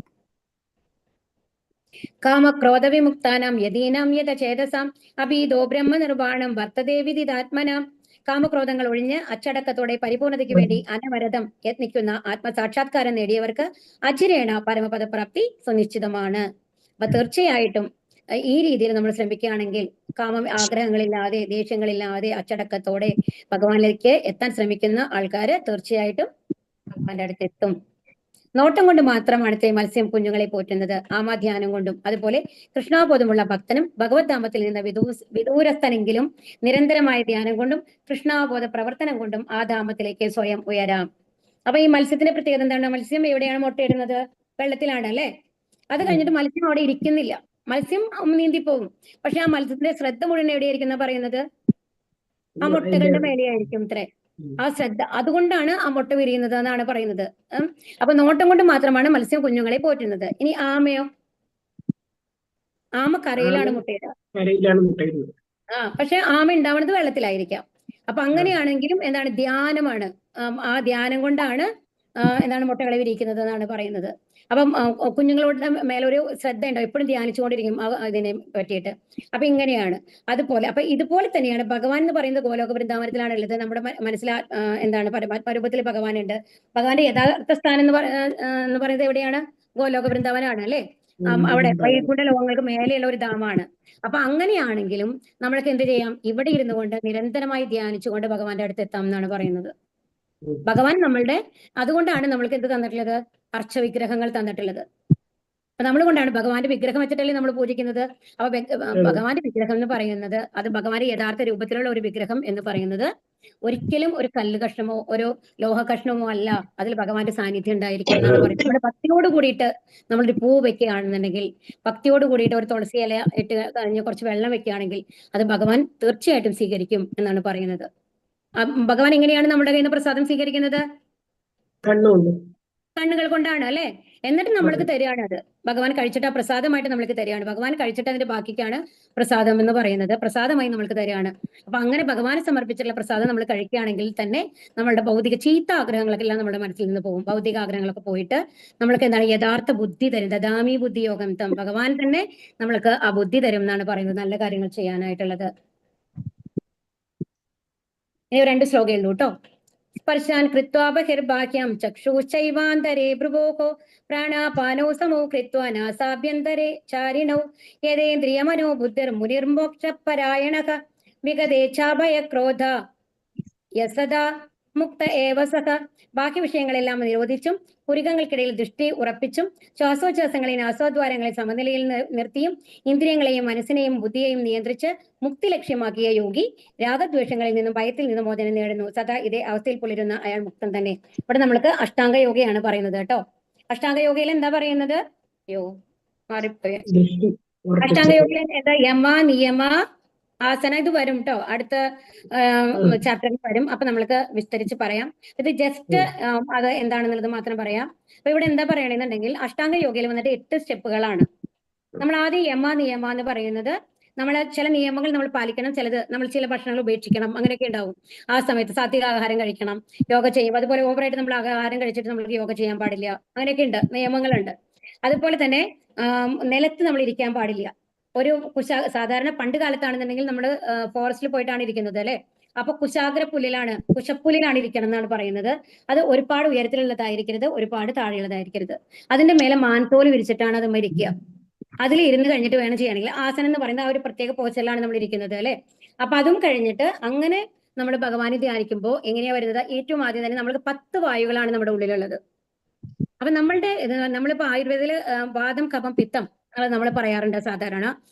കാമക്രോധവിമുക്താനാം യതീനാം യത ചേതസാം അഭീതോ ബ്രഹ്മനിർവാണം വർത്തതേ വിദിതാത്മനാം. കാമക്രോധങ്ങൾ ഒഴിഞ്ഞ് അച്ചടക്കത്തോടെ പരിപൂർണതയ്ക്ക് വേണ്ടി അനവരതം യത്നിക്കുന്ന ആത്മസാക്ഷാത്കാരം നേടിയവർക്ക് അചിരേണ പരമപദപ്രാപ്തി സുനിശ്ചിതമാണ്. അപ്പൊ തീർച്ചയായിട്ടും ഈ രീതിയിൽ നമ്മൾ ശ്രമിക്കുകയാണെങ്കിൽ, ആഗ്രഹങ്ങളില്ലാതെ ദേഷ്യങ്ങളില്ലാതെ അച്ചടക്കത്തോടെ ഭഗവാനിലേക്ക് എത്താൻ ശ്രമിക്കുന്ന ആൾക്കാര് തീർച്ചയായിട്ടും ഭഗവാന്റെ അടുത്ത് എത്തും. നോട്ടം കൊണ്ട് മാത്രമാണ് മത്സ്യം കുഞ്ഞുങ്ങളെ പോറ്റുന്നത്, ആമാധ്യാനം കൊണ്ടും. അതുപോലെ കൃഷ്ണാബോധമുള്ള ഭക്തനും ഭഗവത് ധാമത്തിൽ നിന്ന് വിദൂരസ്ഥനെങ്കിലും നിരന്തരമായ ധ്യാനം കൊണ്ടും കൃഷ്ണാബോധ പ്രവർത്തനം കൊണ്ടും ആ ധാമത്തിലേക്ക് സ്വയം ഉയരാം. അപ്പൊ ഈ മത്സ്യത്തിന്റെ പ്രത്യേകത എന്താണ്? മത്സ്യം എവിടെയാണ് മുട്ടയിടുന്നത്? വെള്ളത്തിലാണ് അല്ലെ? അത് കഴിഞ്ഞിട്ട് മത്സ്യം അവിടെ ഇരിക്കുന്നില്ല, മത്സ്യം നീന്തിപ്പോകും. പക്ഷെ ആ മത്സ്യത്തിന്റെ ശ്രദ്ധ മുഴുവൻ എവിടെയായിരിക്കുന്ന പറയുന്നത്? ആ മുട്ടകളുടെ മേലെയായിരിക്കും ഇത്രേ ആ ശ്രദ്ധ. അതുകൊണ്ടാണ് ആ മുട്ട വിരിയുന്നത് എന്നാണ് പറയുന്നത്. അപ്പൊ നോട്ടം കൊണ്ട് മാത്രമാണ് മത്സ്യം കുഞ്ഞുങ്ങളെ പോറ്റുന്നത്. ഇനി ആമയോ? ആമ കരയിലാണ് മുട്ടയിടുക. പക്ഷെ ആമ ഉണ്ടാവുന്നത് വെള്ളത്തിലായിരിക്കാം. അപ്പൊ അങ്ങനെയാണെങ്കിലും എന്താണ്? ധ്യാനമാണ്. ആ ധ്യാനം കൊണ്ടാണ് എന്താണ് മുട്ടകളെ വിരിയിക്കുന്നത് എന്നാണ് പറയുന്നത്. അപ്പം കുഞ്ഞുങ്ങളുടെ മേലൊരു ശ്രദ്ധ ഉണ്ടോ? എപ്പോഴും ധ്യാനിച്ചുകൊണ്ടിരിക്കും ഇതിനെ പറ്റിയിട്ട്. അപ്പൊ ഇങ്ങനെയാണ്. അതുപോലെ അപ്പൊ ഇതുപോലെ തന്നെയാണ് ഭഗവാൻ എന്ന് പറയുന്നത് ഗോലോക വൃന്ദാവനത്തിലാണ് ഉള്ളത്. നമ്മുടെ എന്താണ് പരമാത്മരൂപത്തിൽ ഭഗവാനുണ്ട്. ഭഗവാന്റെ യഥാർത്ഥ സ്ഥാനം എന്ന് പറയുന്നത് എവിടെയാണ്? ഗോലോക വൃന്ദാവനാണ് അല്ലെ? അവിടെ വൈകുണ്ഠ ലോകങ്ങൾക്ക് മേലെയുള്ള ഒരു ധാമാണ്. അപ്പൊ അങ്ങനെയാണെങ്കിലും നമ്മൾക്ക് എന്ത് ചെയ്യാം? ഇവിടെ ഇരുന്നു കൊണ്ട് നിരന്തരമായി ധ്യാനിച്ചുകൊണ്ട് ഭഗവാന്റെ അടുത്ത് എത്താം എന്നാണ് പറയുന്നത്. ഭഗവാൻ അതുകൊണ്ടാണ് നമ്മൾക്ക് എന്ത് തന്നിട്ടുള്ളത്? അർച്ചവിഗ്രഹങ്ങൾ തന്നിട്ടുള്ളത്. അപ്പൊ നമ്മൾ കൊണ്ടാണ് ഭഗവാന്റെ വിഗ്രഹം വെച്ചിട്ടല്ലേ നമ്മൾ പൂജിക്കുന്നത്. അപ്പൊ ഭഗവാന്റെ വിഗ്രഹം എന്ന് പറയുന്നത്, അത് ഭഗവാന്റെ യഥാർത്ഥ രൂപത്തിലുള്ള ഒരു വിഗ്രഹം എന്ന് പറയുന്നത് ഒരിക്കലും ഒരു കല്ല് കഷ്ണമോ ഒരു ലോഹ കഷ്ണമോ അല്ല. അതിൽ ഭഗവാന്റെ സാന്നിധ്യം ഉണ്ടായിരിക്കും എന്നാണ് പറയുന്നത്. നമ്മുടെ ഭക്തിയോട് കൂടിയിട്ട് നമ്മളൊരു പൂ വെക്കുകയാണെന്നുണ്ടെങ്കിൽ, ഭക്തിയോട് കൂടിയിട്ട് ഒരു തുളസി ഇല ഇട്ട് കഴിഞ്ഞ് കുറച്ച് വെള്ളം വെക്കുകയാണെങ്കിൽ അത് ഭഗവാൻ തീർച്ചയായിട്ടും സ്വീകരിക്കും എന്നാണ് പറയുന്നത്. ഭഗവാൻ എങ്ങനെയാണ് നമ്മുടെ കയ്യിൽ നിന്ന് പ്രസാദം സ്വീകരിക്കുന്നത്? കണ്ണുകൾ കൊണ്ടാണ് അല്ലെ? എന്നിട്ട് നമ്മൾക്ക് തരികയാണ് അത്. ഭഗവാൻ കഴിച്ചിട്ട് ആ പ്രസാദമായിട്ട് നമ്മൾക്ക് തരികയാണ്. ഭഗവാൻ കഴിച്ചിട്ട് അതിന്റെ ബാക്കിക്കാണ് പ്രസാദം എന്ന് പറയുന്നത്. പ്രസാദമായി നമ്മൾക്ക് തരികയാണ്. അപ്പൊ അങ്ങനെ ഭഗവാനെ സമർപ്പിച്ചിട്ടുള്ള പ്രസാദം നമ്മൾ കഴിക്കുകയാണെങ്കിൽ തന്നെ നമ്മളുടെ ഭൗതിക ചീത്ത ആഗ്രഹങ്ങളൊക്കെ എല്ലാം നമ്മുടെ മനസ്സിൽ നിന്ന് പോകും. ഭൗതിക ആഗ്രഹങ്ങളൊക്കെ പോയിട്ട് നമ്മൾക്ക് എന്താണ്? യഥാർത്ഥ ബുദ്ധി തരും. ദദാമി ബുദ്ധി യോഗം തം. ഭഗവാൻ തന്നെ നമ്മൾക്ക് ആ ബുദ്ധി തരും എന്നാണ് പറയുന്നത്, നല്ല കാര്യങ്ങൾ ചെയ്യാനായിട്ടുള്ളത്. ഇനി 2 ശ്ലോകേ ഉള്ളൂ കേട്ടോ. സ്പർശാൻ കൃത്വാ ബഹിർബാഹ്യം ചക്ഷുശ്ചൈവാന്തരേ ഭ്രുവോഃ പ്രാണാപാനോ സമോ കൃത്വാ നാസാഭ്യന്തരേ ചാരിണൗ യതേന്ദ്രിയമനോ ബുദ്ധിർമുനിർമോക്ഷപരായണഃ വിഗതേച്ഛാഭയക്രോധ യസദാ മുക്ത ഏവ സഹ. ബാക്കി വിഷയങ്ങളെല്ലാം നിരോധിച്ചും പുരികങ്ങൾക്കിടയിൽ ദൃഷ്ടി ഉറപ്പിച്ചും ശ്വാസോച്ഛ്വാസങ്ങളെയും ആസ്വാദ്വാരങ്ങളെ സമനിലയിൽ നിർത്തിയും ഇന്ദ്രിയങ്ങളെയും മനസ്സിനെയും ബുദ്ധിയെയും നിയന്ത്രിച്ച് മുക്തി ലക്ഷ്യമാക്കിയ യോഗി രാഗദ്വേഷങ്ങളിൽ നിന്നും ഭയത്തിൽ നിന്നും മോചനം നേടുന്നു. സദാ ഇതേ അവസ്ഥയിൽ പുലരുന്ന അയാൾ മുക്തൻ തന്നെ. ഇവിടെ നമ്മൾക്ക് അഷ്ടാംഗ യോഗയാണ് പറയുന്നത് കേട്ടോ. അഷ്ടാംഗ യോഗയിൽ എന്താ പറയുന്നത്? മാറിപ്പോയി. അഷ്ടാംഗ യോഗയിൽ എന്താ? യമ നിയമ ആസന ഇത് വരും കേട്ടോ, അടുത്ത ചാപ്റ്ററിൽ വരും. അപ്പൊ നമ്മൾക്ക് വിസ്തരിച്ച് പറയാം. ഇത് ജസ്റ്റ് അത് എന്താണെന്നുള്ളത് മാത്രം പറയാം. അപ്പൊ ഇവിടെ എന്താ പറയണെന്നുണ്ടെങ്കിൽ അഷ്ടാംഗ യോഗയിൽ വന്നിട്ട് 8 സ്റ്റെപ്പുകളാണ്. നമ്മൾ ആദ്യം യമ നിയമ എന്ന് പറയുന്നത് നമ്മളെ ചില നിയമങ്ങൾ നമ്മൾ പാലിക്കണം, നമ്മൾ ചില ഭക്ഷണങ്ങൾ ഉപേക്ഷിക്കണം, അങ്ങനെയൊക്കെ ഉണ്ടാവും. ആ സമയത്ത് സാത്വിക ആഹാരം കഴിക്കണം, യോഗ ചെയ്യുമ്പോൾ. അതുപോലെ ഓവറായിട്ട് നമ്മൾ ആഹാരം കഴിച്ചിട്ട് നമ്മൾക്ക് യോഗ ചെയ്യാൻ പാടില്ല, അങ്ങനെയൊക്കെ ഉണ്ട്, നിയമങ്ങളുണ്ട്. അതുപോലെ തന്നെ നിലത്ത് നമ്മൾ ഇരിക്കാൻ പാടില്ല. ഒരു സാധാരണ പണ്ട് കാലത്താണെന്നുണ്ടെങ്കിൽ നമ്മൾ ഫോറസ്റ്റിൽ പോയിട്ടാണ് ഇരിക്കുന്നത് അല്ലെ. അപ്പൊ കുശപ്പുല്ലിലാണ് ഇരിക്കണം എന്നാണ് പറയുന്നത്. അത് ഒരുപാട് ഉയരത്തിലുള്ളതായിരിക്കരുത്, ഒരുപാട് താഴെയുള്ളതായിരിക്കരുത്. അതിന്റെ മേലെ മാൻതോല് വിരിച്ചിട്ടാണ് അത് ഇരിക്കുക. അതിൽ ഇരുന്ന് കഴിഞ്ഞിട്ട് വേണം ചെയ്യണമെങ്കിൽ. ആസനം എന്ന് പറയുന്ന ആ ഒരു പ്രത്യേക പോസ്റ്റിലാണ് നമ്മൾ ഇരിക്കുന്നത് അല്ലെ. അപ്പൊ അതും കഴിഞ്ഞിട്ട് അങ്ങനെ നമ്മൾ ഭഗവാനെ ധ്യാനിക്കുമ്പോൾ എങ്ങനെയാ വരുന്നത്? ഏറ്റവും ആദ്യം തന്നെ നമ്മൾക്ക് 10 വായുകളാണ് നമ്മുടെ ഉള്ളിലുള്ളത്. അപ്പൊ നമ്മളിപ്പോ ആയുർവേദത്തില് വാദം, കഫം, പിത്തം നമ്മൾ പറയാറുണ്ട് സാധാരണ.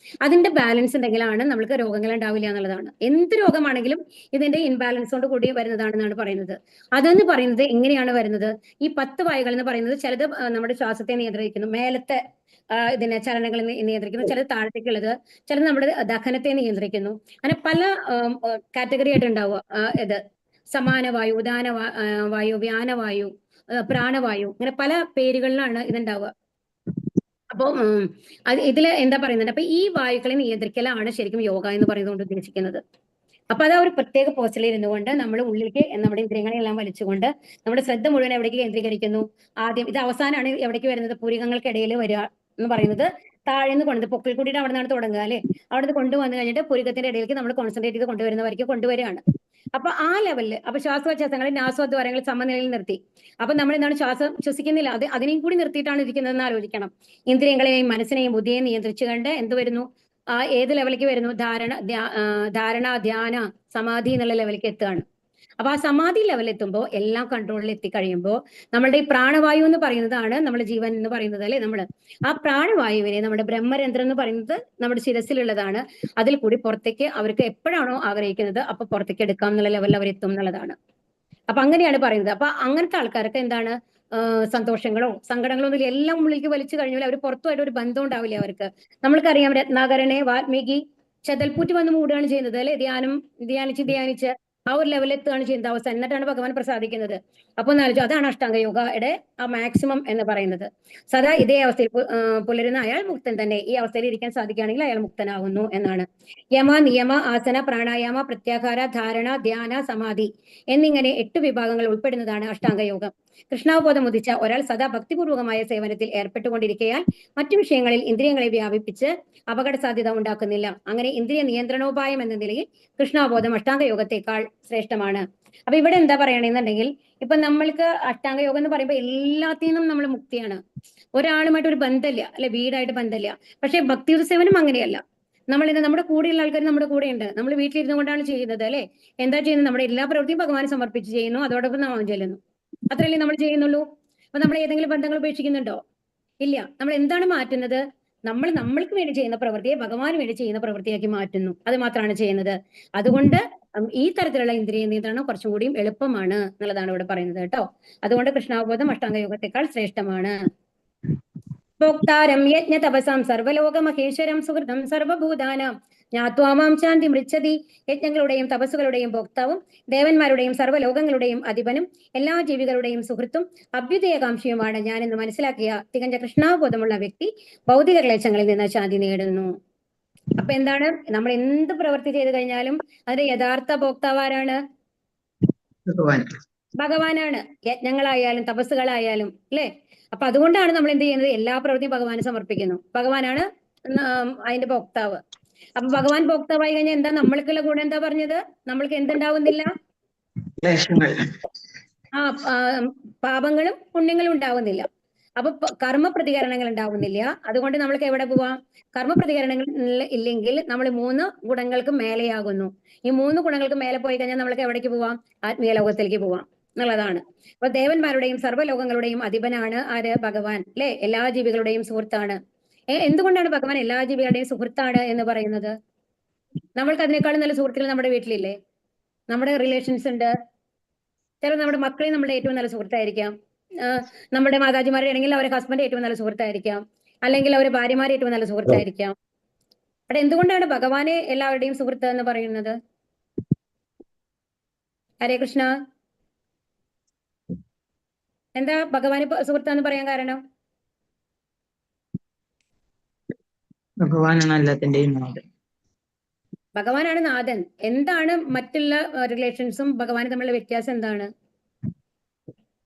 അതിന്റെ ബാലൻസ് ഉണ്ടെങ്കിലാണ് നമ്മൾക്ക് രോഗങ്ങൾ ഉണ്ടാവില്ല എന്നുള്ളതാണ്. എന്ത് രോഗമാണെങ്കിലും ഇതിന്റെ ഇൻബാലൻസ് കൊണ്ട് കൂടി വരുന്നതാണെന്നാണ് പറയുന്നത്. അതെന്ന് പറയുന്നത് എങ്ങനെയാണ് വരുന്നത്? ഈ 10 വായുകൾ എന്ന് പറയുന്നത് ചിലത് നമ്മുടെ ശ്വാസത്തെ നിയന്ത്രിക്കുന്നു, മേലത്തെ ഇതിനെ ചലനങ്ങൾ നിയന്ത്രിക്കുന്നു, ചിലത് താഴത്തേക്കുള്ളത്, ചിലത് നമ്മുടെ ദഹനത്തെ നിയന്ത്രിക്കുന്നു. അങ്ങനെ പല കാറ്റഗറി ആയിട്ട് ഉണ്ടാവുക. ഇത് സമാനവായു, വായു, വ്യാനവായു, പ്രാണവായു, അങ്ങനെ പല പേരുകളിലാണ് ഇതുണ്ടാവുക. അപ്പോൾ ഇതിൽ എന്താ പറയുന്നത്? അപ്പൊ ഈ വായുക്കളെ നിയന്ത്രിക്കലാണ് ശരിക്കും യോഗ എന്ന് പറയുന്നതുകൊണ്ട് ഉദ്ദേശിക്കുന്നത്. അപ്പൊ അത് ഒരു പ്രത്യേക പോസ്റ്റിൽ ഇരുന്നുകൊണ്ട് നമ്മൾ ഉള്ളിലേക്ക് നമ്മുടെ ഇന്ദ്രിയങ്ങളെല്ലാം വലിച്ചുകൊണ്ട് നമ്മുടെ ശ്രദ്ധ മുഴുവൻ എവിടേക്ക് കേന്ദ്രീകരിക്കുന്നു? ആദ്യം ഇത് അവസാനമാണ് എവിടേക്ക് വരുന്നത്? പുരികങ്ങൾക്കിടയിൽ വരിക എന്ന് പറയുന്നത്. താഴേന്ന് കൊണ്ടത് പൊക്കിൾക്കുടിയുടെ അവിടെ നിന്നാണ് തുടങ്ങുക അല്ലെ. അവിടെ നിന്ന് കൊണ്ടുവന്നു കഴിഞ്ഞിട്ട് പുരികത്തിന്റെ ഇടയിലേക്ക് നമ്മൾ കോൺസെൻട്രേറ്റ് ചെയ്ത് കൊണ്ടുവരുന്നവർക്ക് കൊണ്ടുവരികയാണ്. അപ്പൊ ആ ലെവലില് അപ്പൊ ശ്വാസോച്ഛ്വാസങ്ങൾ, നാസോദ്വാരങ്ങൾ സമനിലയിൽ നിർത്തി. അപ്പൊ നമ്മൾ എന്താണ് ശ്വാസം ശ്വസിക്കുന്നില്ല, അതിനെയും കൂടി നിർത്തിയിട്ടാണ് ഇരിക്കുന്നതെന്ന് ആലോചിക്കണം. ഇന്ദ്രിയങ്ങളെയും മനസ്സിനെയും ബുദ്ധിയെയും നിയന്ത്രിച്ചുകൊണ്ട് എന്ത് വരുന്നു? ഏത് ലെവലിലേക്ക് വരുന്നു? ധാരണ, ധ്യാന, സമാധി എന്നുള്ള ലെവലിലേക്ക് എത്തുകയാണ്. അപ്പൊ ആ സമാധി ലെവലിൽ എത്തുമ്പോൾ, എല്ലാം കൺട്രോളിൽ എത്തിക്കഴിയുമ്പോൾ നമ്മളുടെ ഈ പ്രാണവായു എന്ന് പറയുന്നതാണ് നമ്മുടെ ജീവൻ എന്ന് പറയുന്നത് അല്ലെ. ആ പ്രാണവായുവിനെ നമ്മുടെ ബ്രഹ്മരന്ധ്രം എന്ന് പറയുന്നത് നമ്മുടെ ശിരസിലുള്ളതാണ്. അതിൽ കൂടി പുറത്തേക്ക് അവർക്ക് എപ്പോഴാണോ ആഗ്രഹിക്കുന്നത് അപ്പൊ പുറത്തേക്ക് എടുക്കാം എന്നുള്ള ലെവലിൽ അവരെത്തും എന്നുള്ളതാണ്. അപ്പൊ അങ്ങനെയാണ് പറയുന്നത്. അപ്പൊ അങ്ങനത്തെ ആൾക്കാർക്ക് എന്താണ്? സന്തോഷങ്ങളോ സങ്കടങ്ങളോ ഒന്നും എല്ലാം ഉള്ളിലേക്ക് വലിച്ചു കഴിഞ്ഞാൽ അവർ പുറത്തുമായിട്ട് ഒരു ബന്ധം ഉണ്ടാവില്ല അവർക്ക്. നമ്മൾക്കറിയാം, രത്നാകരനെ വാൽമീകി ചെതൽപ്പൂറ്റ് വന്ന് മൂടുകയാണ് ചെയ്യുന്നത് അല്ലെ. ധ്യാനിച്ച് ആ ഒരു ലെവലിൽ എത്തുകയാണ് ചെയ്യുന്നത് അവസ്ഥ. എന്നിട്ടാണ് ഭഗവാൻ പ്രസാദിക്കുന്നത്. അപ്പൊ അതാണ് അഷ്ടാംഗ യോഗയുടെ ആ മാക്സിമം എന്ന് പറയുന്നത്. സദാ ഇതേ അവസ്ഥയിൽ പുലരുന്ന അയാൾ മുക്തൻ തന്നെ. ഈ അവസ്ഥയിൽ ഇരിക്കാൻ സാധിക്കുകയാണെങ്കിൽ അയാൾ മുക്തനാകുന്നു എന്നാണ്. യമ, നിയമ, ആസന, പ്രാണായാമ, പ്രത്യാഹാര, ധാരണ, ധ്യാന, സമാധി എന്നിങ്ങനെ 8 വിഭാഗങ്ങൾ ഉൾപ്പെടുന്നതാണ് അഷ്ടാംഗയോഗം. കൃഷ്ണാവബോധം ഉദിച്ച ഒരാൾ സദാ ഭക്തിപൂർവകമായ സേവനത്തിൽ ഏർപ്പെട്ടുകൊണ്ടിരിക്കയാൽ മറ്റു വിഷയങ്ങളിൽ ഇന്ദ്രിയങ്ങളെ വ്യാപിപ്പിച്ച് അപകട സാധ്യത ഉണ്ടാക്കുന്നില്ല. അങ്ങനെ ഇന്ദ്രിയ നിയന്ത്രണോപായം എന്ന നിലയിൽ കൃഷ്ണാവബോധം അഷ്ടാംഗയോഗത്തെക്കാൾ ശ്രേഷ്ഠമാണ്. അപ്പൊ ഇവിടെ എന്താ പറയണെന്നുണ്ടെങ്കിൽ, ഇപ്പൊ നമ്മൾക്ക് അഷ്ടാംഗയോഗം എന്ന് പറയുമ്പോൾ എല്ലാത്തിനും നമ്മൾ മുക്തിയാണ്. ഒരാളുമായിട്ട് ഒരു ബന്ധമില്ല അല്ലെ, വീടായിട്ട് ബന്ധമില്ല. പക്ഷെ ഭക്തിയുത സേവനം അങ്ങനെയല്ല. നമ്മുടെ കൂടെയുള്ള ആൾക്കാർ നമ്മുടെ കൂടെയുണ്ട്. നമ്മൾ വീട്ടിലിരുന്നു കൊണ്ടാണ് ചെയ്യുന്നത് അല്ലെ. എന്താ ചെയ്യുന്നത്? നമ്മുടെ എല്ലാ പ്രവൃത്തിയും ഭഗവാനെ സമർപ്പിച്ച് ചെയ്യുന്നു, അതോടൊപ്പം നാമം ചൊല്ലുന്നു. അത്രയല്ലേ നമ്മൾ ചെയ്യുന്നുള്ളൂ. അപ്പൊ നമ്മൾ ഏതെങ്കിലും ബന്ധങ്ങൾ ഉപേക്ഷിക്കുന്നുണ്ടോ? ഇല്ല. നമ്മൾ എന്താണ് മാറ്റുന്നത്? നമ്മൾക്ക് വേണ്ടി ചെയ്യുന്ന പ്രവൃത്തിയെ ഭഗവാന് വേണ്ടി ചെയ്യുന്ന പ്രവൃത്തിയാക്കി മാറ്റുന്നു. അത് മാത്രമാണ് ചെയ്യുന്നത്. അതുകൊണ്ട് ഈ തരത്തിലുള്ള ഇന്ദ്രിയ നിയന്ത്രണം കുറച്ചും കൂടിയും എളുപ്പമാണ് എന്നുള്ളതാണ് ഇവിടെ പറയുന്നത് കേട്ടോ. അതുകൊണ്ട് കൃഷ്ണാവബോധം അഷ്ടാംഗയോഗത്തെക്കാൾ ശ്രേഷ്ഠമാണ്. ഭോക്താരം യജ്ഞ തപസാം സർവലോക മഹേശ്വരം സുഹൃതം സർവഭൂതാനാം ജ്ഞാത്വാമാം ശാന്തി മൃച്ഛതി. യജ്ഞങ്ങളുടെയും തപസ്സുകളുടെയും ഭോക്താവും ദേവന്മാരുടെയും സർവ്വലോകങ്ങളുടെയും അധിപനും എല്ലാ ജീവികളുടെയും സുഹൃത്തും അഭ്യുദയകാംക്ഷിയുമാണ് ഞാനെന്ന് മനസ്സിലാക്കിയ തികഞ്ഞ കൃഷ്ണാവബോധമുള്ള വ്യക്തി ഭൗതിക ക്ലേശങ്ങളിൽ നിന്ന് ശാന്തി നേടുന്നു. അപ്പൊ എന്താണ്? നമ്മൾ എന്ത് പ്രവൃത്തി ചെയ്തു കഴിഞ്ഞാലും അതിന്റെ യഥാർത്ഥ ഭോക്താവ് ആരാണ്? ഭഗവാനാണ്. യജ്ഞങ്ങളായാലും തപസ്സുകളായാലും അല്ലെ. അപ്പൊ അതുകൊണ്ടാണ് നമ്മൾ എന്ത് ചെയ്യുന്നത്? എല്ലാ പ്രവൃത്തിയും ഭഗവാന് സമർപ്പിക്കുന്നു. ഭഗവാനാണ് അതിന്റെ ഭോക്താവ്. അപ്പൊ ഭഗവാൻ ഭോക്താവായി കഴിഞ്ഞാൽ എന്താ നമ്മൾക്കുള്ള ഗുണം? എന്താ പറഞ്ഞത്? നമ്മൾക്ക് എന്തുണ്ടാവുന്നില്ല? പാപങ്ങളും പുണ്യങ്ങളും ഉണ്ടാവുന്നില്ല. അപ്പൊ കർമ്മ പ്രതികരണങ്ങൾ ഉണ്ടാവുന്നില്ല. അതുകൊണ്ട് നമ്മൾക്ക് എവിടെ പോവാം? കർമ്മ പ്രതികരണങ്ങൾ ഇല്ലെങ്കിൽ നമ്മൾ 3 ഗുണങ്ങൾക്ക് മേലെയാകുന്നു. ഈ 3 ഗുണങ്ങൾക്ക് മേലെ പോയി കഴിഞ്ഞാൽ നമ്മൾക്ക് എവിടേക്ക് പോവാം? ആത്മീയ ലോകത്തിലേക്ക് പോവാം എന്നുള്ളതാണ്. അപ്പൊ ദേവന്മാരുടെയും സർവ്വലോകങ്ങളുടെയും അധിപനാണ് ആര്? ഭഗവാൻ അല്ലെ. എല്ലാ ജീവികളുടെയും സുഹൃത്താണ്. എന്തുകൊണ്ടാണ് ഭഗവാൻ എല്ലാ ജീവികളുടെയും സുഹൃത്താണ് എന്ന് പറയുന്നത്? നമ്മൾക്ക് അതിനേക്കാളും നല്ല സുഹൃത്തുക്കൾ നമ്മുടെ വീട്ടിലില്ലേ? നമ്മുടെ റിലേഷൻസ് ഉണ്ട്. ചില നമ്മുടെ മക്കളെ നമ്മുടെ ഏറ്റവും നല്ല സുഹൃത്തായിരിക്കാം. നമ്മുടെ മാതാജിമാരുടെ ആണെങ്കിൽ അവരെ ഹസ്ബൻഡ് ഏറ്റവും നല്ല സുഹൃത്തായിരിക്കാം, അല്ലെങ്കിൽ അവരെ ഭാര്യമാരെ ഏറ്റവും നല്ല സുഹൃത്തായിരിക്കാം. അവിടെ എന്തുകൊണ്ടാണ് ഭഗവാനെ എല്ലാവരുടെയും സുഹൃത്ത് എന്ന് പറയുന്നത്? ഹരേ കൃഷ്ണ. എന്താ ഭഗവാന് സുഹൃത്താന്ന് പറയാൻ കാരണം? ഭഗവാനാണ് എല്ലാത്തിന്റെയും നാട്. ഭഗവാനാണ് നാഥൻ. എന്താണ് മറ്റുള്ള റിലേഷൻസും ഭഗവാനും തമ്മിലുള്ള വ്യത്യാസം എന്താണ്?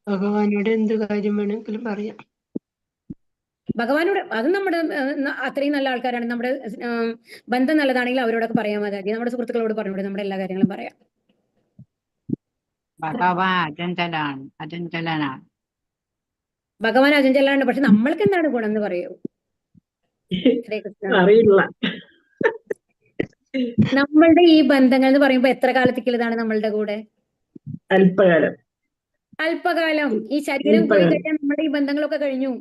ഭഗവാനോട് എന്ത് കാര്യം വേണമെങ്കിലും പറയാം. ഭഗവാനോട് അത് നമ്മുടെ അത്രയും നല്ല ആൾക്കാരാണ്. നമ്മുടെ ബന്ധം നല്ലതാണെങ്കിൽ അവരോടൊക്കെ പറയാൻ മതി. നമ്മുടെ സുഹൃത്തുക്കളോട് പറഞ്ഞൂടെ, നമ്മുടെ എല്ലാ കാര്യങ്ങളും പറയാം. ഭഗവാൻ അചഞ്ചലനാണ്. ഭഗവാൻ അചഞ്ചലാണ്. പക്ഷെ നമ്മൾക്ക് എന്താണ് ഗുണം എന്ന് പറയൂ? ഹരേ കൃഷ്ണ. അറിയില്ല. നമ്മളുടെ ഈ ബന്ധങ്ങൾ എന്ന് പറയുമ്പോ എത്ര കാലത്തേക്കുള്ളതാണ് നമ്മളുടെ കൂടെ? അല്പകാലം. അല്പകാലം. ഈ ശരീരം പോയി കഴിഞ്ഞാൽ നമ്മുടെ ഈ ബന്ധങ്ങളൊക്കെ കഴിഞ്ഞു.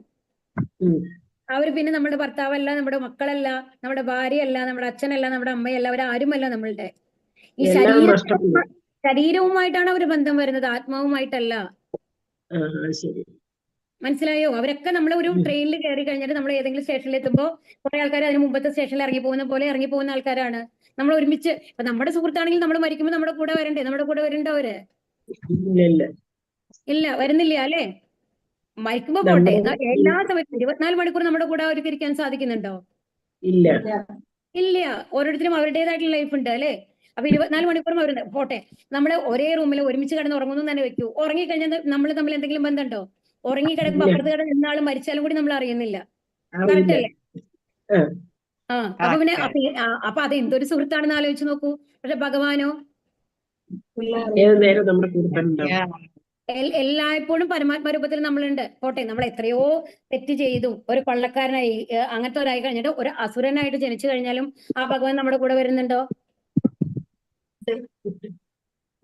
അവർ പിന്നെ നമ്മുടെ ഭർത്താവല്ല, നമ്മുടെ മക്കളല്ല, നമ്മുടെ ഭാര്യയല്ല, നമ്മുടെ അച്ഛനല്ല, നമ്മുടെ അമ്മയല്ല, അവരാരുമല്ല നമ്മളുടെ. ഈ ശരീരവുമായിട്ടാണ് അവർ ബന്ധം വരുന്നത്, ആത്മാവുമായിട്ടല്ല. മനസ്സിലായോ? അവരൊക്കെ നമ്മൾ ഒരു ട്രെയിനിൽ കയറി കഴിഞ്ഞിട്ട് നമ്മൾ ഏതെങ്കിലും സ്റ്റേഷനിൽ എത്തുമ്പോൾ കുറെ ആൾക്കാർ അതിന് മുമ്പത്തെ സ്റ്റേഷനിൽ ഇറങ്ങി പോകുന്ന പോലെ ഇറങ്ങി പോകുന്ന ആൾക്കാരാണ്. നമ്മൾ ഒരുമിച്ച് ഇപ്പൊ നമ്മുടെ സുഹൃത്താണെങ്കിൽ നമ്മൾ മരിക്കുമ്പോൾ നമ്മുടെ കൂടെ വരണ്ടേ? നമ്മുടെ കൂടെ വരണ്ടോ അവര്? ഇല്ല, വരുന്നില്ല അല്ലേ? മരിക്കുമ്പോ പോട്ടെ, എല്ലാ സമയത്തും 24 മണിക്കൂർ നമ്മുടെ കൂടെ അവർക്ക് ഇരിക്കാൻ സാധിക്കുന്നുണ്ടോ? ഇല്ല. ഇല്ല. ഓരോരുത്തരും അവരുടേതായിട്ടുള്ള ലൈഫ് ഉണ്ട് അല്ലേ? അപ്പൊ 24 മണിക്കൂറും അവരുണ്ട്. പോട്ടെ, നമ്മൾ ഒരേ റൂമിൽ ഒരുമിച്ച് കിടന്ന് ഉറങ്ങുന്നു തന്നെ വെക്കൂ. ഉറങ്ങിക്കഴിഞ്ഞാൽ നമ്മൾ തമ്മിൽ എന്തെങ്കിലും ബന്ധമുണ്ടോ? ഉറങ്ങി കിടക്കുമ്പോ അപ്പുറത്ത് കിടന്ന് ഇന്നാളും മരിച്ചാലും കൂടി നമ്മൾ അറിയുന്നില്ല. കറക്റ്റ് അല്ലേ? അപ്പൊ പിന്നെ അപ്പൊ അത് എന്തൊരു സുഹൃത്താണെന്ന് ആലോചിച്ച് നോക്കൂ. പക്ഷെ ഭഗവാനോ എല്ലായ്പ്പോഴും പരമാത്മ രൂപത്തിൽ നമ്മളുണ്ട്. പോട്ടെ, നമ്മൾ എത്രയോ തെറ്റ് ചെയ്തു, ഒരു കൊള്ളക്കാരനായി അങ്ങനത്തെ ഒരായി കഴിഞ്ഞിട്ട് ഒരു അസുരനായിട്ട് ജനിച്ചു കഴിഞ്ഞാലും ആ ഭഗവാൻ നമ്മുടെ കൂടെ വരുന്നുണ്ടോ?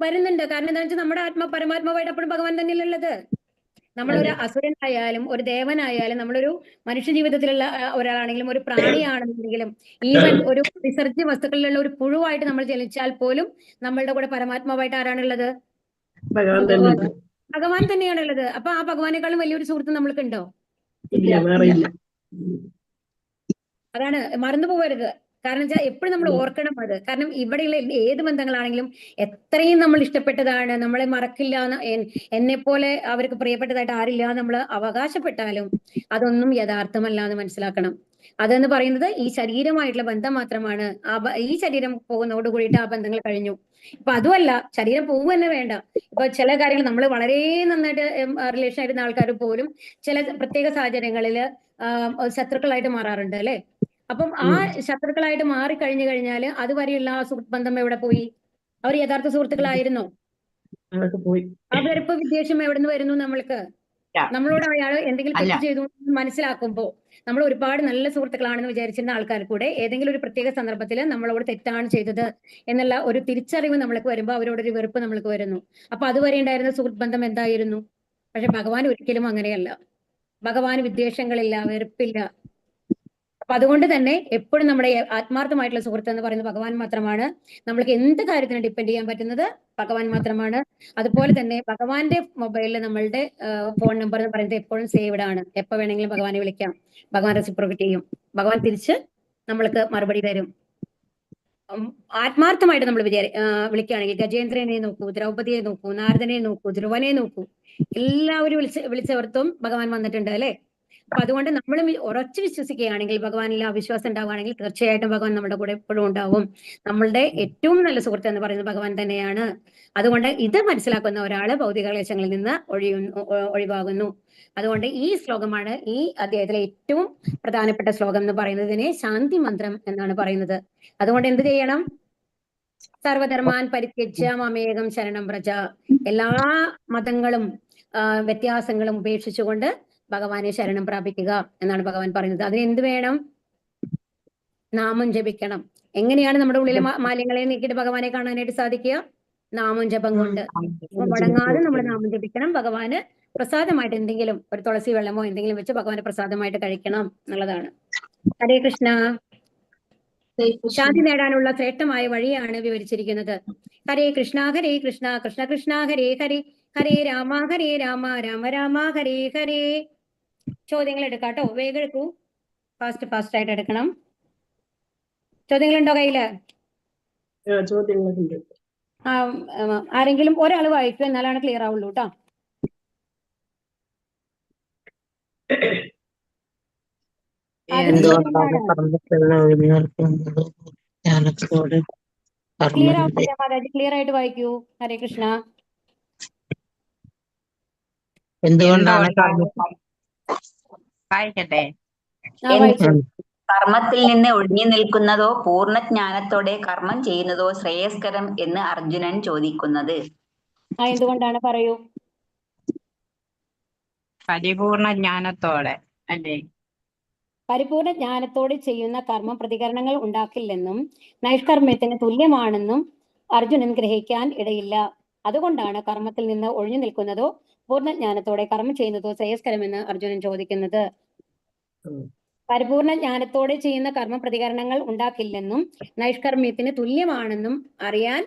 വരുന്നുണ്ട്. കാരണം എന്താ വെച്ചാൽ നമ്മുടെ പരമാത്മാവായിട്ട് അപ്പോഴും ഭഗവാൻ തന്നെയല്ലുള്ളത്. നമ്മളൊരു അസുരനായാലും ഒരു ദേവനായാലും നമ്മളൊരു മനുഷ്യ ജീവിതത്തിലുള്ള ഒരാളാണെങ്കിലും ഒരു പ്രാണിയാണെന്നുണ്ടെങ്കിലും ഈവൻ ഒരു വിസർജ്യ വസ്തുക്കളിലുള്ള ഒരു പുഴുവായിട്ട് നമ്മൾ ജനിച്ചാൽ പോലും നമ്മളുടെ കൂടെ പരമാത്മാവായിട്ട് ആരാണുള്ളത്? ഭഗവാൻ തന്നെയാണുള്ളത്. അപ്പൊ ആ ഭഗവാനേക്കാളും വലിയൊരു സുഹൃത്ത് നമ്മൾക്കുണ്ടോ? അതാണ്, മറന്നു പോകരുത്. കാരണം വെച്ചാൽ എപ്പോഴും നമ്മൾ ഓർക്കണം അത്. കാരണം ഇവിടെയുള്ള ഏത് ബന്ധങ്ങളാണെങ്കിലും എത്രയും നമ്മൾ ഇഷ്ടപ്പെട്ടതാണ്, നമ്മളെ മറക്കില്ല, എന്നെ പോലെ അവർക്ക് പ്രിയപ്പെട്ടതായിട്ട് ആരില്ല നമ്മൾ അവകാശപ്പെട്ടാലും അതൊന്നും യഥാർത്ഥമല്ല എന്ന് മനസ്സിലാക്കണം. അതെന്ന് പറയുന്നത് ഈ ശരീരമായിട്ടുള്ള ബന്ധം മാത്രമാണ്. ഈ ശരീരം പോകുന്നതോട് കൂടിയിട്ട് ആ ബന്ധങ്ങൾ കഴിഞ്ഞു. ഇപ്പൊ അതുമല്ല, ശരീരം പോകുക തന്നെ വേണ്ട. ഇപ്പൊ ചില കാര്യങ്ങൾ നമ്മൾ വളരെ നന്നായിട്ട് റിലേഷൻ ആയിരുന്ന ആൾക്കാർ പോലും ചില പ്രത്യേക സാഹചര്യങ്ങളിൽ ശത്രുക്കളായിട്ട് മാറാറുണ്ട് അല്ലെ? അപ്പം ആ ശത്രുക്കളായിട്ട് മാറി കഴിഞ്ഞു കഴിഞ്ഞാല് അതുവരെയുള്ള ആ സുഹൃത്ത് ബന്ധം എവിടെ പോയി? അവർ യഥാർത്ഥ സുഹൃത്തുക്കളായിരുന്നോ? ആ വെറുപ്പ് വിദ്വേഷം എവിടെ നിന്ന് വരുന്നു? നമ്മൾക്ക് നമ്മളോട് അയാൾ എന്തെങ്കിലും തെറ്റ് ചെയ്തു മനസ്സിലാക്കുമ്പോൾ നമ്മൾ ഒരുപാട് നല്ല സുഹൃത്തുക്കളാണെന്ന് വിചാരിച്ചിരുന്ന ആൾക്കാർ കൂടെ ഏതെങ്കിലും ഒരു പ്രത്യേക സന്ദർഭത്തിൽ നമ്മളോട് തെറ്റാണ് ചെയ്തത് എന്നുള്ള ഒരു തിരിച്ചറിവ് നമ്മൾക്ക് വരുമ്പോൾ അവരോടൊരു വെറുപ്പ് നമ്മൾക്ക് വരുന്നു. അപ്പൊ അതുവരെ ഉണ്ടായിരുന്ന സുഹൃത്ത് ബന്ധം എന്തായിരുന്നു? പക്ഷെ ഭഗവാൻ ഒരിക്കലും അങ്ങനെയല്ല. ഭഗവാന് വിദ്വേഷങ്ങളില്ല, വെറുപ്പില്ല. അപ്പൊ അതുകൊണ്ട് തന്നെ എപ്പോഴും നമ്മുടെ ആത്മാർത്ഥമായിട്ടുള്ള സുഹൃത്ത് എന്ന് പറയുന്നത് ഭഗവാൻ മാത്രമാണ്. നമ്മൾക്ക് എന്ത് കാര്യത്തിന് ഡിപ്പെൻഡ് ചെയ്യാൻ പറ്റുന്നത് ഭഗവാൻ മാത്രമാണ്. അതുപോലെ തന്നെ ഭഗവാന്റെ മൊബൈലിൽ നമ്മളുടെ ഫോൺ നമ്പർ എന്ന് പറയുന്നത് എപ്പോഴും സേവ്ഡ് ആണ്. എപ്പോ വേണമെങ്കിലും ഭഗവാനെ വിളിക്കാം. ഭഗവാൻ റെസിപ്രോക്കേറ്റ് ചെയ്യും. ഭഗവാൻ തിരിച്ച് നമ്മൾക്ക് മറുപടി തരും. ആത്മാർത്ഥമായിട്ട് നമ്മൾ വിളിക്കുകയാണെങ്കിൽ ഗജേന്ദ്രനെ നോക്കൂ, ദ്രൗപദിയെ നോക്കൂ, നാരദനെ നോക്കൂ, ധ്രുവനെ നോക്കൂ, എല്ലാവരും വിളിച്ചവർത്തും ഭഗവാൻ വന്നിട്ടുണ്ട് അല്ലെ? അപ്പൊ അതുകൊണ്ട് നമ്മൾ ഉറച്ചു വിശ്വസിക്കുകയാണെങ്കിൽ, ഭഗവാനിൽ ആ വിശ്വാസം ഉണ്ടാവുകയാണെങ്കിൽ തീർച്ചയായിട്ടും ഭഗവാൻ നമ്മുടെ കൂടെ എപ്പോഴും ഉണ്ടാവും. നമ്മളുടെ ഏറ്റവും നല്ല സുഹൃത്ത് എന്ന് പറയുന്നത് ഭഗവാൻ തന്നെയാണ്. അതുകൊണ്ട് ഇത് മനസ്സിലാക്കുന്ന ഒരാള് ഭൗതിക ക്ലേശങ്ങളിൽ നിന്ന് ഒഴിവാകുന്നു. അതുകൊണ്ട് ഈ ശ്ലോകമാണ് ഈ അധ്യായത്തിലെ ഏറ്റവും പ്രധാനപ്പെട്ട ശ്ലോകം എന്ന് പറയുന്നതിനെ ശാന്തി മന്ത്രം എന്നാണ് പറയുന്നത്. അതുകൊണ്ട് എന്ത് ചെയ്യണം? സർവധർമാൻ പരിത്യജ്യ മാമേകം ശരണം വ്രജ. എല്ലാ മതങ്ങളും വ്യത്യാസങ്ങളും ഉപേക്ഷിച്ചുകൊണ്ട് ഭഗവാനെ ശരണം പ്രാപിക്കുക എന്നാണ് ഭഗവാൻ പറയുന്നത്. അതിന് എന്ത് വേണം? നാമം ജപിക്കണം. എങ്ങനെയാണ് നമ്മുടെ ഉള്ളിലെ മാലിന്യങ്ങളെ നീക്കിയിട്ട് ഭഗവാനെ കാണാനായിട്ട് സാധിക്കുക? നാമം ജപം കൊണ്ട്. മുടങ്ങാതെ നമ്മൾ നാമം ജപിക്കണം. ഭഗവാന് പ്രസാദമായിട്ട് എന്തെങ്കിലും ഒരു തുളസി വെള്ളമോ എന്തെങ്കിലും വെച്ച് ഭഗവാന് പ്രസാദമായിട്ട് കഴിക്കണം എന്നുള്ളതാണ്. ഹരേ കൃഷ്ണ. ശാന്തി നേടാനുള്ള ശ്രേഷ്ഠമായ വഴിയാണ് വിവരിച്ചിരിക്കുന്നത്. ഹരേ കൃഷ്ണ കൃഷ്ണ കൃഷ്ണ ഹരേ ഹരേ, ഹരേ രാമ രാമ രാമ ഹരേ ഹരേ. ചോദ്യങ്ങൾ എടുക്കാട്ടോ, വേഗം എടുക്കൂ. ഫാസ്റ്റ് ആയിട്ട് എടുക്കണം. ചോദ്യങ്ങളുണ്ടോ കയ്യില്? ആരെങ്കിലും ഒരാൾ വായിക്കും, എന്നാലാണ് ക്ലിയർ ആവുള്ളൂ കേട്ടോ. എന്തുകൊണ്ടാണ് കർമ്മത്തിൽ ജ്ഞാനത്തോട് ക്ലിയർ കർമ്മം ആവുന്നില്ല മാതാജി, ക്ലിയർ ആയിട്ട് വായിക്കൂ. ഹരേ കൃഷ്ണ. എന്തുകൊണ്ടാണ് എന്തുകൊണ്ടാണ് വായിക്കട്ടെ? വായിച്ചു. കർമ്മത്തിൽ നിന്ന് ഒഴിഞ്ഞു നിൽക്കുന്നതോ പൂർണ്ണജ്ഞാനത്തോടെ കർമ്മം ചെയ്യുന്നതോ ശ്രേയസ്കരം എന്ന് അർജുനൻ ചോദിക്കുന്നത്? എന്തുകൊണ്ടാണ് പറയൂ. പരിപൂർണ ജ്ഞാനത്തോടെ അല്ലേ? പരിപൂർണ ജ്ഞാനത്തോടെ ചെയ്യുന്ന കർമ്മം പ്രതികരണങ്ങൾ ഉണ്ടാക്കില്ലെന്നും നൈഷ്കർമ്മ്യത്തിന് തുല്യമാണെന്നും അർജുനൻ ഗ്രഹിക്കാൻ ഇടയില്ല. അതുകൊണ്ടാണ് കർമ്മത്തിൽ നിന്ന് ഒഴിഞ്ഞു നിൽക്കുന്നതോ പൂർണ്ണജ്ഞാനത്തോടെ കർമ്മം ചെയ്യുന്നതോ ശ്രേയസ്കരമെന്ന് അർജുനൻ ചോദിക്കുന്നത്. പരിപൂർണ ജ്ഞാനത്തോടെ ചെയ്യുന്ന കർമ്മ പ്രതികരണങ്ങൾ ഉണ്ടാക്കില്ലെന്നും നൈഷ്കർമ്മ്യത്തിന് തുല്യമാണെന്നും അറിയാൻ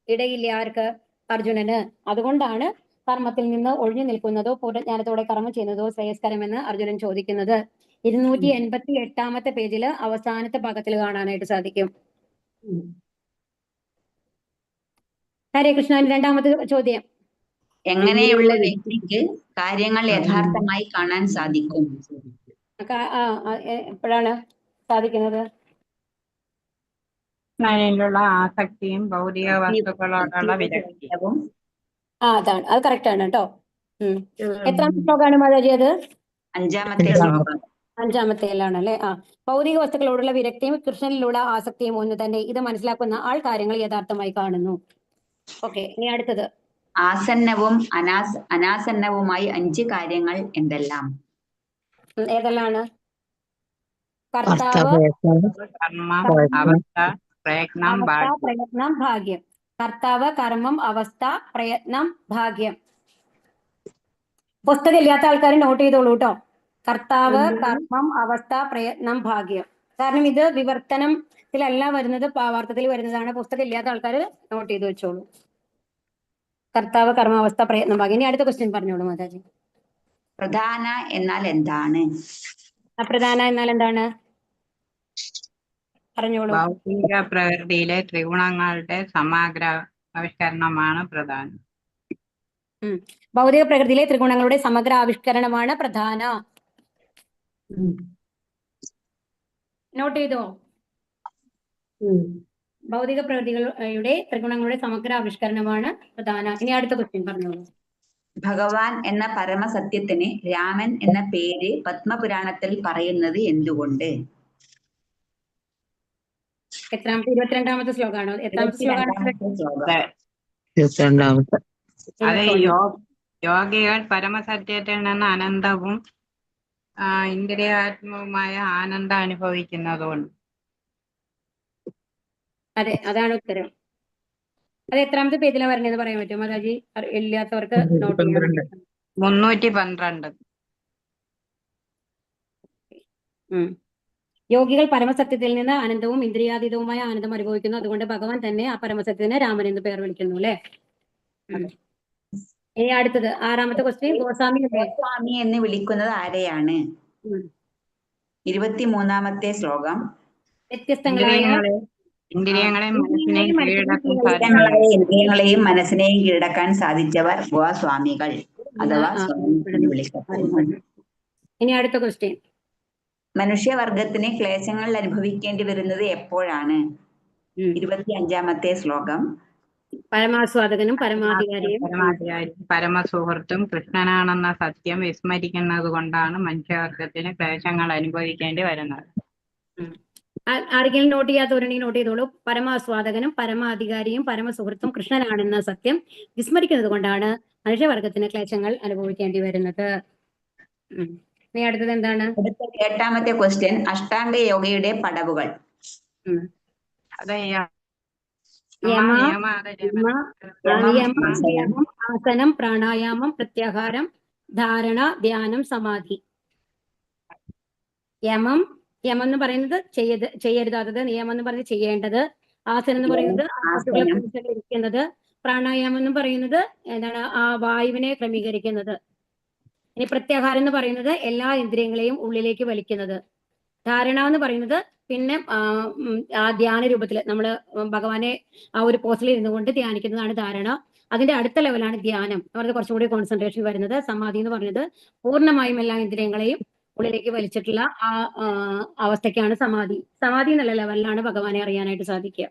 ഇടയില്ല ആർക്ക്? അർജുനന്. അതുകൊണ്ടാണ് കർമ്മത്തിൽ നിന്ന് ഒഴിഞ്ഞു നിൽക്കുന്നതോ പൂർണ്ണജ്ഞാനത്തോടെ കർമ്മം ചെയ്യുന്നതോ ശ്രേയസ്കരമെന്ന് അർജുനൻ ചോദിക്കുന്നത്. 288 പേജില് അവസാനത്തെ ഭാഗത്തിൽ കാണാനായിട്ട് സാധിക്കും. ഹരേ കൃഷ്ണ. രണ്ടാമത്തെ ചോദ്യം, എങ്ങനെയുള്ള വ്യക്തിക്ക് കാര്യങ്ങൾ യഥാർത്ഥമായി കാണാൻ സാധിക്കും? എപ്പോഴാണ് സാധിക്കുന്നത്? അതിലുള്ള ആസക്തിയും ഭൗതിക വസ്തുക്കളോടുള്ള വിരക്തിയും. അതാണ്, അത് കറക്റ്റ് ആണ് കേട്ടോ. എത്രാമത്തെ ശ്ലോകമാണ് മാതാജി അത്? അഞ്ചാമത്തെ ശ്ലോകം. അഞ്ചാമത്തേലാണ് അല്ലെ? ഭൗതിക വസ്തുക്കളോടുള്ള വിരക്തിയും കൃഷ്ണനിലുള്ള ആസക്തിയും ഒന്ന് തന്നെ. ഇത് മനസ്സിലാക്കുന്ന ആൾ കാര്യങ്ങൾ യഥാർത്ഥമായി കാണുന്നു. ഓക്കെ, ഇനി അടുത്തത്. ആസന്നവും അനാസന്നവുമായി 5 കാര്യങ്ങൾ എന്തെല്ലാം? ഏതെല്ലാണ്? കർത്താവ്, കർമ്മം, അവസ്ഥ, പ്രയത്നം, പ്രയത്നം, ഭാഗ്യം. കർത്താവ്, കർമ്മം, അവസ്ഥ, പ്രയത്നം, ഭാഗ്യം. പുസ്തകം ഇല്ലാത്ത ആൾക്കാർ നോട്ട് ചെയ്തോളൂ കേട്ടോ. കർത്താവ്, കർമ്മം, അവസ്ഥ, പ്രയത്നം, ഭാഗ്യം. കാരണം ഇത് വിവർത്തനത്തിലല്ല വരുന്നത്, പാവാർത്ഥത്തിൽ വരുന്നതാണ്. പുസ്തകം ഇല്ലാത്ത ആൾക്കാർ നോട്ട് ചെയ്ത് വെച്ചോളൂ. കർത്താവ്, കർമ്മ, അവസ്ഥ, പ്രയത്നം, ഭാഗ്യം. ഇനി അടുത്ത ക്വസ്റ്റ്യൻ പറഞ്ഞോളൂ മാതാജി. പ്രധാന എന്നാൽ എന്താണ്? അപ്രധാന എന്നാൽ എന്താണ്? പറഞ്ഞോളൂ. ഭൗതിക പ്രകൃതിയിലെ ത്രിഗുണങ്ങളുടെ സമഗ്ര ആവിഷ്കരണമാണ് പ്രധാനം. ഭൗതിക പ്രകൃതിയിലെ ത്രിഗുണങ്ങളുടെ സമഗ്ര ആവിഷ്കരണമാണ് പ്രധാന. നോട്ട് ചെയ്തോ? ഭൗതിക പ്രകൃതികളുടെ ത്രിഗുണങ്ങളുടെ സമഗ്ര ആവിഷ്കരണമാണ് പ്രധാന. ഇനി അടുത്ത ക്വസ്റ്റ്യൻ പറഞ്ഞോളൂ. ഭഗവാൻ എന്ന പരമസത്യത്തിന് രാമൻ എന്ന പേര് പത്മപുരാണത്തിൽ പറയുന്നത് എന്തുകൊണ്ട്? എത്രാമത്തെ? 22ാമത്തെ ശ്ലോകമാണോ? എത്രാമത്തെ ശ്ലോകമാണ്? 22ാമത്തെ. അത് യോഗികൾ പരമസത്യത്തിൽ നിന്ന് അനന്തവും ഇന്ദ്രിയാത്മകവുമായ ആനന്ദം അനുഭവിക്കുന്നതുകൊണ്ട്. അതെ, അതാണ് ഉത്തരം. അത് എത്രാമത്തെ പേജിലാണ് പറഞ്ഞതെന്ന് പറയാൻ പറ്റുമോ മാതാജി? ഇല്ലാത്തവർക്ക് നോട്ട് ചെയ്യാം. 312. യോഗികൾ പരമസത്യത്തിൽ നിന്ന് ആനന്ദവും ഇന്ദ്രിയാതീതവുമായ ആനന്ദം അനുഭവിക്കുന്നു. അതുകൊണ്ട് ഭഗവാൻ തന്നെ ആ പരമസത്യത്തിന് രാമൻ എന്ന് പേർ വിളിക്കുന്നു അല്ലെ? ഇനി അടുത്തത് 6ാമത്തെ ക്വസ്റ്റ്യൻ. ഗോസ്വാമി എന്ന് വിളിക്കുന്നത് ആരെയാണ്? 23ാമത്തെ ശ്ലോകം. ഇന്ദ്രിയങ്ങളെയും മനസ്സിനെയും കീഴടക്കാൻ സാധിച്ചവർ ഗോസ്വാമികൾ അഥവാ വിളിക്കപ്പെടുന്നു. ഇനി അടുത്ത ക്വസ്റ്റ്യൻ. മനുഷ്യവർഗത്തിന് ക്ലേശങ്ങൾ അനുഭവിക്കേണ്ടി വരുന്നത് എപ്പോഴാണ്? 25ാമത്തെ ശ്ലോകം. പരമാസ്വാദകനും പരമാധികാരിയും പരമസുഹൃത്തും കൃഷ്ണനാണെന്ന സത്യം വിസ്മരിക്കുന്നത് കൊണ്ടാണ് മനുഷ്യവർഗത്തിന് ക്ലേശങ്ങൾ അനുഭവിക്കേണ്ടി വരുന്നത്. ആരെങ്കിലും നോട്ട് ചെയ്യാത്തവരുണ്ടെങ്കിൽ നോട്ട് ചെയ്തോളൂ. പരമാസ്വാദകനും പരമാധികാരിയും പരമസുഹൃത്തും കൃഷ്ണനാണെന്ന സത്യം വിസ്മരിക്കുന്നത് കൊണ്ടാണ് മനുഷ്യവർഗത്തിന് ക്ലേശങ്ങൾ അനുഭവിക്കേണ്ടി വരുന്നത്. ഇനി അടുത്തത് എന്താണ്? 8ാമത്തെ ക്വസ്റ്റ്യൻ. അഷ്ടാംഗ യോഗയുടെ പടവുകൾ. ആസനം, പ്രാണായാമം, പ്രത്യാഹാരം, ധാരണ, ധ്യാനം, സമാധി. യമം എന്ന് പറയുന്നത് ചെയ്യരുതാത്തത്, നിയമം എന്ന് പറയുന്നത് ചെയ്യേണ്ടത്, ആസനം എന്ന് പറയുന്നത് ഇരിക്കുന്നത്, പ്രാണായാമം എന്ന് പറയുന്നത് എന്താണ്? ആ വായുവിനെ ക്രമീകരിക്കുന്നത്. ഇനി പ്രത്യാഹാരം എന്ന് പറയുന്നത് എല്ലാ ഇന്ദ്രിയങ്ങളെയും ഉള്ളിലേക്ക് വലിക്കുന്നത്. ധാരണ എന്ന് പറയുന്നത് പിന്നെ ആ ധ്യാന രൂപത്തിൽ നമ്മൾ ഭഗവാനെ ആ ഒരു പോസ്റ്റിൽ ഇരുന്നു കൊണ്ട് ധ്യാനിക്കുന്നതാണ് ധാരണ. അതിന്റെ അടുത്ത ലെവലാണ് ധ്യാനം. അവർക്ക് കുറച്ചും കൂടി കോൺസെൻട്രേഷൻ വരുന്നത്. സമാധി എന്ന് പറയുന്നത് പൂർണ്ണമായും എല്ലാ ഇന്ദ്രിയങ്ങളെയും ഉള്ളിലേക്ക് വലിച്ചിട്ടുള്ള ആ അവസ്ഥയ്ക്കാണ് സമാധി. സമാധി എന്നുള്ള ലെവലിലാണ് ഭഗവാനെ അറിയാനായിട്ട് സാധിക്കുക.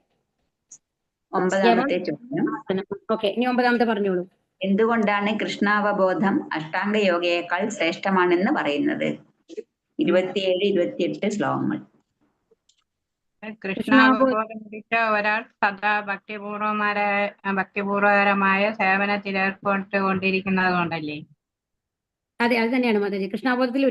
ഒമ്പതാമത്തെ ചോദ്യം. ഓക്കെ, ഇനി 9ാമത്തെ പറഞ്ഞോളൂ. എന്തുകൊണ്ടാണ് കൃഷ്ണാവബോധം അഷ്ടാംഗ യോഗയേക്കാൾ ശ്രേഷ്ഠമാണെന്ന് പറയുന്നത്? 27, 28 ശ്ലോകങ്ങൾ. കൃഷ്ണാവബോധം ലഭിച്ച ഒരാൾ സദാ ഭക്തിപൂർവകരമായ സേവനത്തിൽ ഏർപ്പെട്ടുകൊണ്ടിരിക്കുന്നത് കൊണ്ടല്ലേ? അതെ, അത് തന്നെയാണ് മാതാജി. കൃഷ്ണാബോധത്തിൽ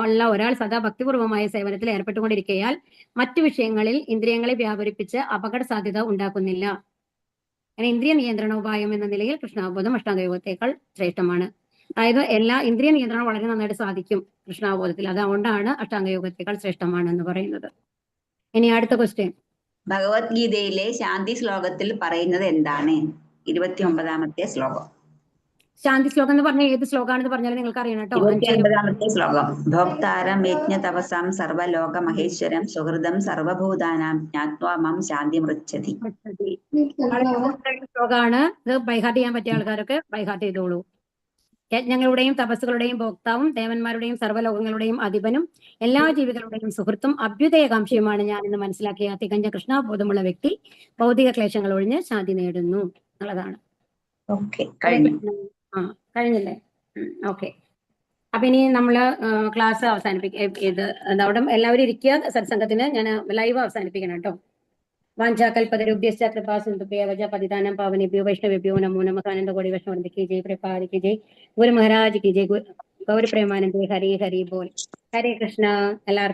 ഉള്ള ഒരാൾ സദാ ഭക്തിപൂർവമായ സേവനത്തിൽ ഏർപ്പെട്ടുകൊണ്ടിരിക്കയാൽ മറ്റു വിഷയങ്ങളിൽ ഇന്ദ്രിയങ്ങളെ വ്യാപരിപ്പിച്ച് അപകട സാധ്യത ഉണ്ടാക്കുന്നില്ല. അങ്ങനെ ഇന്ദ്രിയ നിയന്ത്രണ ഉപായം എന്ന നിലയിൽ കൃഷ്ണാവബോധം അഷ്ടാംഗയോഗത്തേക്കാൾ ശ്രേഷ്ഠമാണ്. അതായത് എല്ലാ ഇന്ദ്രിയ നിയന്ത്രണം വളരെ നന്നായിട്ട് സാധിക്കും കൃഷ്ണാവബോധത്തിൽ. അതുകൊണ്ടാണ് അഷ്ടാംഗയോഗത്തേക്കാൾ ശ്രേഷ്ഠമാണ് എന്ന് പറയുന്നത്. ഇനി അടുത്ത ക്വസ്റ്റ്യൻ. ഭഗവത്ഗീതയിലെ ശാന്തി ശ്ലോകത്തിൽ പറയുന്നത് എന്താണ്? 29ാമത്തെ ശ്ലോകം. ശാന്തി ശ്ലോകം എന്ന് പറഞ്ഞാൽ ഏത് ശ്ലോകമാണെന്ന് പറഞ്ഞാൽ നിങ്ങൾക്ക് അറിയണം കേട്ടോ. 29ാമത്തെ ശ്ലോകം. ഭോക്താരം യജ്ഞ തപസാം സർവലോക മഹേശ്വരം സുഹൃദം സർവഭൂതാനാം ജ്ഞാത്വാ മാം ശാന്തി മൃച്ഛതി. ശ്ലോകമാണ്. ഇത് ബൈഹാർട്ട് ചെയ്യാൻ പറ്റിയ ആൾക്കാരൊക്കെ ബൈഹാർട്ട് ചെയ്തോളൂ. യജ്ഞങ്ങളുടെയും തപസ്സുകളുടെയും ഭോക്താവും ദേവന്മാരുടെയും സർവ്വലോകങ്ങളുടെയും അധിപനും എല്ലാ ജീവികളുടെയും സുഹൃത്തും അഭ്യുദയകാംക്ഷിയുമാണ് ഞാൻ എന്ന് മനസ്സിലാക്കിയ തികഞ്ഞ കൃഷ്ണബോധമുള്ള വ്യക്തി ഭൗതിക ക്ലേശങ്ങൾ ഒഴിഞ്ഞ് ശാന്തി നേടുന്നു എന്നുള്ളതാണ്. കഴിഞ്ഞില്ലേ? ഓക്കെ. അപ്പൊ ഇനി നമ്മള് ക്ലാസ് അവസാനിപ്പിക്കുക. അവിടെ എല്ലാവരും ഇരിക്കുക. സത്സംഗത്തിന് ഞാൻ ലൈവ് അവസാനിപ്പിക്കണം കേട്ടോ. വാഞ്ചാകൽപതരുഭ്യശ്ച കൃപാസിന്ധുഭ്യവ പതിതാനം പാവനേഭ്യോ വൈഷ്ണവേഭ്യോ നമോ നമഃ. ആനന്ദകോടി വൈഷ്ണവന്ദ കി ജയ്, പ്രഭാതി കി ജയ്, ഗുരു മഹാരാജ് കി ജയ്, ഗൗരി പ്രേമാനന്ദേ ഹരി ഹരി ബോൽ. ഹരേ കൃഷ്ണ. എല്ലാവർക്കും